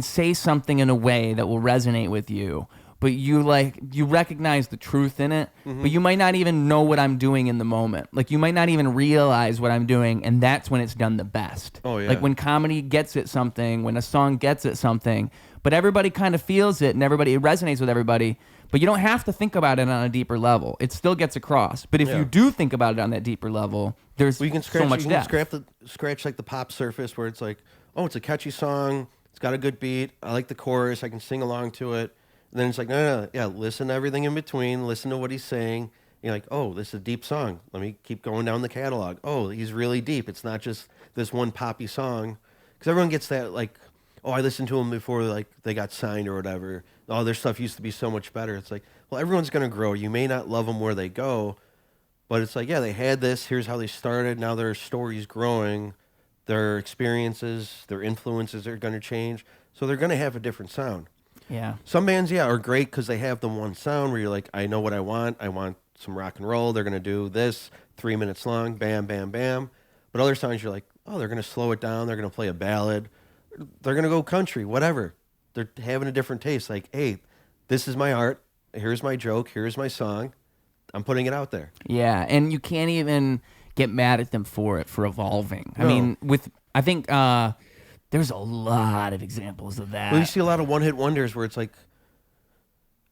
say something in a way that will resonate with you, but you recognize the truth in it, mm-hmm. but you might not even know what I'm doing in the moment. Like, you might not even realize what I'm doing, and that's when it's done the best. Oh yeah. Like when comedy gets at something, when a song gets at something, but everybody kind of feels it, and it resonates with everybody. But you don't have to think about it on a deeper level. It still gets across. But if you do think about it on that deeper level, there's so much depth. You can scratch like the pop surface, where it's like, oh, it's a catchy song. It's got a good beat. I like the chorus. I can sing along to it. And then it's like, no, yeah, listen to everything in between. Listen to what he's saying. You're like, oh, this is a deep song. Let me keep going down the catalog. Oh, he's really deep. It's not just this one poppy song. Because everyone gets that, like, oh, I listened to him before, like, they got signed or whatever. Oh, their stuff used to be so much better. It's like, well, everyone's going to grow. You may not love them where they go, but it's like, yeah, they had this. Here's how they started. Now their story's growing. Their experiences, their influences are going to change. So they're going to have a different sound. Yeah. Some bands, are great because they have the one sound where you're like, I know what I want. I want some rock and roll. They're going to do this, 3 minutes long, bam, bam, bam. But other songs, you're like, oh, they're going to slow it down. They're going to play a ballad. They're going to go country, whatever. They're having a different taste. Like, hey, this is my art. Here's my joke. Here's my song. I'm putting it out there. Yeah, and you can't even get mad at them for evolving. No. I mean, I think there's a lot of examples of that. Well, you see a lot of one-hit wonders where it's like,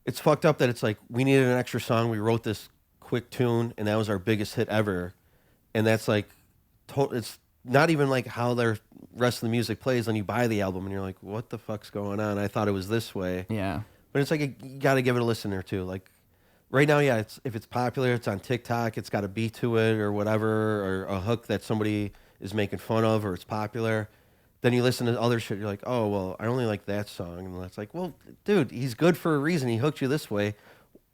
it's fucked up that it's like, we needed an extra song. We wrote this quick tune, and that was our biggest hit ever. And that's like, it's not even like how the rest of the music plays when you buy the album, and you're like, what the fuck's going on? I thought it was this way. Yeah. But it's like, you got to give it a listen or two. Like, right now, yeah, if it's popular, it's on TikTok, it's got a beat to it or whatever, or a hook that somebody is making fun of, or it's popular. Then you listen to other shit, you're like, oh, well, I only like that song. And it's like, well, dude, he's good for a reason. He hooked you this way.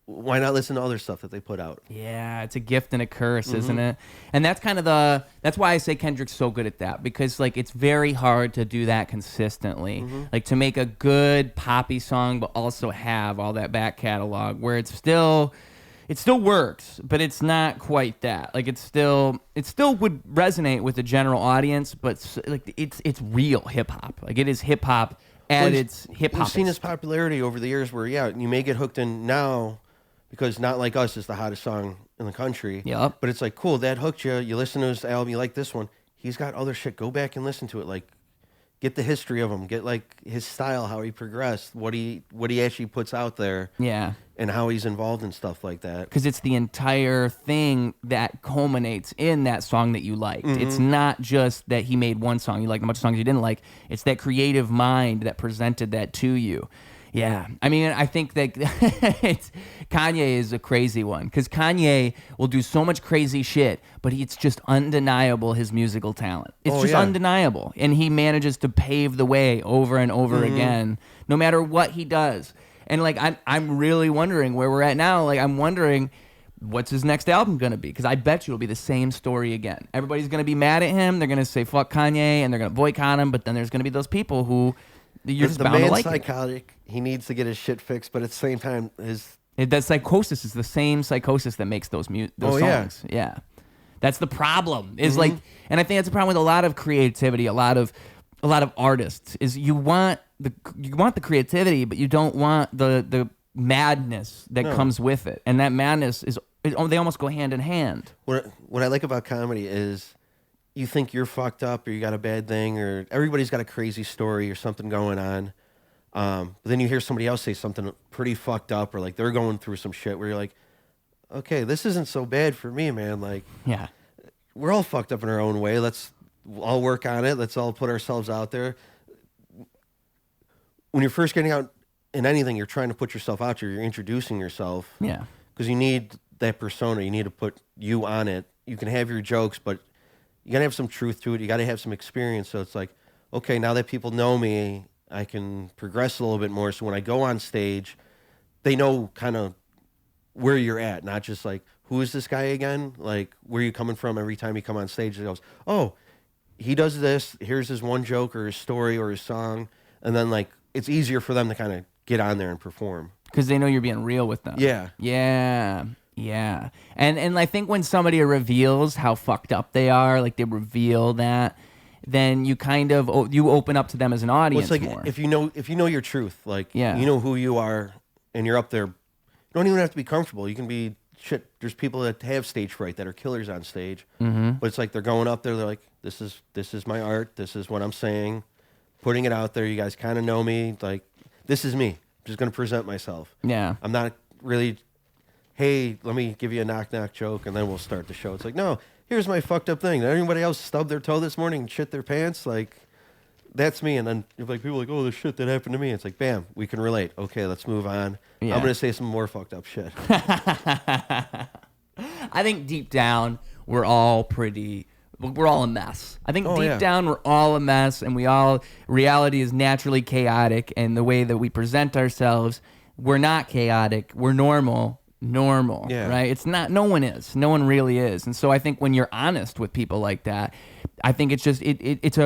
Why not listen to other stuff that they put out? Yeah, it's a gift and a curse, isn't it? And that's kind of that's why I say Kendrick's so good at that, because like it's very hard to do that consistently. Like to make a good poppy song but also have all that back catalog where it still works, but it's not quite that. Like it still would resonate with the general audience, but like it's real hip hop. Like it is hip hop at its hip hop. We've seen his popularity over the years where you may get hooked in now, because Not Like Us is the hottest song in the country. Yep. But it's like, cool, that hooked you. You listen to his album, you like this one. He's got other shit. Go back and listen to it. Like, get the history of him. Get, like, his style, how he progressed, what he actually puts out there. Yeah. And how he's involved in stuff like that. Because it's the entire thing that culminates in that song that you liked. It's not just that he made one song you liked, a bunch of songs you didn't like. It's that creative mind that presented that to you. Yeah, I mean, I think that Kanye is a crazy one, because Kanye will do so much crazy shit, but it's just undeniable his musical talent. It's just undeniable, and he manages to pave the way over and over again, no matter what he does. And like, I'm really wondering where we're at now. Like, I'm wondering what's his next album gonna be, because I bet you it'll be the same story again. Everybody's gonna be mad at him. They're gonna say fuck Kanye, and they're gonna boycott him. But then there's gonna be those people who. You're just bound to like psychotic. He needs to get his shit fixed, but at the same time, that psychosis is the same psychosis that makes those songs. Yeah, that's the problem. Is like, and I think that's the problem with a lot of creativity, a lot of artists. Is you want the creativity, but you don't want the madness that comes with it, and that madness they almost go hand in hand. What I like about comedy is you think you're fucked up or you got a bad thing or everybody's got a crazy story or something going on. But then you hear somebody else say something pretty fucked up or like they're going through some shit where you're like, okay, this isn't so bad for me, man. Like, Yeah. we're all fucked up in our own way. Let's all work on it. Let's all put ourselves out there. When you're first getting out in anything, you're trying to put yourself out there. You're introducing yourself. Yeah. Because you need that persona. You need to put you on it. You can have your jokes, but you got to have some truth to it. You got to have some experience. So it's like, okay, now that people know me, I can progress a little bit more. So when I go on stage, they know kind of where you're at, not just like, who is this guy again? Like, where are you coming from every time you come on stage? It goes, oh, he does this. Here's his one joke or his story or his song. And then, like, it's easier for them to kind of get on there and perform. Because they know you're being real with them. Yeah. Yeah. Yeah. And I think when somebody reveals how fucked up they are, like they reveal that, then you kind of, you open up to them as an audience Well, it's like more. if you know your truth, like, Yeah. you know who you are and you're up there, you don't even have to be comfortable. You can be, shit, there's people that have stage fright that are killers on stage. Mm-hmm. But it's like they're going up there, they're like, this is my art, this is what I'm saying, putting it out there. You guys kind of know me. Like, this is me. I'm just going to present myself. Yeah. I'm not really, hey, let me give you a knock-knock joke, and then we'll start the show. It's like, no, here's my fucked up thing. Did anybody else stub their toe this morning and shit their pants? Like, that's me. And then like people are like, oh, the shit that happened to me. It's like, bam, we can relate. Okay, let's move on. Yeah. I'm going to say some more fucked up shit. I think deep down, we're all a mess. I think deep yeah. down, we're all a mess, and reality is naturally chaotic, and the way that we present ourselves, we're not chaotic. We're normal, Yeah. right? It's not, no one is. No one really is. And so I think when you're honest with people like that, I think it's just, it's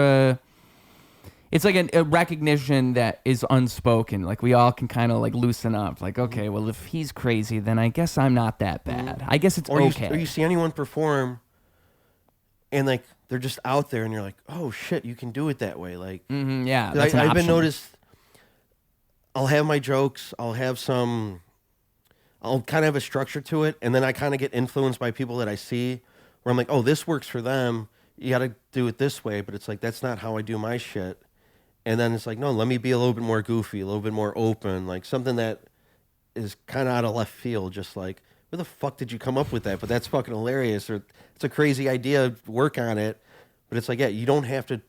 like a recognition that is unspoken. Like we all can kind of like loosen up. Like, okay, well, if he's crazy, then I guess I'm not that bad. I guess it's okay. Or you see anyone perform and like they're just out there and you're like, oh shit, you can do it that way. Like, Yeah, that's an I've been option. noticed. I'll have my jokes. I'll kind of have a structure to it, and then I kind of get influenced by people that I see, where I'm like, oh, this works for them. You got to do it this way, but it's like that's not how I do my shit. And then it's like, no, let me be a little bit more goofy, a little bit more open, like something that is kind of out of left field. Just like, where the fuck did you come up with that? But that's fucking hilarious, or it's a crazy idea. Work on it, but it's like, yeah, you don't have to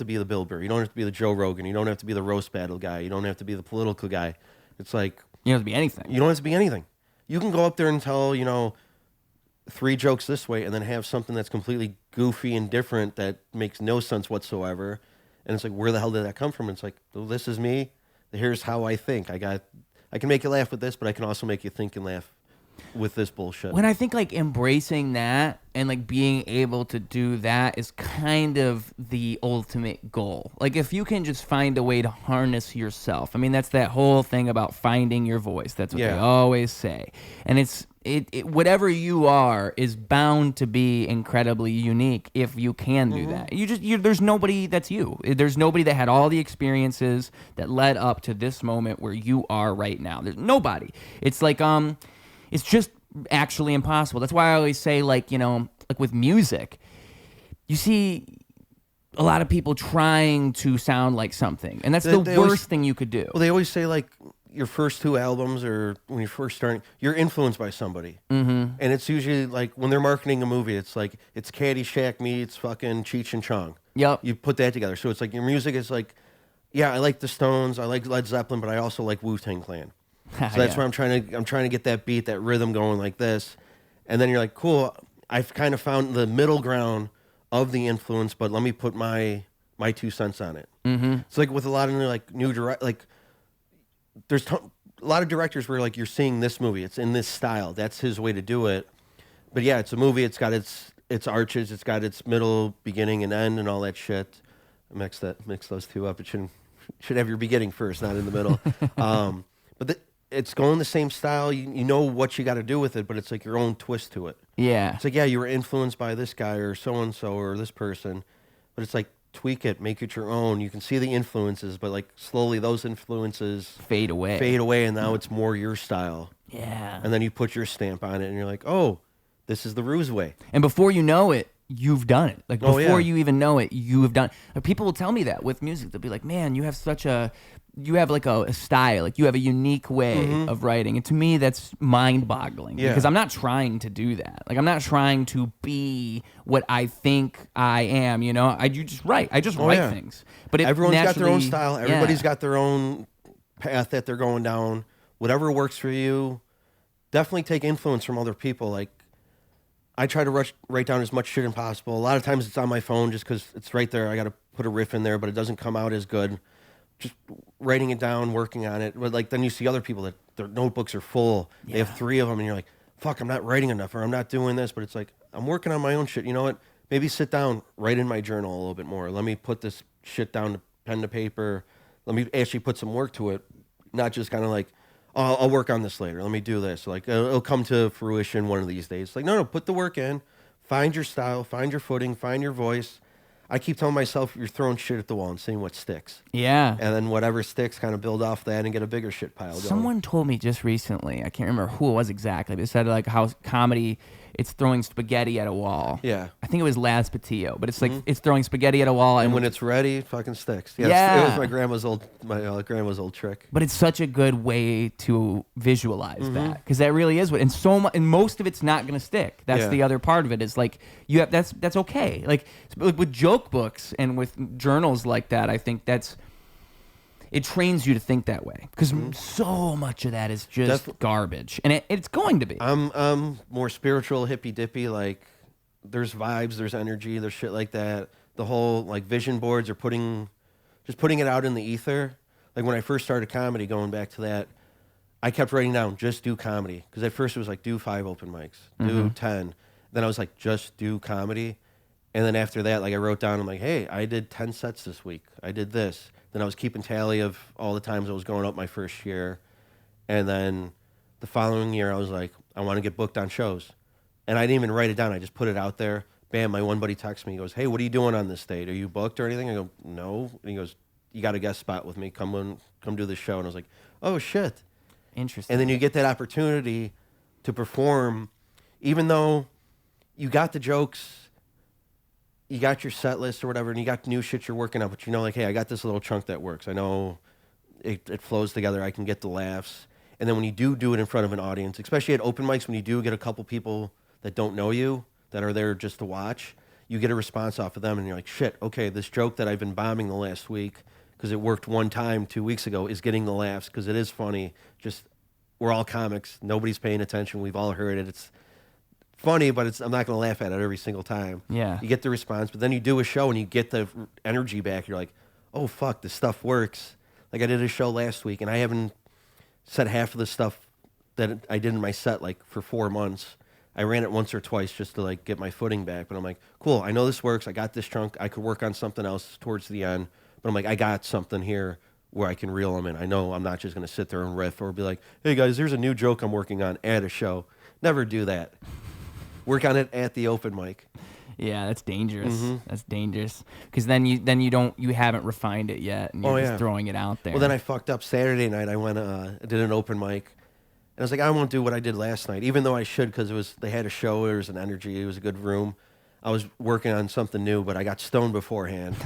be the Bill Burr. You don't have to be the Joe Rogan. You don't have to be the roast battle guy. You don't have to be the political guy. It's like, You don't have to be anything. you don't have to be anything. You can go up there and tell, 3 jokes this way and then have something that's completely goofy and different that makes no sense whatsoever. And it's like, where the hell did that come from? And it's like, well, this is me. Here's how I think. I can make you laugh with this, but I can also make you think and laugh with this bullshit. When I think like embracing that and like being able to do that is kind of the ultimate goal. Like if you can just find a way to harness yourself. I mean, that's that whole thing about finding your voice. That's what they always say. And it's whatever you are is bound to be incredibly unique if you can do that. There's nobody that's you. There's nobody that had all the experiences that led up to this moment where you are right now. There's nobody. It's like it's just actually impossible. That's why I always say, like, like with music, you see a lot of people trying to sound like something, and that's the worst thing you could do. Well, they always say, like, your first 2 albums or when you're first starting, you're influenced by somebody. Mm-hmm. And it's usually, like, when they're marketing a movie, it's like, it's Caddyshack meets fucking Cheech and Chong. Yep. You put that together. So it's like, your music is like, yeah, I like the Stones, I like Led Zeppelin, but I also like Wu-Tang Clan. So that's where I'm trying to get that beat, that rhythm going like this. And then you're like, cool, I've kind of found the middle ground of the influence, but let me put my 2 cents on it. Mm-hmm. It's like with a lot of like new there's a lot of directors where like you're seeing this movie, it's in this style, that's his way to do it. But yeah, it's a movie, it's got its arches, it's got its middle, beginning, and end, and all that shit. Mix those 2 up. It should have your beginning first, not in the middle. But it's going the same style. You know what you got to do with it, but it's like your own twist to it. Yeah. It's like, yeah, you were influenced by this guy or so-and-so or this person, but it's like, tweak it, make it your own. You can see the influences, but like slowly those influences fade away, and now it's more your style. Yeah. And then you put your stamp on it, and you're like, oh, this is the Ruse way. And before you know it, you've done it. Like, Oh, before yeah. you even know it, you have done. Like, people will tell me that with music. They'll be like, man, you have like a style, like you have a unique way of writing. And to me, that's mind-boggling. Yeah. Because I'm not trying to do that. Like, I'm not trying to be what I think I am, you know? You just write. I just write yeah. things. But Everyone's got their own naturally- style. Everybody's yeah. got their own path that they're going down. Whatever works for you. Definitely take influence from other people. Like, I try to write down as much shit as possible. A lot of times it's on my phone just because it's right there. I got to put a riff in there, but it doesn't come out as good. Just writing it down, working on it. But like, then you see other people that their notebooks are full. They have 3 of them, and you're like, fuck, I'm not writing enough, or I'm not doing this. But it's like, I'm working on my own shit. You know what? Maybe sit down, write in my journal a little bit more. Let me put this shit down to pen to paper. Let me actually put some work to it, not just kind of like, oh, I'll work on this later. Let me do this. Like, it'll come to fruition one of these days. Like, no, put the work in. Find your style. Find your footing. Find your voice. I keep telling myself, you're throwing shit at the wall and seeing what sticks. Yeah. And then whatever sticks, kind of build off that and get a bigger shit pile going. Someone told me just recently, I can't remember who it was exactly, but it said like how comedy, it's throwing spaghetti at a wall. Yeah. I think it was Laz Patillo, but it's like it's throwing spaghetti at a wall, And when it's ready, it fucking sticks. Yeah, Yeah. It was my grandma's old trick. but it's such a good way to visualize that, because that really is what. And most of it's not going to stick. That's Yeah. the other part of it. Is like you have that's okay. Like with joke books and with journals like that, I think it trains you to think that way, because so much of that is just garbage, and it's going to be. I'm more spiritual, hippy dippy. Like, there's vibes, there's energy, there's shit like that. The whole like vision boards are putting it out in the ether. Like, when I first started comedy, going back to that, I kept writing down, just do comedy, because at first it was like, do 5 open mics, do 10. Then I was like, just do comedy. And then after that, like, I wrote down, I'm like, hey, I did 10 sets this week. I did this. Then I was keeping tally of all the times I was going up my first year. And then the following year, I was like, I want to get booked on shows. And I didn't even write it down. I just put it out there. Bam, my one buddy texts me. He goes, hey, what are you doing on this date? Are you booked or anything? I go, no. And he goes, you got a guest spot with me. Come do the show. And I was like, oh, shit. Interesting. And then you get that opportunity to perform, even though you got the jokes, you got your set list or whatever, and you got new shit you're working on, but you know, like, hey, I got this little chunk that works. I know it flows together. I can get the laughs. And then when you do it in front of an audience, especially at open mics, when you do get a couple people that don't know you, that are there just to watch, you get a response off of them, and you're like, shit, okay, this joke that I've been bombing the last week because it worked one time 2 weeks ago is getting the laughs because it is funny. Just, we're all comics. Nobody's paying attention. We've all heard it. It's funny, but I'm not going to laugh at it every single time. Yeah. You get the response, but then you do a show and you get the energy back. You're like, oh, fuck, this stuff works. Like, I did a show last week, and I haven't said half of the stuff that I did in my set, like, for 4 months. I ran it once or twice just to, like, get my footing back. But I'm like, cool, I know this works. I got this chunk. I could work on something else towards the end. But I'm like, I got something here where I can reel them in. I know I'm not just going to sit there and riff or be like, hey, guys, there's a new joke I'm working on at a show. Never do that. Work on it at the open mic. Yeah, that's dangerous. That's dangerous, because then you haven't refined it yet, and you're just throwing it out there. Well, then I fucked up Saturday night. I went, did an open mic, and I was like, I won't do what I did last night, even though I should, because they had a show, there was an energy, it was a good room. I was working on something new, but I got stoned beforehand,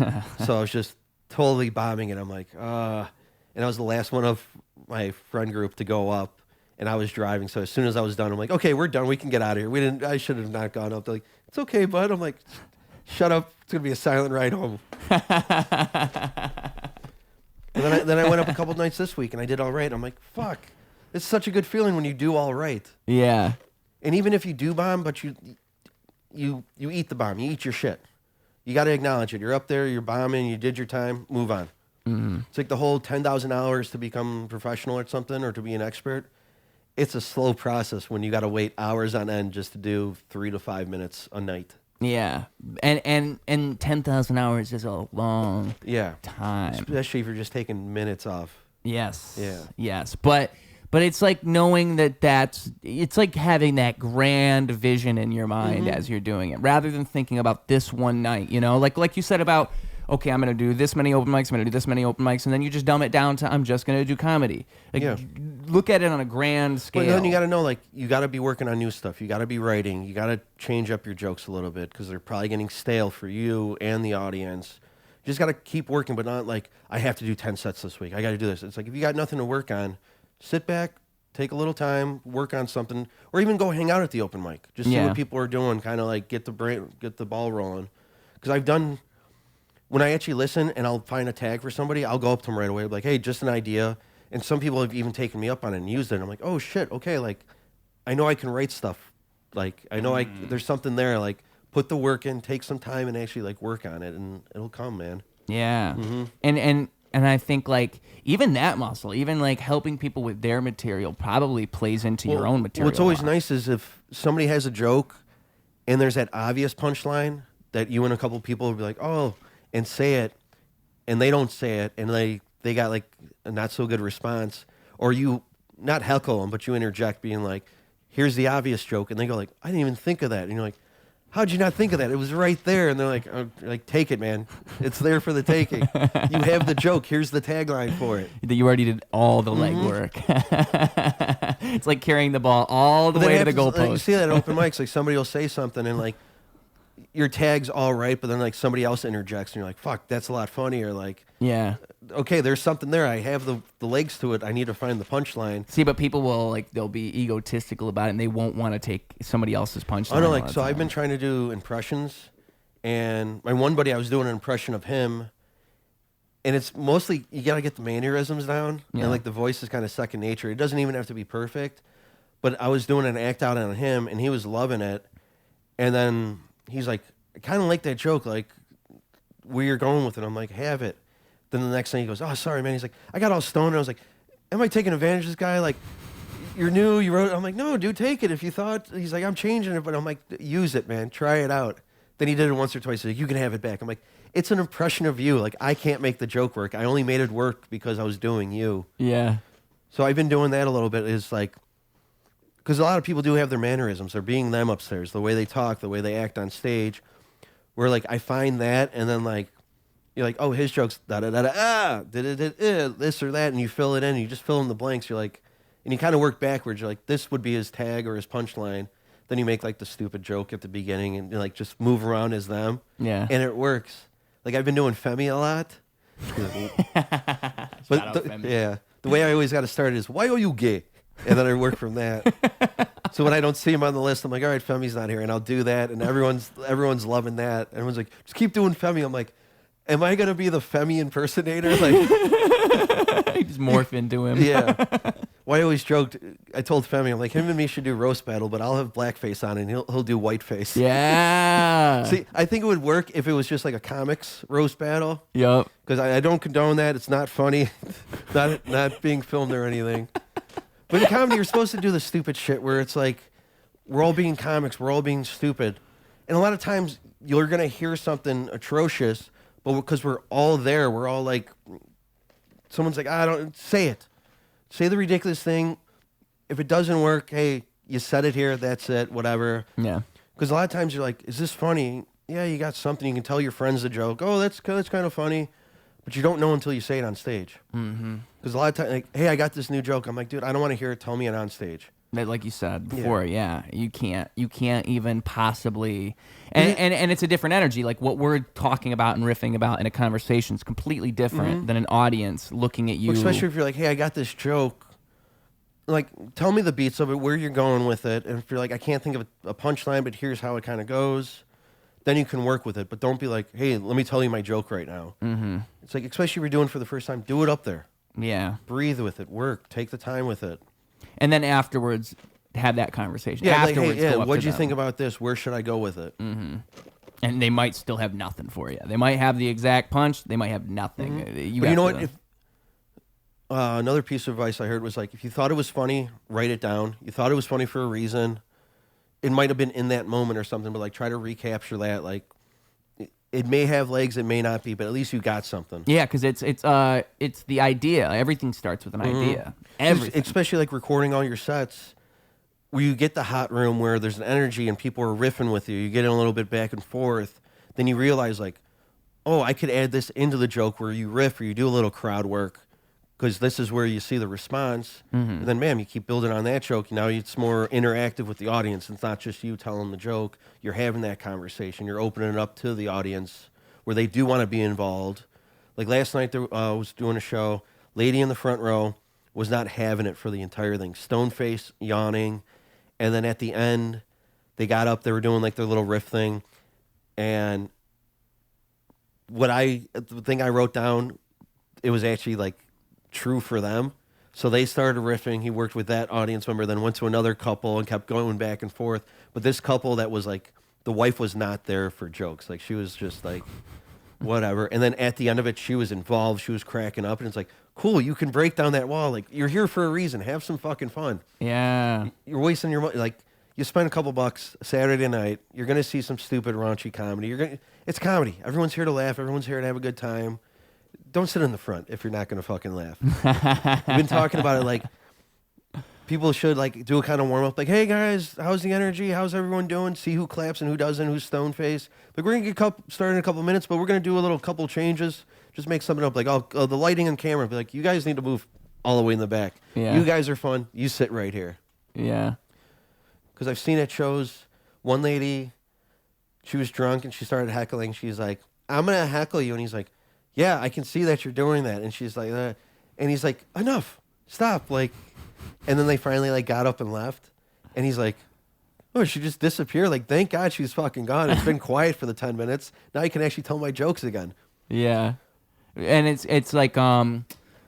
so I was just totally bombing it. I'm like, and I was the last one of my friend group to go up. And I was driving, so as soon as I was done, I'm like, okay, we're done. We can get out of here. I should have not gone up. They're like, it's okay, bud. I'm like, shut up. It's going to be a silent ride home. And then I went up a couple nights this week, and I did all right. I'm like, fuck. It's such a good feeling when you do all right. Yeah. And even if you do bomb, but you eat the bomb. You eat your shit. You got to acknowledge it. You're up there. You're bombing. You did your time. Move on. It's like the whole 10,000 hours to become professional at something or to be an expert. It's a slow process when you got to wait hours on end just to do 3 to 5 minutes a night. Yeah, and 10,000 hours is a long time, especially if you're just taking minutes off. Yes. Yeah. Yes, but it's like knowing it's like having that grand vision in your mind as you're doing it, rather than thinking about this one night. You know, like you said about okay, I'm going to do this many open mics, I'm going to do this many open mics, and then you just dumb it down to I'm just going to do comedy. Like, look at it on a grand scale. But then you got to know, like, you got to be working on new stuff. You got to be writing. You got to change up your jokes a little bit because they're probably getting stale for you and the audience. You just got to keep working, but not like, I have to do 10 sets this week. I got to do this. It's like, if you got nothing to work on, sit back, take a little time, work on something, or even go hang out at the open mic. Just see what people are doing, kind of like get the ball rolling. Because I've done, when I actually listen and I'll find a tag for somebody, I'll go up to them right away, like, hey, just an idea. And some people have even taken me up on it and used it. And I'm like, oh shit, okay, like, I know I can write stuff. Like, I know there's something there. Like, put the work in, take some time, and actually like work on it, and it'll come, man. Yeah, and I think like even that muscle, even like helping people with their material, probably plays into your own material. What's always nice is if somebody has a joke, and there's that obvious punchline that you and a couple people will be like, oh, and say it, and they don't say it, and they got like a not so good response, or you not heckle them, but you interject, being like, here's the obvious joke, and they go like, I didn't even think of that, and you're like, how'd you not think of that? It was right there. And they're like, take it, man. It's there for the taking. You have the joke. Here's the tagline for it. You already did all the legwork. It's like carrying the ball all the way to the goalpost. Like, you see that at open mics, like somebody will say something and like your tag's all right, but then like somebody else interjects and you're like, fuck, that's a lot funnier. Like, yeah. Okay, there's something there. I have the legs to it. I need to find the punchline. See, but people will like, they'll be egotistical about it and they won't want to take somebody else's punchline. I know, like, so I've been trying to do impressions, and my one buddy, I was doing an impression of him, and it's mostly, you got to get the mannerisms down, and like the voice is kind of second nature. It doesn't even have to be perfect, but I was doing an act out on him, and he was loving it, and then he's like, I kind of like that joke, like, where you're going with it. I'm like, have it. Then the next thing he goes, oh, sorry, man. He's like, I got all stoned. And I was like, am I taking advantage of this guy? Like, you're new, you wrote it. I'm like, no, dude, take it if you thought. He's like, I'm changing it. But I'm like, use it, man. Try it out. Then he did it once or twice. He's like, you can have it back. I'm like, it's an impression of you. Like, I can't make the joke work. I only made it work because I was doing you. Yeah. So I've been doing that a little bit, is like, because a lot of people do have their mannerisms. They're being them upstairs, the way they talk, the way they act on stage, where like I find that, and then like, you're like, oh, his joke's da-da-da-da, this or that, and you fill it in, and you just fill in the blanks. You're like, and you kind of work backwards. You're like, this would be his tag or his punchline. Then you make like the stupid joke at the beginning, and you like just move around as them. Yeah. And it works. Like I've been doing Femi a lot. The way I always got to start is, why are you gay? And then I work from that. So when I don't see him on the list, I'm like, all right, Femi's not here, and I'll do that, and everyone's loving that. Everyone's like, just keep doing Femi. I'm like, am I gonna be the Femi impersonator? Like, you just morph into him. Yeah. Well, I always joked. I told Femi, I'm like, him and me should do roast battle, but I'll have blackface on, and he'll do whiteface. Yeah. See, I think it would work if it was just like a comics roast battle. Yep. Because I don't condone that. It's not funny. not being filmed or anything. But in comedy, you're supposed to do the stupid shit where it's like, we're all being comics, we're all being stupid, and a lot of times you're gonna hear something atrocious. But because we're all there, we're all like, someone's like, I don't, say it. Say the ridiculous thing. If it doesn't work, hey, you said it here, that's it, whatever. Yeah. Because a lot of times you're like, is this funny? Yeah, you got something. You can tell your friends the joke. Oh, that's kind of funny. But you don't know until you say it on stage. Because a lot of times, like, hey, I got this new joke. I'm like, dude, I don't want to hear it. Tell me it on stage. Like you said before, yeah, you can't even possibly, and it's a different energy. Like what we're talking about and riffing about in a conversation is completely different than an audience looking at you. Well, especially if you're like, hey, I got this joke. Like, tell me the beats of it, where you're going with it, and if you're like, I can't think of a punchline, but here's how it kind of goes, then you can work with it. But don't be like, hey, let me tell you my joke right now. It's like, especially if you're doing it for the first time, do it up there. Yeah. Breathe with it. Work. Take the time with it. And then afterwards, have that conversation. Yeah, afterwards, like, hey, what do you think about this? Where should I go with it? And they might still have nothing for you. They might have the exact punch. They might have nothing. But you know what? If, another piece of advice I heard was like, if you thought it was funny, write it down. You thought it was funny for a reason. It might have been in that moment or something, but like try to recapture that. Like, it may have legs, it may not be, but at least you got something. Yeah, because it's the idea. Everything starts with an idea. Everything. Especially like recording all your sets, where you get the hot room where there's an energy and people are riffing with you. You get in a little bit back and forth. Then you realize like, oh, I could add this into the joke where you riff or you do a little crowd work because this is where you see the response. And then, bam, you keep building on that joke. Now it's more interactive with the audience. It's not just you telling the joke. You're having that conversation. You're opening it up to the audience where they do want to be involved. Like last night, I was doing a show. Lady in the front row was not having it for the entire thing. Stone face, yawning. And then at the end, they got up. They were doing like their little riff thing. And the thing I wrote down, it was actually like true for them. So they started riffing. He worked with that audience member, then went to another couple and kept going back and forth. But this couple that was like, the wife was not there for jokes. Like she was just like, whatever. And then at the end of it, she was involved. She was cracking up. And it's like, cool, you can break down that wall. Like you're here for a reason. Have some fucking fun. Yeah. You're wasting your money. Like you spend a couple bucks Saturday night. You're going to see some stupid raunchy comedy. It's comedy. Everyone's here to laugh. Everyone's here to have a good time. Don't sit in the front if you're not going to fucking laugh. We've been talking about it like people should like do a kind of warm up. Like, hey guys, how's the energy? How's everyone doing? See who claps and who doesn't, who's stone faced. Like we're going to get started in a couple minutes, but we're going to do a couple changes. Just make something up. Like, the lighting and camera. Be like, you guys need to move all the way in the back. Yeah. You guys are fun. You sit right here. Yeah. Because I've seen at shows, one lady, she was drunk and she started heckling. She's like, I'm going to heckle you. And he's like, yeah, I can see that you're doing that. And she's like, and he's like, enough, stop. Like, and then they finally like got up and left. And he's like, oh, she just disappeared. Like, thank God she's fucking gone. It's been quiet for the 10 minutes. Now I can actually tell my jokes again. Yeah. And it's like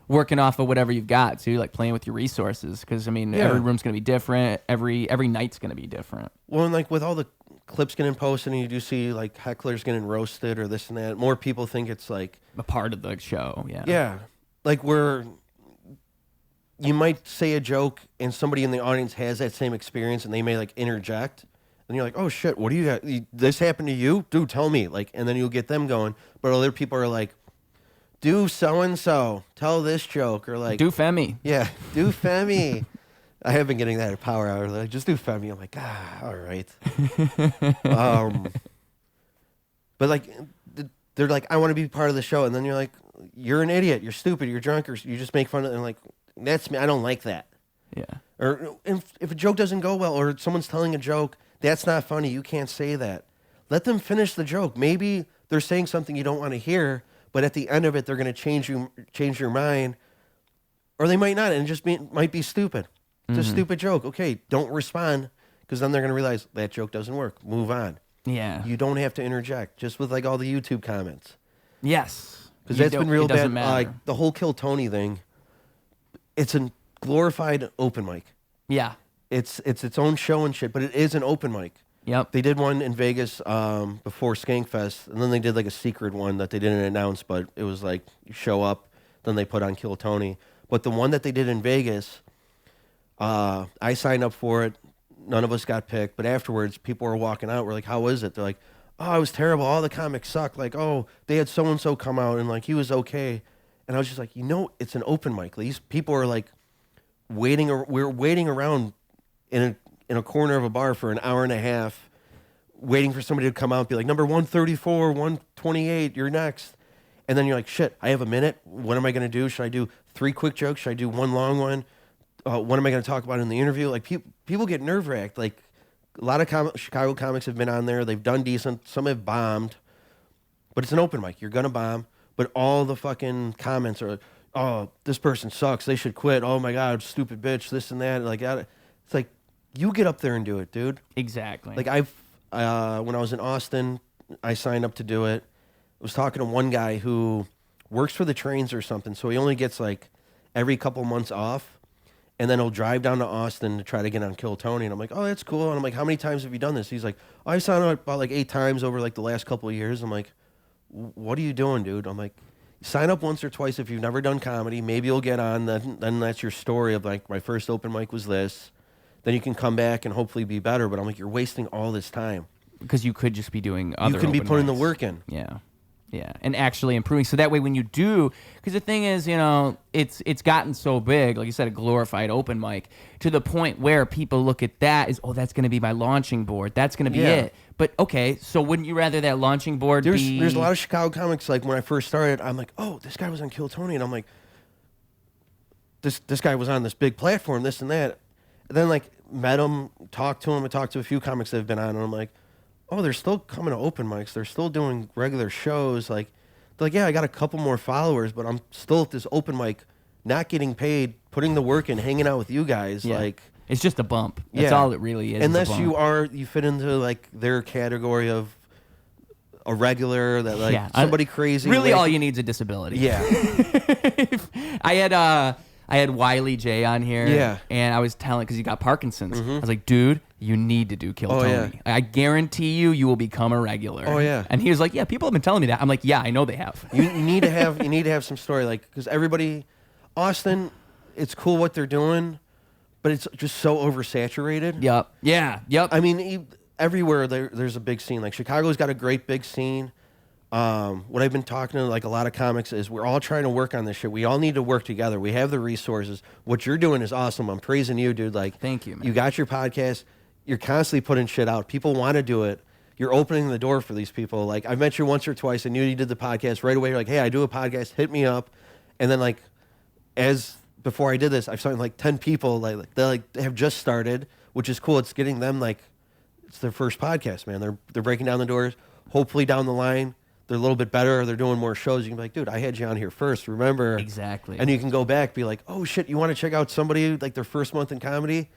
working off of whatever you've got too, like playing with your resources. Because I mean, every room's gonna be different. Every night's gonna be different. Well, and like with all the clips getting posted, and you do see like hecklers getting roasted or this and that. More people think it's like A part of the show. Yeah. yeah, like where you might say a joke and somebody in the audience has that same experience, and they may like interject, and you're like, oh shit, what do you got? This happened to you, dude? Tell me, like, and then you'll get them going. But other people are like, do so-and-so, tell this joke, or like... Do Femi. Yeah, do Femi. I have been getting that at Power Hour. Like, just do Femi. I'm like, all right. But like, they're like, I want to be part of the show. And then you're like, you're an idiot. You're stupid. You're drunk. Or you just make fun of it. And like, that's me. I don't like that. Yeah. Or if a joke doesn't go well, or someone's telling a joke, that's not funny. You can't say that. Let them finish the joke. Maybe they're saying something you don't want to hear, but at the end of it, they're going to change your mind, or they might not, and it just might be stupid. It's a stupid joke. Okay, don't respond, because then they're going to realize that joke doesn't work. Move on. Yeah. You don't have to interject, just with like all the YouTube comments. Yes. Because that's been real bad. Matter. Like the whole Kill Tony thing, it's a glorified open mic. Yeah. It's its own show and shit, but it is an open mic. Yep. They did one in Vegas before Skankfest, and then they did like a secret one that they didn't announce, but it was like you show up, then they put on Kill Tony. But the one that they did in Vegas, I signed up for it. None of us got picked, but afterwards, people were walking out. We're like, "How was it?" They're like, "Oh, it was terrible. All the comics sucked. Like, oh, they had so and so come out, and like he was okay." And I was just like, it's an open mic. These people are like waiting. We're waiting around in a corner of a bar for an hour and a half, waiting for somebody to come out and be like, number 134, 128, you're next. And then you're like, shit, I have a minute. What am I going to do? Should I do 3 quick jokes? Should I do 1 long one? What am I going to talk about in the interview? Like, people get nerve-wracked. Like, a lot of Chicago comics have been on there. They've done decent. Some have bombed. But it's an open mic. You're going to bomb. But all the fucking comments are like, oh, this person sucks. They should quit. Oh, my God, stupid bitch, this and that. Like, it's like, you get up there and do it, dude. Exactly. Like, when I was in Austin, I signed up to do it. I was talking to one guy who works for the trains or something, so he only gets, like, every couple months off, and then he'll drive down to Austin to try to get on Kill Tony, and I'm like, oh, that's cool. And I'm like, how many times have you done this? He's like, oh, I signed up about, like, 8 times over, like, the last couple of years. I'm like, what are you doing, dude? I'm like, sign up once or twice if you've never done comedy. Maybe you'll get on. Then that's your story of, like, my first open mic was this. Then you can come back and hopefully be better. But I'm like, you're wasting all this time. Because you could just be doing other You can be open putting the mics. work in. Yeah. Yeah, and actually improving. So that way when you do, because the thing is, you know, it's gotten so big, like you said, a glorified open mic, to the point where people look at that as, oh, that's going to be my launching board. That's going to be it. But, okay, so wouldn't you rather that launching board be... There's a lot of Chicago comics, like, when I first started, I'm like, oh, this guy was on Kill Tony, and I'm like, this guy was on this big platform, this and that. And then, like, met him, talked to him, and talked to a few comics that have been on, and I'm like, oh, they're still coming to open mics. They're still doing regular shows. Like, they're like, yeah, I got a couple more followers, but I'm still at this open mic, not getting paid, putting the work in, hanging out with you guys. Yeah. Like, it's just a bump. That's all it really is. Unless you fit into like their category of a regular that like somebody crazy. Really, all you need is a disability. Yeah. I had Wiley J on here. Yeah. And I was telling, because he got Parkinson's. I was like, dude, you need to do Kill Tony. Yeah. I guarantee you will become a regular. Oh yeah. And he was like, yeah, people have been telling me that. I'm like, yeah, I know they have. You need to have some story, like, because everybody, Austin, it's cool what they're doing, but it's just so oversaturated. Yep. Yeah. Yep. I mean, everywhere there's a big scene. Like, Chicago's got a great big scene. What I've been talking to like a lot of comics is we're all trying to work on this shit. We all need to work together. We have the resources. What you're doing is awesome. I'm praising you, dude. Like, thank you, man. You got your podcast. You're constantly putting shit out. People want to do it. You're opening the door for these people. Like, I met you once or twice. I knew you did the podcast right away. You're like, hey, I do a podcast. Hit me up. And then like, before I did this, I've started like 10 people they have just started, which is cool. It's getting them like, it's their first podcast, man. They're breaking down the doors. Hopefully down the line, they're a little bit better, or they're doing more shows. You can be like, dude, I had you on here first, remember? Exactly. And you can go back, be like, oh shit, you want to check out somebody like their first month in comedy?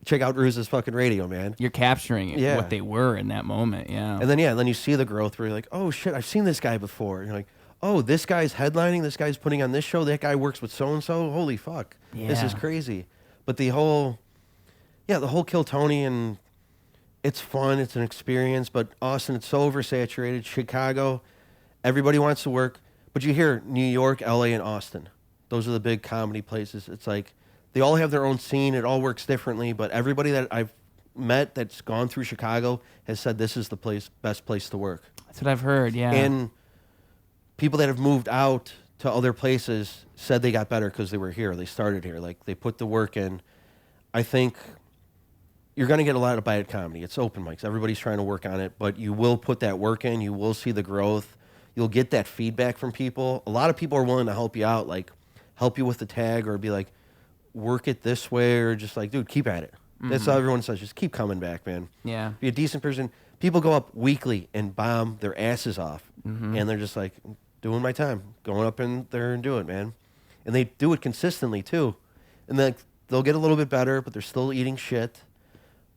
Check out Ruse's fucking radio, man. You're capturing what they were in that moment, yeah. And then you see the growth where you're like, oh shit, I've seen this guy before. And you're like, oh, this guy's headlining, this guy's putting on this show, that guy works with so and so. Holy fuck, this is crazy. But the whole Kill Tony, and it's fun, it's an experience. But Austin, it's so oversaturated. Chicago, everybody wants to work, but you hear New York, LA, and Austin. Those are the big comedy places. It's like they all have their own scene. It all works differently. But everybody that I've met that's gone through Chicago has said this is the best place to work. That's what I've heard. Yeah. And people that have moved out to other places said they got better because they were here. They started here. Like, they put the work in. I think you're going to get a lot of bad comedy. It's open mics. Everybody's trying to work on it, but you will put that work in. You will see the growth. You'll get that feedback from people. A lot of people are willing to help you out, like help you with the tag or be like, work it this way, or just like, dude, keep at it. That's all everyone says. Just keep coming back, man. Yeah. Be a decent person. People go up weekly and bomb their asses off, and they're just like, doing my time, going up in there and do it, man. And they do it consistently too. And then they'll get a little bit better, but they're still eating shit.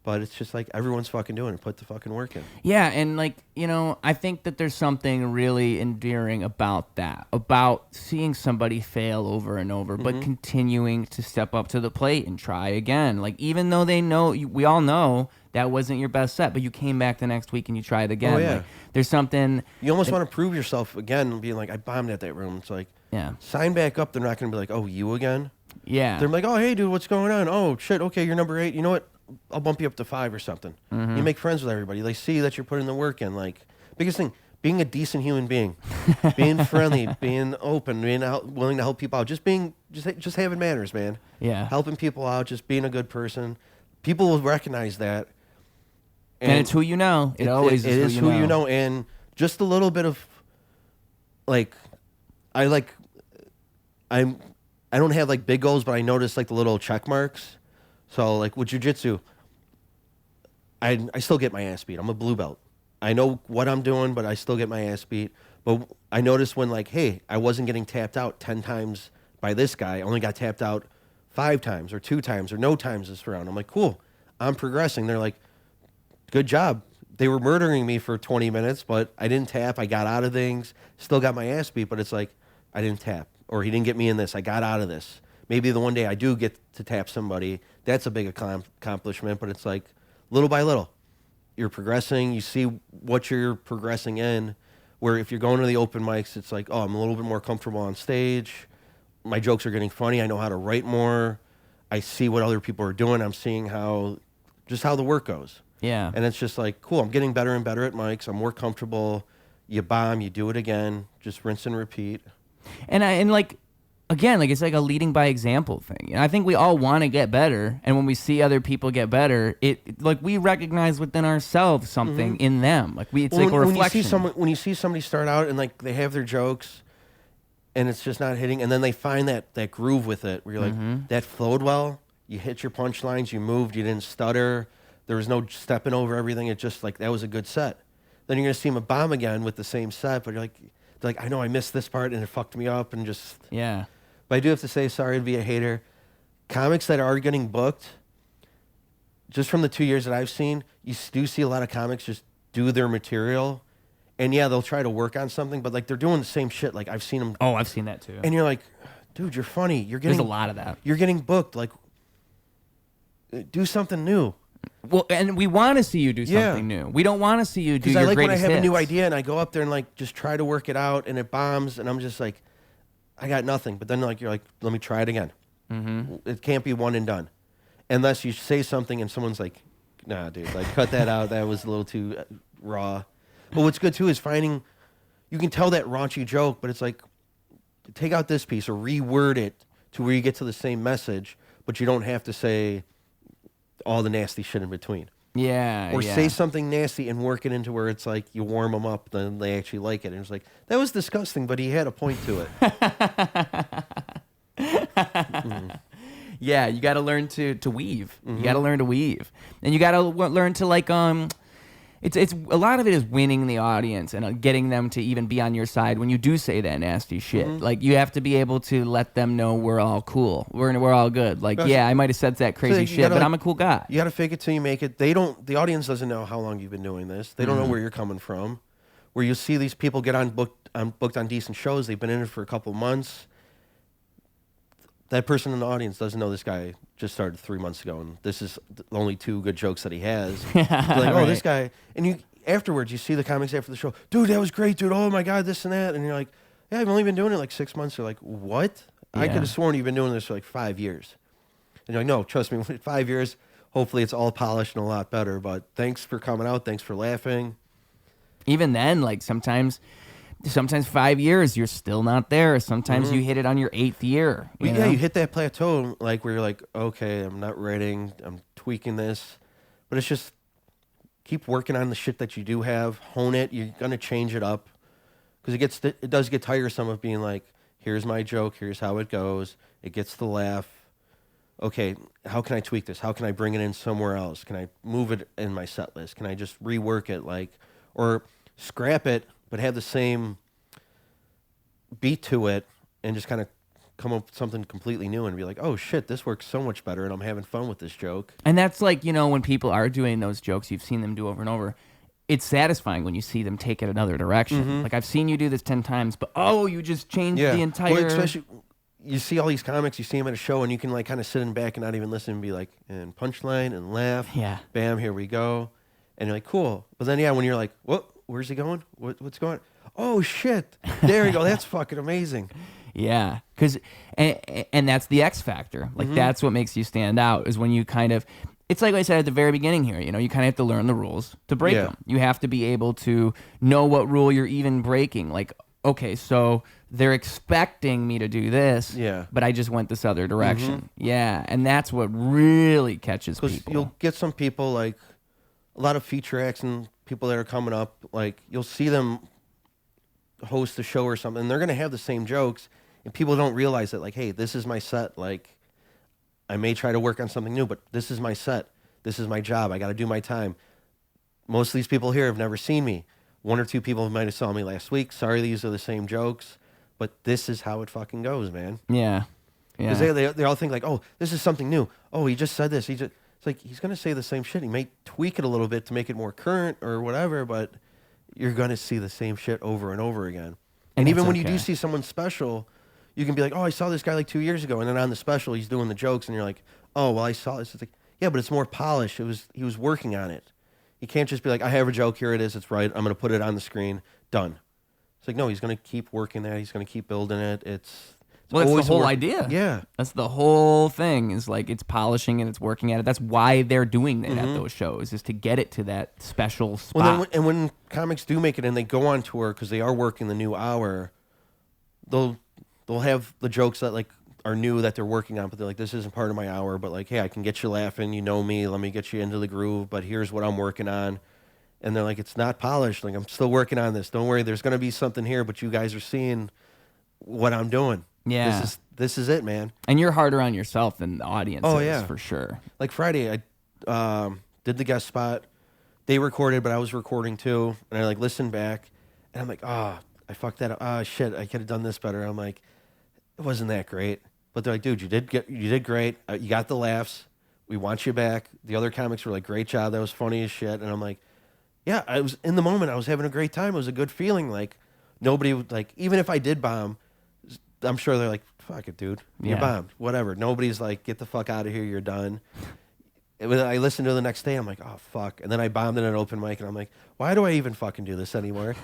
But it's just like everyone's fucking doing it. Put the fucking work in. Yeah, and like, you know, I think that there's something really endearing about that, about seeing somebody fail over and over, but continuing to step up to the plate and try again. Like, even though they know, we all know that wasn't your best set, but you came back the next week and you tried again. Oh, yeah. Like, there's something. You almost want to prove yourself again, being like, I bombed at that room. It's like, sign back up. They're not going to be like, oh, you again? Yeah. They're like, oh, hey, dude, what's going on? Oh, shit, okay, you're number 8. You know what? I'll bump you up to 5 or something. You make friends with everybody. They see that you're putting the work in. Like, biggest thing, being a decent human being, being friendly, being open, being willing to help people out, just having manners, man. Yeah. Helping people out, just being a good person. People will recognize that. And it's who you know. It always is who you know. And just a little bit of, like, I don't have like big goals, but I notice like the little check marks. So, like, with jiu-jitsu, I still get my ass beat. I'm a blue belt. I know what I'm doing, but I still get my ass beat. But I noticed when, like, hey, I wasn't getting tapped out 10 times by this guy. I only got tapped out 5 times or 2 times or no times this round. I'm like, cool. I'm progressing. They're like, good job. They were murdering me for 20 minutes, but I didn't tap. I got out of things. Still got my ass beat, but it's like, I didn't tap. Or he didn't get me in this. I got out of this. Maybe the one day I do get to tap somebody, that's a big accomplishment, but it's like little by little. You're progressing. You see what you're progressing in, where if you're going to the open mics, it's like, oh, I'm a little bit more comfortable on stage. My jokes are getting funny. I know how to write more. I see what other people are doing. I'm seeing how the work goes. Yeah. And it's just like, cool, I'm getting better and better at mics. I'm more comfortable. You bomb, you do it again, just rinse and repeat. And like, again, like, it's like a leading by example thing. And I think we all want to get better, and when we see other people get better, like, we recognize within ourselves something in them. Like, it's like a reflection. When you see somebody start out and like they have their jokes, and it's just not hitting, and then they find that groove with it, where you're like, that flowed well. You hit your punchlines, you moved, you didn't stutter. There was no stepping over everything. It just like that was a good set. Then you're gonna see them bomb again with the same set, but you're like, I know I missed this part and it fucked me up, and just Yeah. But I do have to say, sorry to be a hater. Comics that are getting booked, just from the 2 years that I've seen, you do see a lot of comics just do their material, and yeah, they'll try to work on something, but like they're doing the same shit. Like I've seen them. Oh, I've seen that too. And you're like, dude, you're funny. There's a lot of that. You're getting booked. Like, do something new. Well, and we want to see you do something new. We don't want to see you do your greatest hits. Because I like when I have hits. a new idea and I go up there and like just try to work it out and it bombs and I'm just like, I got nothing. But then like you're like, let me try it again. It can't be one and done, unless you say something and someone's like, nah, dude, like cut that out. That was a little too raw. But what's good too is finding, you can tell that raunchy joke, but it's like, take out this piece or reword it to where you get to the same message, but you don't have to say all the nasty shit in between. Yeah. Or say something nasty and work it into where it's like you warm them up, then they actually like it. And it's like, that was disgusting, but he had a point to it. Yeah, you got to learn to weave. You got to learn to weave. And you got to learn to like it's a lot of it is winning the audience and getting them to even be on your side when you do say that nasty shit. Like you have to be able to let them know we're all cool. We're all good. Like, yeah, I might have said that crazy shit, but I'm a cool guy. You got to fake it till you make it. The audience doesn't know how long you've been doing this. They don't know where you're coming from. Where you see these people get booked on decent shows, they've been in it for a couple months. That person in the audience doesn't know this guy just started 3 months ago, and this is the only 2 good jokes that he has. Like, oh, this guy. And you afterwards, you see the comics after the show. Dude, that was great, dude. Oh, my God, this and that. And you're like, yeah, I've only been doing it like 6 months. They're like, what? Yeah. I could have sworn you've been doing this for like 5 years. And you're like, no, trust me, 5 years, hopefully it's all polished and a lot better. But thanks for coming out. Thanks for laughing. Even then, like sometimes 5 years, you're still not there. Sometimes you hit it on your 8th year. Yeah, you hit that plateau like where you're like, okay, I'm not writing, I'm tweaking this. But it's just keep working on the shit that you do have, hone it. You're going to change it up. Because it does get tiresome of being like, here's my joke, here's how it goes. It gets the laugh. Okay, how can I tweak this? How can I bring it in somewhere else? Can I move it in my set list? Can I just rework it or scrap it, but have the same beat to it and just kind of come up with something completely new and be like, oh shit, this works so much better and I'm having fun with this joke. And that's like, when people are doing those jokes you've seen them do over and over, it's satisfying when you see them take it another direction. Like, I've seen you do this 10 times, but you just changed the entire... Well, especially, you see all these comics, you see them at a show, and you can like kind of sit in back and not even listen and be like, and punchline and laugh. Yeah. Bam, here we go. And you're like, cool. But then, when you're like, what? Where's he going? What's going on? Oh, shit. There you go. That's fucking amazing. Yeah. And that's the X factor. Like, that's what makes you stand out is when you kind of... It's like I said at the very beginning here, you kind of have to learn the rules to break them. You have to be able to know what rule you're even breaking. Like, okay, so they're expecting me to do this, but I just went this other direction. Yeah, and that's what really catches people. You'll get some people, like, a lot of feature acts and people that are coming up, like, you'll see them host a show or something, and they're going to have the same jokes, and people don't realize that, like, hey, this is my set, like, I may try to work on something new, but this is my set. This is my job. I got to do my time. Most of these people here have never seen me. 1 or 2 people might have saw me last week. Sorry, these are the same jokes, but this is how it fucking goes, man. Yeah. Because they all think like, oh, this is something new. Oh, he just said this. It's like he's going to say the same shit. He may tweak it a little bit to make it more current or whatever, but you're going to see the same shit over and over again. And even when you do see someone special, you can be like, oh, I saw this guy like 2 years ago, and then on the special, he's doing the jokes, and you're like, oh, well, I saw this. It's like, yeah, but it's more polished. He was working on it. He can't just be like, I have a joke, here it is, it's right, I'm going to put it on the screen, done. It's like, no, he's going to keep working that, he's going to keep building it. Well, that's the whole work- idea. Yeah. That's the whole thing is like it's polishing and it's working at it. That's why they're doing it at those shows is to get it to that special spot. Well, and when comics do make it and they go on tour because they are working the new hour, they'll have the jokes that like are new that they're working on, but they're like, this isn't part of my hour, but like, hey, I can get you laughing. You know me. Let me get you into the groove. But here's what I'm working on. And they're like, it's not polished. Like, I'm still working on this. Don't worry. There's going to be something here, but you guys are seeing what I'm doing. Yeah. This is it, man. And you're harder on yourself than the audience is, for sure. Like Friday, I did the guest spot. They recorded, but I was recording too. And I like listened back, and I'm like, I fucked that up. Oh shit, I could have done this better. I'm like, it wasn't that great. But they're like, dude, you did great. You got the laughs. We want you back. The other comics were like, great job. That was funny as shit. And I'm like, yeah, I was in the moment. I was having a great time. It was a good feeling. Like nobody would like, even if I did bomb, I'm sure they're like, fuck it, dude. You bombed. Whatever. Nobody's like, get the fuck out of here. You're done. And I listened to it the next day. I'm like, oh, fuck. And then I bombed in an open mic. And I'm like, why do I even fucking do this anymore?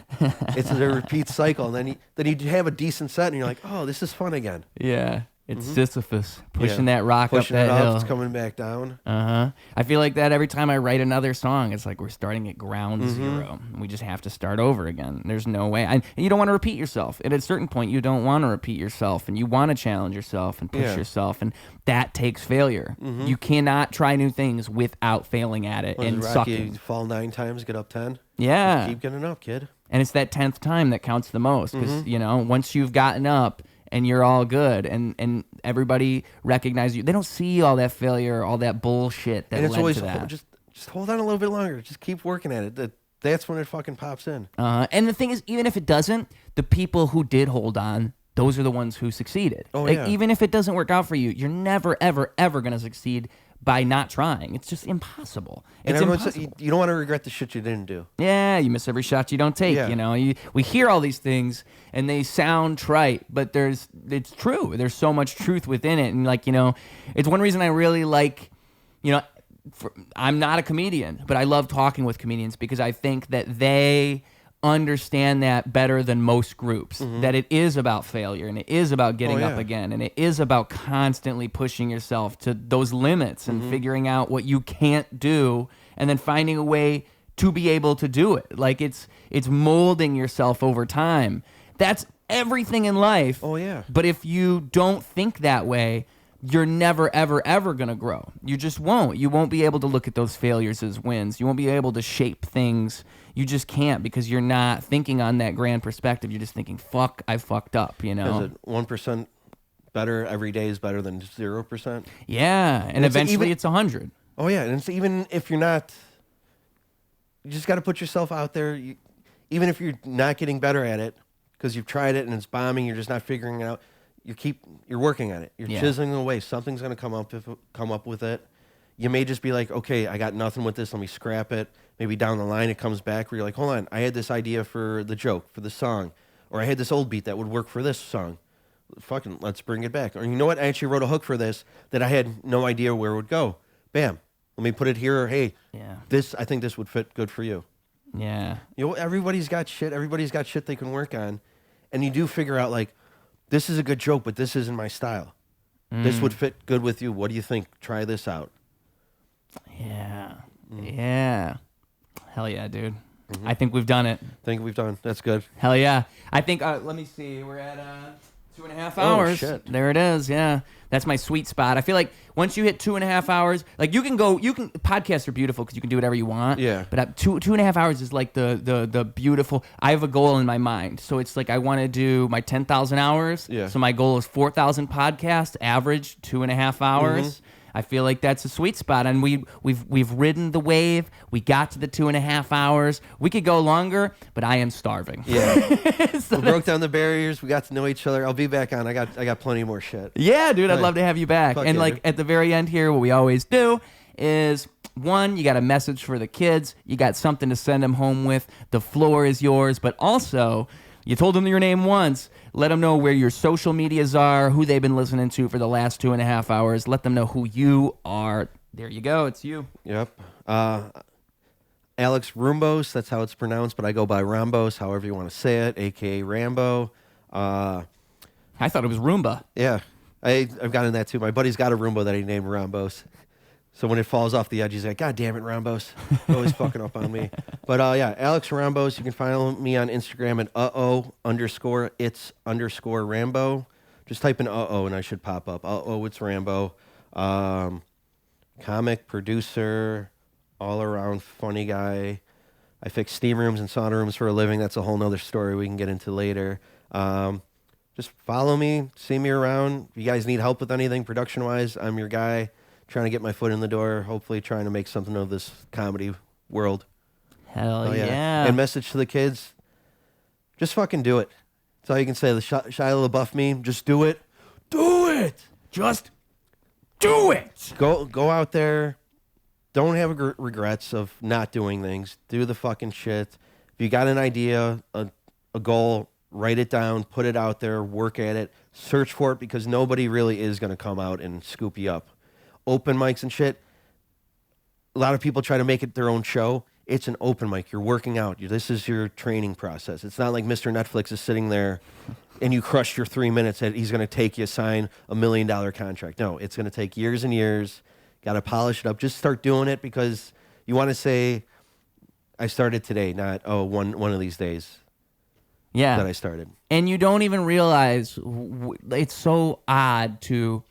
It's a repeat cycle. And then you have a decent set. And you're like, oh, this is fun again. Yeah. It's Sisyphus pushing that rock pushing up it that up, hill. it's coming back down. I feel like that every time I write another song. It's like we're starting at ground zero. We just have to start over again. There's no way. And you don't want to repeat yourself. And at a certain point, you don't want to repeat yourself. And you want to challenge yourself and push yourself. And that takes failure. You cannot try new things without failing at it and sucking. You fall 9 times, get up 10. Yeah. Just keep getting up, kid. And it's that 10th time that counts the most. Because, once you've gotten up, and you're all good, and everybody recognizes you. They don't see all that failure, all that bullshit that and it's led always to that. Just hold on a little bit longer. Just keep working at it. That's when it fucking pops in. And the thing is, even if it doesn't, the people who did hold on, those are the ones who succeeded. Oh, yeah. Even if it doesn't work out for you, you're never, ever, ever going to succeed by not trying. It's just impossible. It's impossible. You don't want to regret the shit you didn't do. Yeah, you miss every shot you don't take. Yeah. We hear all these things and they sound trite, but it's true. There's so much truth within it, and it's one reason I really like. I'm not a comedian, but I love talking with comedians because I think that they understand that better than most groups, that it is about failure and it is about getting up again and it is about constantly pushing yourself to those limits and figuring out what you can't do and then finding a way to be able to do it. Like it's molding yourself over time. That's everything in life. Oh yeah. But if you don't think that way, you're never, ever, ever going to grow. You just won't. You won't be able to look at those failures as wins. You won't be able to shape things. You just can't because you're not thinking on that grand perspective. You're just thinking, fuck, I fucked up, Is it 1% better every day is better than 0%? Yeah, and eventually it's 100. Oh, yeah, and it's even if you're not, you just got to put yourself out there. Even if you're not getting better at it because you've tried it and it's bombing, you're just not figuring it out. You're working on it. You're chiseling away. Something's going to come up with it. You may just be like, okay, I got nothing with this. Let me scrap it. Maybe down the line it comes back where you're like, hold on, I had this idea for the joke, for the song. Or I had this old beat that would work for this song. Fucking let's bring it back. Or you know what? I actually wrote a hook for this that I had no idea where it would go. Bam. Let me put it here. Or, hey, I think this would fit good for you. Yeah. Everybody's got shit. Everybody's got shit they can work on. And you do figure out like, this is a good joke, but this isn't my style. This would fit good with you. What do you think? Try this out. Yeah. Yeah. Hell yeah, dude. I think we've done it. That's good. Hell yeah. I think, let me see. We're at 2.5 hours. Oh, shit. There it is. Yeah. That's my sweet spot. I feel like once you hit 2.5 hours, like podcasts are beautiful because you can do whatever you want. Yeah. But 2.5 hours is like the beautiful, I have a goal in my mind. So it's like I want to do my 10,000 hours. Yeah. So my goal is 4,000 podcasts, average 2.5 hours. I feel like that's a sweet spot, and we've ridden the wave. We got to the 2.5 hours. We could go longer, but I am starving. Yeah, we broke down the barriers. We got to know each other. I'll be back on. I got plenty more shit. Yeah, dude, I'd love to have you back. Fuck and yeah, like dude. at the very end here, what we always do is one, you got a message for the kids. You got something to send them home with. The floor is yours, but also you told them your name once. Let them know where your social medias are, who they've been listening to for the last 2.5 hours. Let them know who you are. There you go. It's you. Yep. Alex Roumbos, that's how it's pronounced, but I go by Roumbos, however you want to say it, a.k.a. Rambo. I thought it was Roomba. Yeah, I've gotten that too. My buddy's got a Roomba that he named Roumbos. So when it falls off the edge, he's like, God damn it, Roumbos. Always fucking up on me. But yeah, Alex Roumbos. You can follow me on Instagram at _it's_Rambo. Just type in and I should pop up. It's Rambo. Comic, producer, all around funny guy. I fix steam rooms and sauna rooms for a living. That's a whole nother story we can get into later. Just follow me, see me around. If you guys need help with anything production-wise, I'm your guy. Trying to get my foot in the door, hopefully trying to make something of this comedy world. Hell yeah. And message to the kids, just fucking do it. That's all you can say. The Shia LaBeouf meme, just do it. Do it! Just do it! Go out there. Don't have regrets of not doing things. Do the fucking shit. If you got an idea, a goal, write it down, put it out there, work at it, search for it, because nobody really is going to come out and scoop you up. Open mics and shit, a lot of people try to make it their own show. It's an open mic. You're working out. This is your training process. It's not like Mr. Netflix is sitting there and you crush your 3 minutes and he's going to take you sign $1 million contract. No, it's going to take years and years. Got to polish it up. Just start doing it because you want to say, I started today, not, one of these days that I started. And you don't even realize, it's so odd to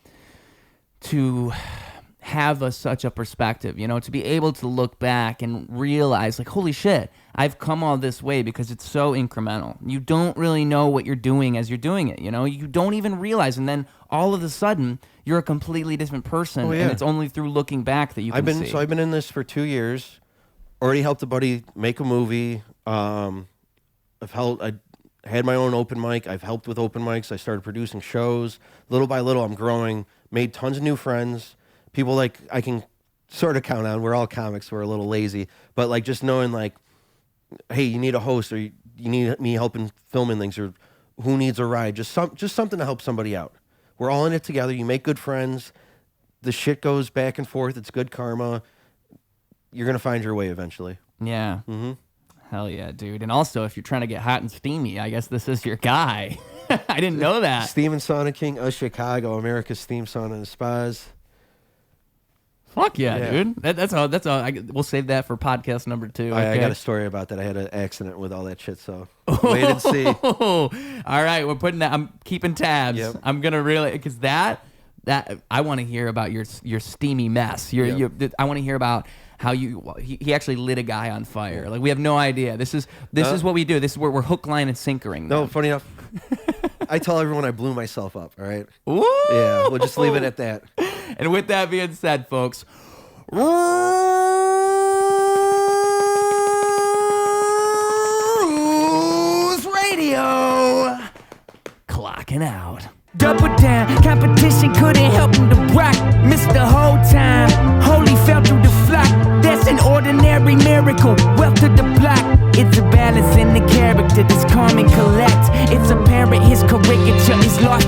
have such a perspective, to be able to look back and realize, like, holy shit, I've come all this way because it's so incremental. You don't really know what you're doing as you're doing it, You don't even realize, and then all of a sudden, you're a completely different person, and it's only through looking back that you can see. So I've been in this for 2 years, already helped a buddy make a movie. I had my own open mic. I've helped with open mics. I started producing shows. Little by little, I'm growing, made tons of new friends. People like I can sort of count on. We're all comics. We're a little lazy. But like just knowing like, hey, you need a host or you need me helping filming things or who needs a ride. Just something to help somebody out. We're all in it together. You make good friends. The shit goes back and forth. It's good karma. You're going to find your way eventually. Yeah. Mm-hmm. Hell yeah, dude. And also, if you're trying to get hot and steamy, I guess this is your guy. I didn't know that. Steam and Sauna King of Chicago, America's Steam Sauna and Spas. Fuck yeah, dude. That's all. We'll save that for podcast number 2. Okay? I got a story about that. I had an accident with all that shit, so wait and see. All right, we're putting that. I'm keeping tabs. Yep. I'm gonna really, because that I want to hear about your steamy mess. I want to hear about how he actually lit a guy on fire. Like, we have no idea. This is what we do. This is where we're hook, line, and sinkering. No, funny enough, I tell everyone I blew myself up. All right. Ooh. Yeah, we'll just leave it at that. And with that being said, folks, Rhodes Radio, clocking out. Double down, competition couldn't help him to rock. Missed the whole time, holy fell through the flock. That's an ordinary miracle, wealth to the block. It's a balance in the character that's calm and collect. It's apparent his caricature is lost